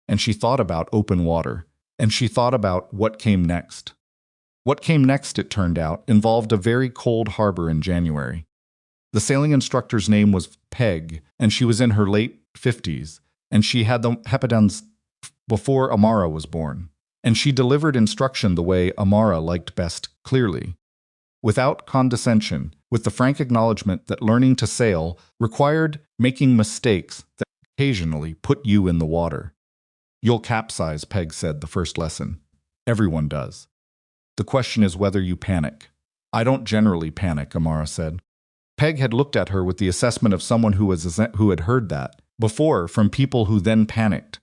And she thought about open water. And she thought about what came next. What came next, it turned out, involved a very cold harbor in January. The sailing instructor's name was Peg, and she was in her late 50s, and she had the hepatans before Amara was born. And she delivered instruction the way Amara liked best, clearly. without condescension, with the frank acknowledgement that learning to sail required making mistakes that occasionally put you in the water. You'll capsize, Peg said, the first lesson. Everyone does. The question is whether you panic. I don't generally panic, Amara said. Peg had looked at her with the assessment of someone who had heard that before from people who then panicked.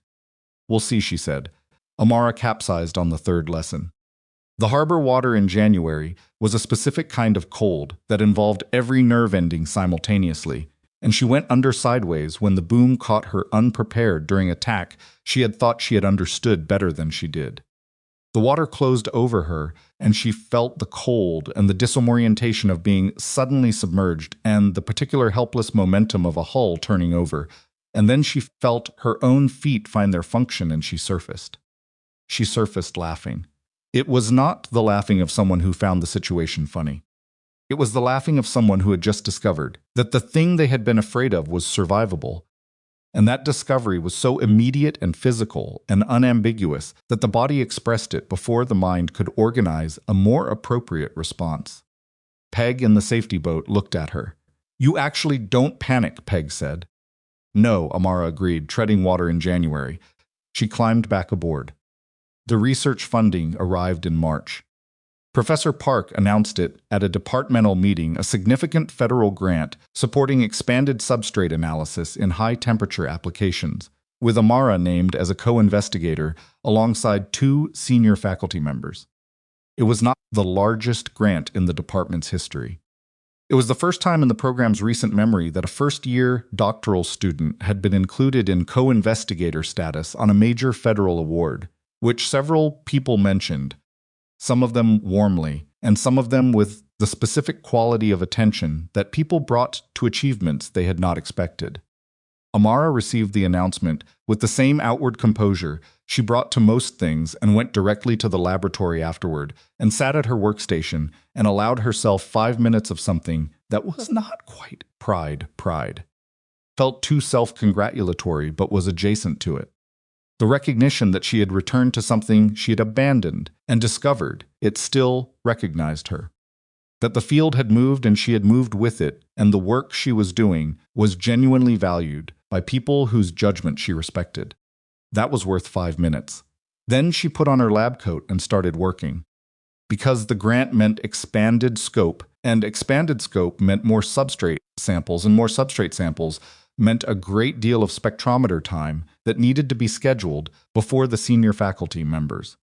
We'll see, she said. Amara capsized on the third lesson. The harbor water in January was a specific kind of cold that involved every nerve ending simultaneously, and she went under sideways when the boom caught her unprepared during a tack she had thought she had understood better than she did. The water closed over her, and she felt the cold and the disorientation of being suddenly submerged and the particular helpless momentum of a hull turning over, and then she felt her own feet find their function and she surfaced. She surfaced laughing. It was not the laughing of someone who found the situation funny. It was the laughing of someone who had just discovered that the thing they had been afraid of was survivable. And that discovery was so immediate and physical and unambiguous that the body expressed it before the mind could organize a more appropriate response. Peg in the safety boat looked at her. You actually don't panic, Peg said. No, Amara agreed, treading water in January. She climbed back aboard. The research funding arrived in March. Professor Park announced it at a departmental meeting, a significant federal grant supporting expanded substrate analysis in high-temperature applications, with Amara named as a co-investigator alongside 2 senior faculty members. It was not the largest grant in the department's history. It was the first time in the program's recent memory that a first-year doctoral student had been included in co-investigator status on a major federal award, which several people mentioned, some of them warmly, and some of them with the specific quality of attention that people brought to achievements they had not expected. Amara received the announcement with the same outward composure she brought to most things and went directly to the laboratory afterward and sat at her workstation and allowed herself 5 minutes of something that was not quite pride. Felt too self-congratulatory but was adjacent to it. The recognition that she had returned to something she had abandoned and discovered it still recognized her. That the field had moved and she had moved with it, and the work she was doing was genuinely valued by people whose judgment she respected. That was worth 5 minutes. Then she put on her lab coat and started working. Because the grant meant expanded scope, and expanded scope meant more substrate samples, and more substrate samples meant a great deal of spectrometer time that needed to be scheduled before the senior faculty members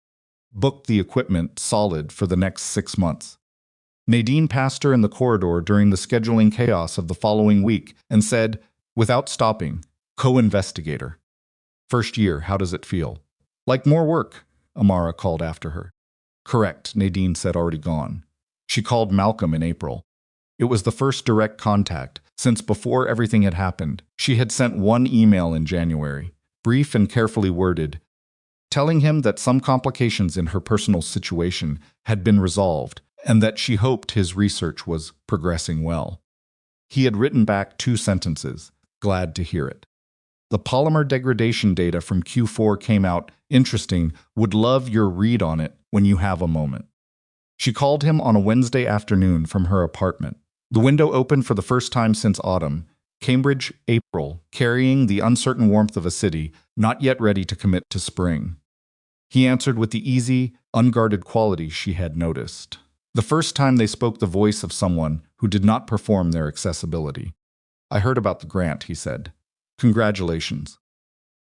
booked the equipment solid for the next 6 months. Nadine passed her in the corridor during the scheduling chaos of the following week and said, without stopping, co-investigator. First year, how does it feel? Like more work, Amara called after her. Correct, Nadine said, already gone. She called Malcolm in April. It was the first direct contact, since before everything had happened. She had sent one email in January, brief and carefully worded, telling him that some complications in her personal situation had been resolved and that she hoped his research was progressing well. He had written back 2 sentences, glad to hear it. The polymer degradation data from Q4 came out, interesting, would love your read on it when you have a moment. She called him on a Wednesday afternoon from her apartment. The window opened for the first time since autumn, Cambridge, April, carrying the uncertain warmth of a city not yet ready to commit to spring. He answered with the easy, unguarded quality she had noticed. The first time they spoke the voice of someone who did not perform their accessibility. I heard about the grant, he said. Congratulations.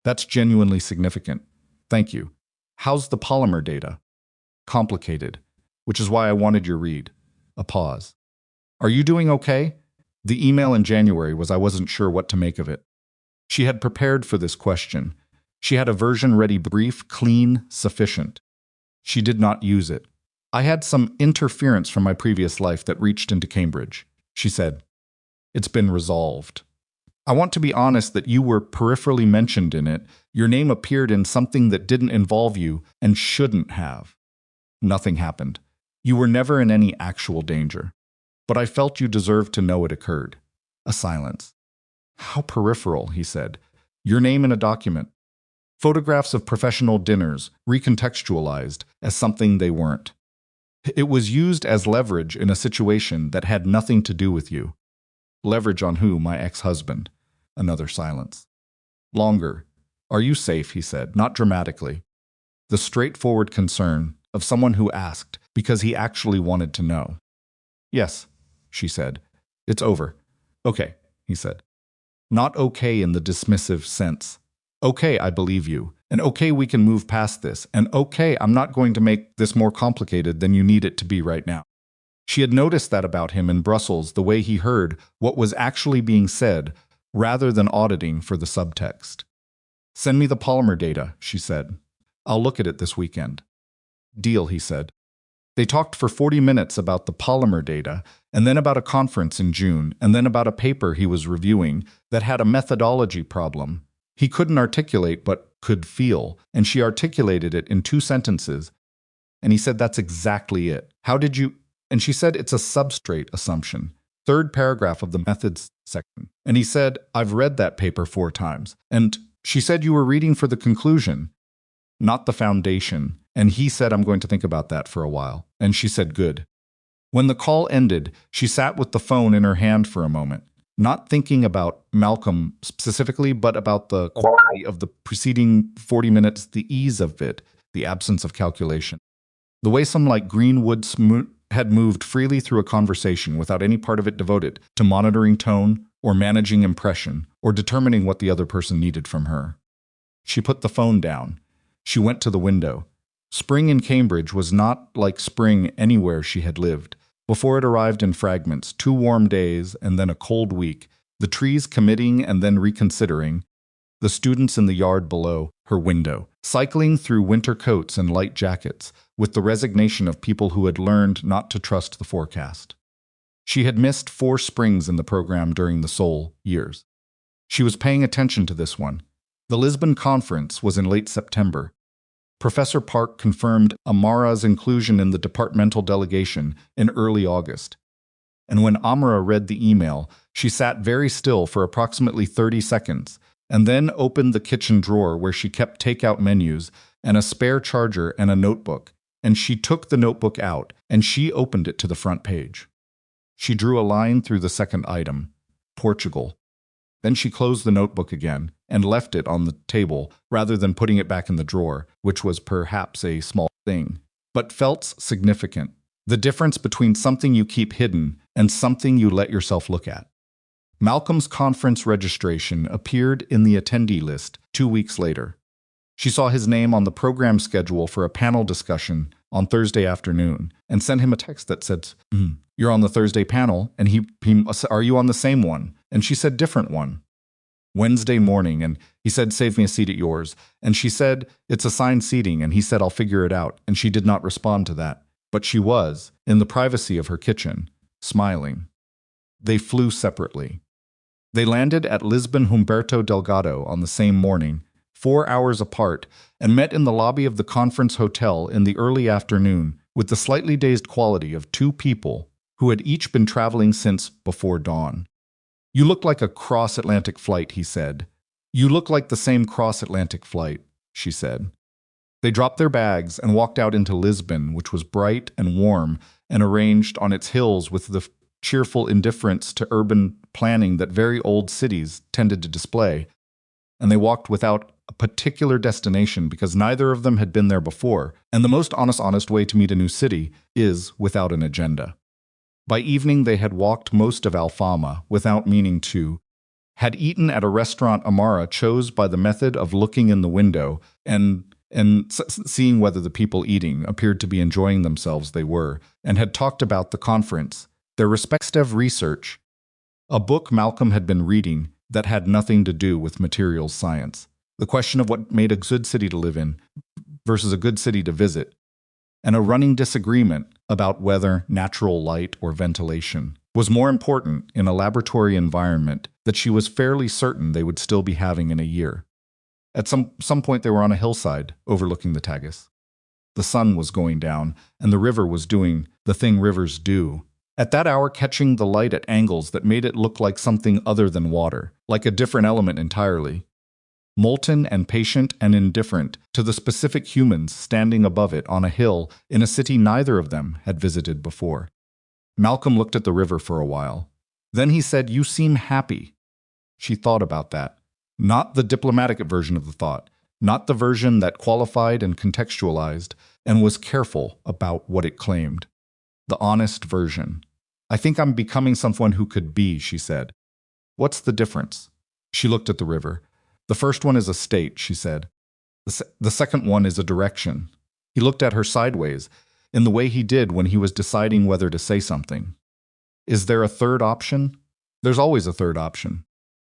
That's genuinely significant. Thank you. How's the polymer data? Complicated, which is why I wanted your read. A pause. Are you doing okay? The email in January was I wasn't sure what to make of it. She had prepared for this question. She had a version ready, brief, clean, sufficient. She did not use it. I had some interference from my previous life that reached into Cambridge, she said. It's been resolved. I want to be honest that you were peripherally mentioned in it. Your name appeared in something that didn't involve you and shouldn't have. Nothing happened. You were never in any actual danger. But I felt you deserved to know it occurred. A silence. How peripheral, he said. Your name in a document. Photographs of professional dinners, recontextualized as something they weren't. It was used as leverage in a situation that had nothing to do with you. Leverage on who? My ex-husband. Another silence. Longer. Are you safe? He said, not dramatically. The straightforward concern of someone who asked because he actually wanted to know. Yes, she said. It's over. Okay, he said. Not okay in the dismissive sense. Okay, I believe you. And okay, we can move past this. And okay, I'm not going to make this more complicated than you need it to be right now. She had noticed that about him in Brussels, the way he heard what was actually being said, rather than auditing for the subtext. Send me the polymer data, she said. I'll look at it this weekend. Deal, he said. They talked for 40 minutes about the polymer data, and then about a conference in June, and then about a paper he was reviewing that had a methodology problem. He couldn't articulate but could feel, and she articulated it in 2 sentences. And he said, that's exactly it. How did you? And she said, it's a substrate assumption. 3rd paragraph of the methods section. And he said, I've read that paper 4 times. And she said, you were reading for the conclusion, not the foundation. And he said, I'm going to think about that for a while. And she said, good. When the call ended, she sat with the phone in her hand for a moment, not thinking about Malcolm specifically, but about the quality of the preceding 40 minutes, the ease of it, the absence of calculation. The way some like Greenwood had moved freely through a conversation without any part of it devoted to monitoring tone or managing impression or determining what the other person needed from her. She put the phone down. She went to the window. Spring in Cambridge was not like spring anywhere she had lived. Before it arrived in fragments, 2 warm days and then a cold week, the trees committing and then reconsidering, the students in the yard below her window, cycling through winter coats and light jackets, with the resignation of people who had learned not to trust the forecast. She had missed 4 springs in the program during the Seoul years. She was paying attention to this one. The Lisbon conference was in late September. Professor Park confirmed Amara's inclusion in the departmental delegation in early August. And when Amara read the email, she sat very still for approximately 30 seconds, and then opened the kitchen drawer where she kept takeout menus and a spare charger and a notebook, and she took the notebook out, and she opened it to the front page. She drew a line through the second item, Portugal. Then she closed the notebook again and left it on the table rather than putting it back in the drawer, which was perhaps a small thing, but felt significant. The difference between something you keep hidden and something you let yourself look at. Malcolm's conference registration appeared in the attendee list 2 weeks later. She saw his name on the program schedule for a panel discussion on Thursday afternoon and sent him a text that said, you're on the Thursday panel, and he are you on the same one? And she said, different one. Wednesday morning, and he said, save me a seat at yours. And she said, it's assigned seating, and he said, I'll figure it out. And she did not respond to that. But she was, in the privacy of her kitchen, smiling. They flew separately. They landed at Lisbon Humberto Delgado on the same morning, 4 hours apart, and met in the lobby of the conference hotel in the early afternoon with the slightly dazed quality of 2 people who had each been traveling since before dawn. You look like a cross-Atlantic flight, he said. You look like the same cross-Atlantic flight, she said. They dropped their bags and walked out into Lisbon, which was bright and warm and arranged on its hills with the cheerful indifference to urban planning that very old cities tended to display. And they walked without a particular destination because neither of them had been there before, and the most honest way to meet a new city is without an agenda. By evening, they had walked most of Alfama without meaning to, had eaten at a restaurant Amara chose by the method of looking in the window and seeing whether the people eating appeared to be enjoying themselves. They were, and had talked about the conference, their respective research, a book Malcolm had been reading that had nothing to do with materials science, the question of what made a good city to live in versus a good city to visit, and a running disagreement about whether natural light or ventilation was more important in a laboratory environment that she was fairly certain they would still be having in a year. At some point they were on a hillside overlooking the Tagus. The sun was going down, and the river was doing the thing rivers do, at that hour catching the light at angles that made it look like something other than water, like a different element entirely. Molten and patient and indifferent to to the specific humans standing above it on a hill in a city neither of them had visited before. Malcolm looked at the river for a while. Then he said, "You seem happy." She thought about that. Not the diplomatic version of the thought, not the version that qualified and contextualized and was careful about what it claimed. The honest version. "I think I'm becoming someone who could be," she said. "What's the difference?" She looked at the river. "The first one is a state," she said. The second one is a direction." He looked at her sideways, in the way he did when he was deciding whether to say something. "Is there a third option?" "There's always a third option."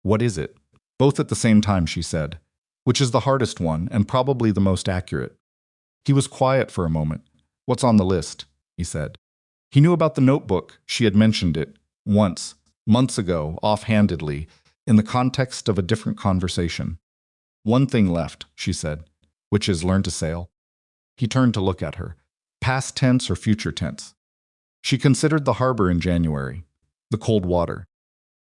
"What is it?" "Both at the same time," she said. "Which is the hardest one, and probably the most accurate." He was quiet for a moment. "What's on the list?" he said. He knew about the notebook. She had mentioned it once, months ago, offhandedly, in the context of a different conversation. "One thing left," she said, "which is learn to sail." He turned to look at her. Past tense or future tense? She considered the harbor in January, the cold water,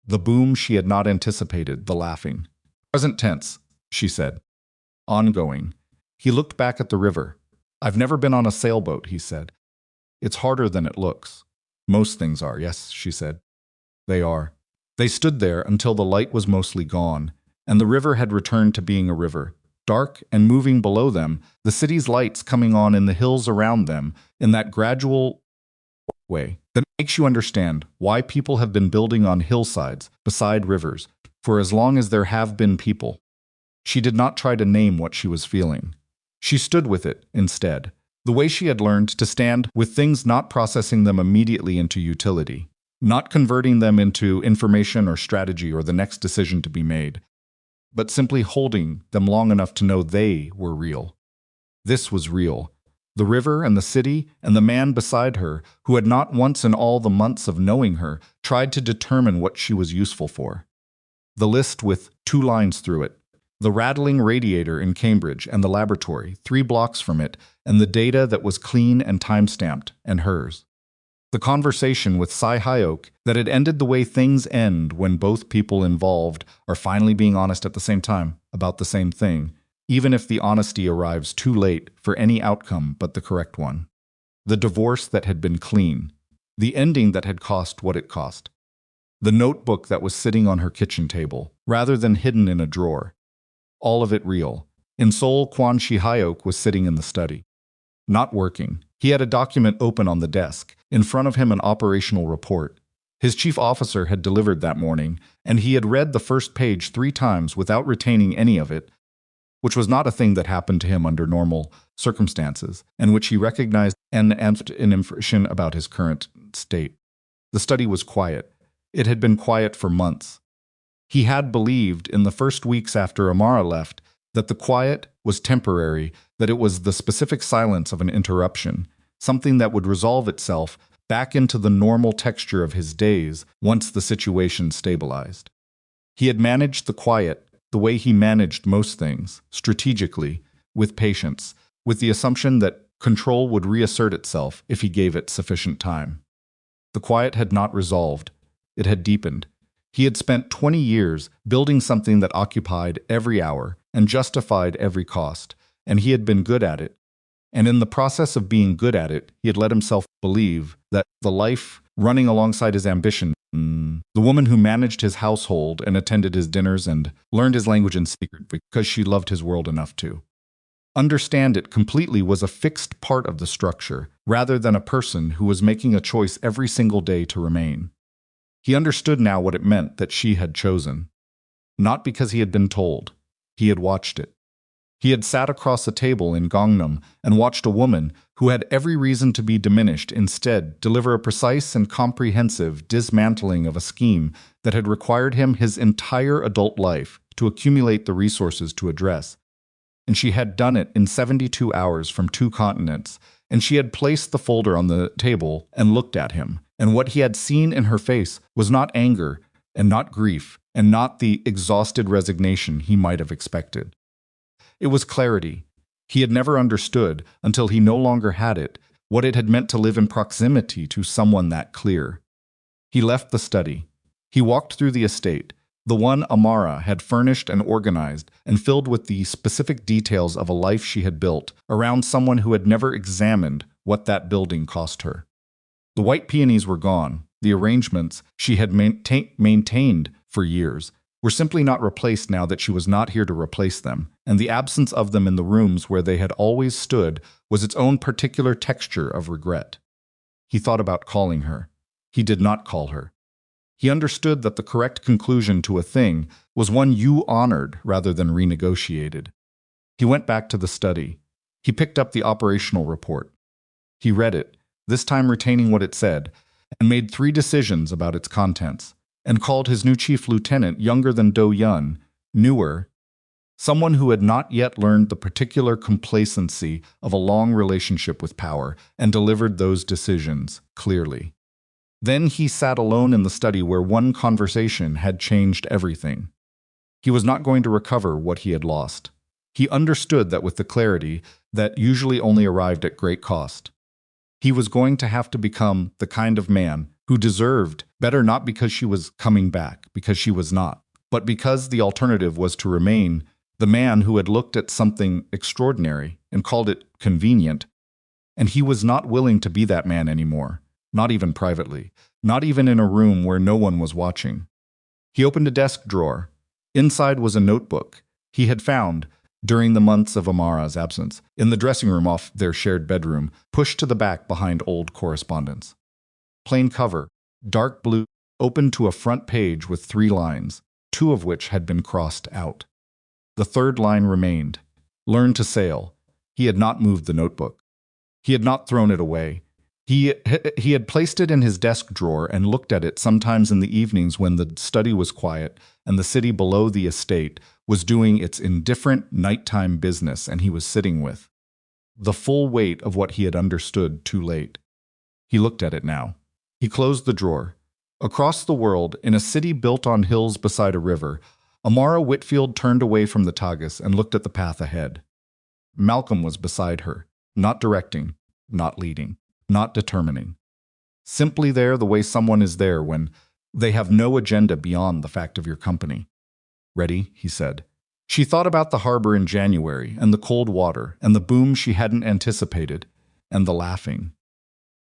the boom she had not anticipated, the laughing. Present tense, she said. Ongoing. He looked back at the river. "I've never been on a sailboat," he said. "It's harder than it looks." "Most things are, yes," she said. "They are." They stood there until the light was mostly gone, and the river had returned to being a river, dark and moving below them, the city's lights coming on in the hills around them in that gradual way that makes you understand why people have been building on hillsides beside rivers for as long as there have been people. She did not try to name what she was feeling. She stood with it instead, the way she had learned to stand with things, not processing them immediately into utility, not converting them into information or strategy or the next decision to be made, but simply holding them long enough to know they were real. This was real. The river and the city and the man beside her, who had not once in all the months of knowing her tried to determine what she was useful for. The list with 2 lines through it. The rattling radiator in Cambridge and the laboratory, 3 blocks from it, and the data that was clean and time-stamped, and hers. The conversation with Si-hyeok that had ended the way things end when both people involved are finally being honest at the same time about the same thing, even if the honesty arrives too late for any outcome but the correct one. The divorce that had been clean. The ending that had cost what it cost. The notebook that was sitting on her kitchen table, rather than hidden in a drawer. All of it real. In Seoul, Kwon Si-hyeok was sitting in the study. Not working. He had a document open on the desk, in front of him an operational report. His chief officer had delivered that morning, and he had read the first page 3 times without retaining any of it, which was not a thing that happened to him under normal circumstances, and which he recognized and answered an impression about his current state. The study was quiet. It had been quiet for months. He had believed in the first weeks after Amara left that the quiet was temporary, that it was the specific silence of an interruption, something that would resolve itself back into the normal texture of his days once the situation stabilized. He had managed the quiet the way he managed most things, strategically, with patience, with the assumption that control would reassert itself if he gave it sufficient time. The quiet had not resolved. It had deepened. He had spent 20 years building something that occupied every hour and justified every cost, and he had been good at it. And in the process of being good at it, he had let himself believe that the life running alongside his ambition, the woman who managed his household and attended his dinners and learned his language in secret because she loved his world enough to understand it completely, was a fixed part of the structure, rather than a person who was making a choice every single day to remain. He understood now what it meant that she had chosen. Not because he had been told. He had watched it. He had sat across a table in Gangnam and watched a woman who had every reason to be diminished instead deliver a precise and comprehensive dismantling of a scheme that had required him his entire adult life to accumulate the resources to address. And she had done it in 72 hours from 2 continents, and she had placed the folder on the table and looked at him. And what he had seen in her face was not anger and not grief and not the exhausted resignation he might have expected. It was clarity. He had never understood, until he no longer had it, what it had meant to live in proximity to someone that clear. He left the study. He walked through the estate, The one Amara had furnished and organized and filled with the specific details of a life she had built around someone who had never examined what that building cost her. The white peonies were gone. The arrangements she had maintained for years were simply not replaced now that she was not here to replace them, and the absence of them in the rooms where they had always stood was its own particular texture of regret. He thought about calling her. He did not call her. He understood that the correct conclusion to a thing was one you honored rather than renegotiated. He went back to the study. He picked up the operational report. He read it, this time retaining what it said, and made 3 decisions about its contents, and called his new chief lieutenant younger than Do-yun, newer, someone who had not yet learned the particular complacency of a long relationship with power, and delivered those decisions clearly. Then he sat alone in the study where one conversation had changed everything. He was not going to recover what he had lost. He understood that with the clarity that usually only arrived at great cost. He was going to have to become the kind of man who deserved better, not because she was coming back, because she was not, but because the alternative was to remain the man who had looked at something extraordinary and called it convenient, and he was not willing to be that man anymore, not even privately, not even in a room where no one was watching. He opened a desk drawer. Inside was a notebook he had found during the months of Amara's absence, in the dressing room off their shared bedroom, pushed to the back behind old correspondence. Plain cover, dark blue, open to a front page with 3 lines, 2 of which had been crossed out. The 3rd line remained. Learn to sail. He had not moved the notebook. He had not thrown it away. He had placed it in his desk drawer and looked at it sometimes in the evenings when the study was quiet and the city below the estate was doing its indifferent nighttime business, and he was sitting with the full weight of what he had understood too late. He looked at it now. He closed the drawer. Across the world, in a city built on hills beside a river, Amara Whitfield turned away from the Tagus and looked at the path ahead. Malcolm was beside her, not directing, not leading, not determining. Simply there the way someone is there when they have no agenda beyond the fact of your company. Ready, he said. She thought about the harbor in January, and the cold water, and the boom she hadn't anticipated, and the laughing.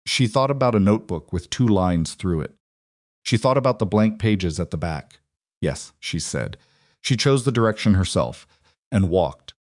She thought about a notebook with 2 lines through it. She thought about the blank pages at the back. Yes, she said. She chose the direction herself, and walked,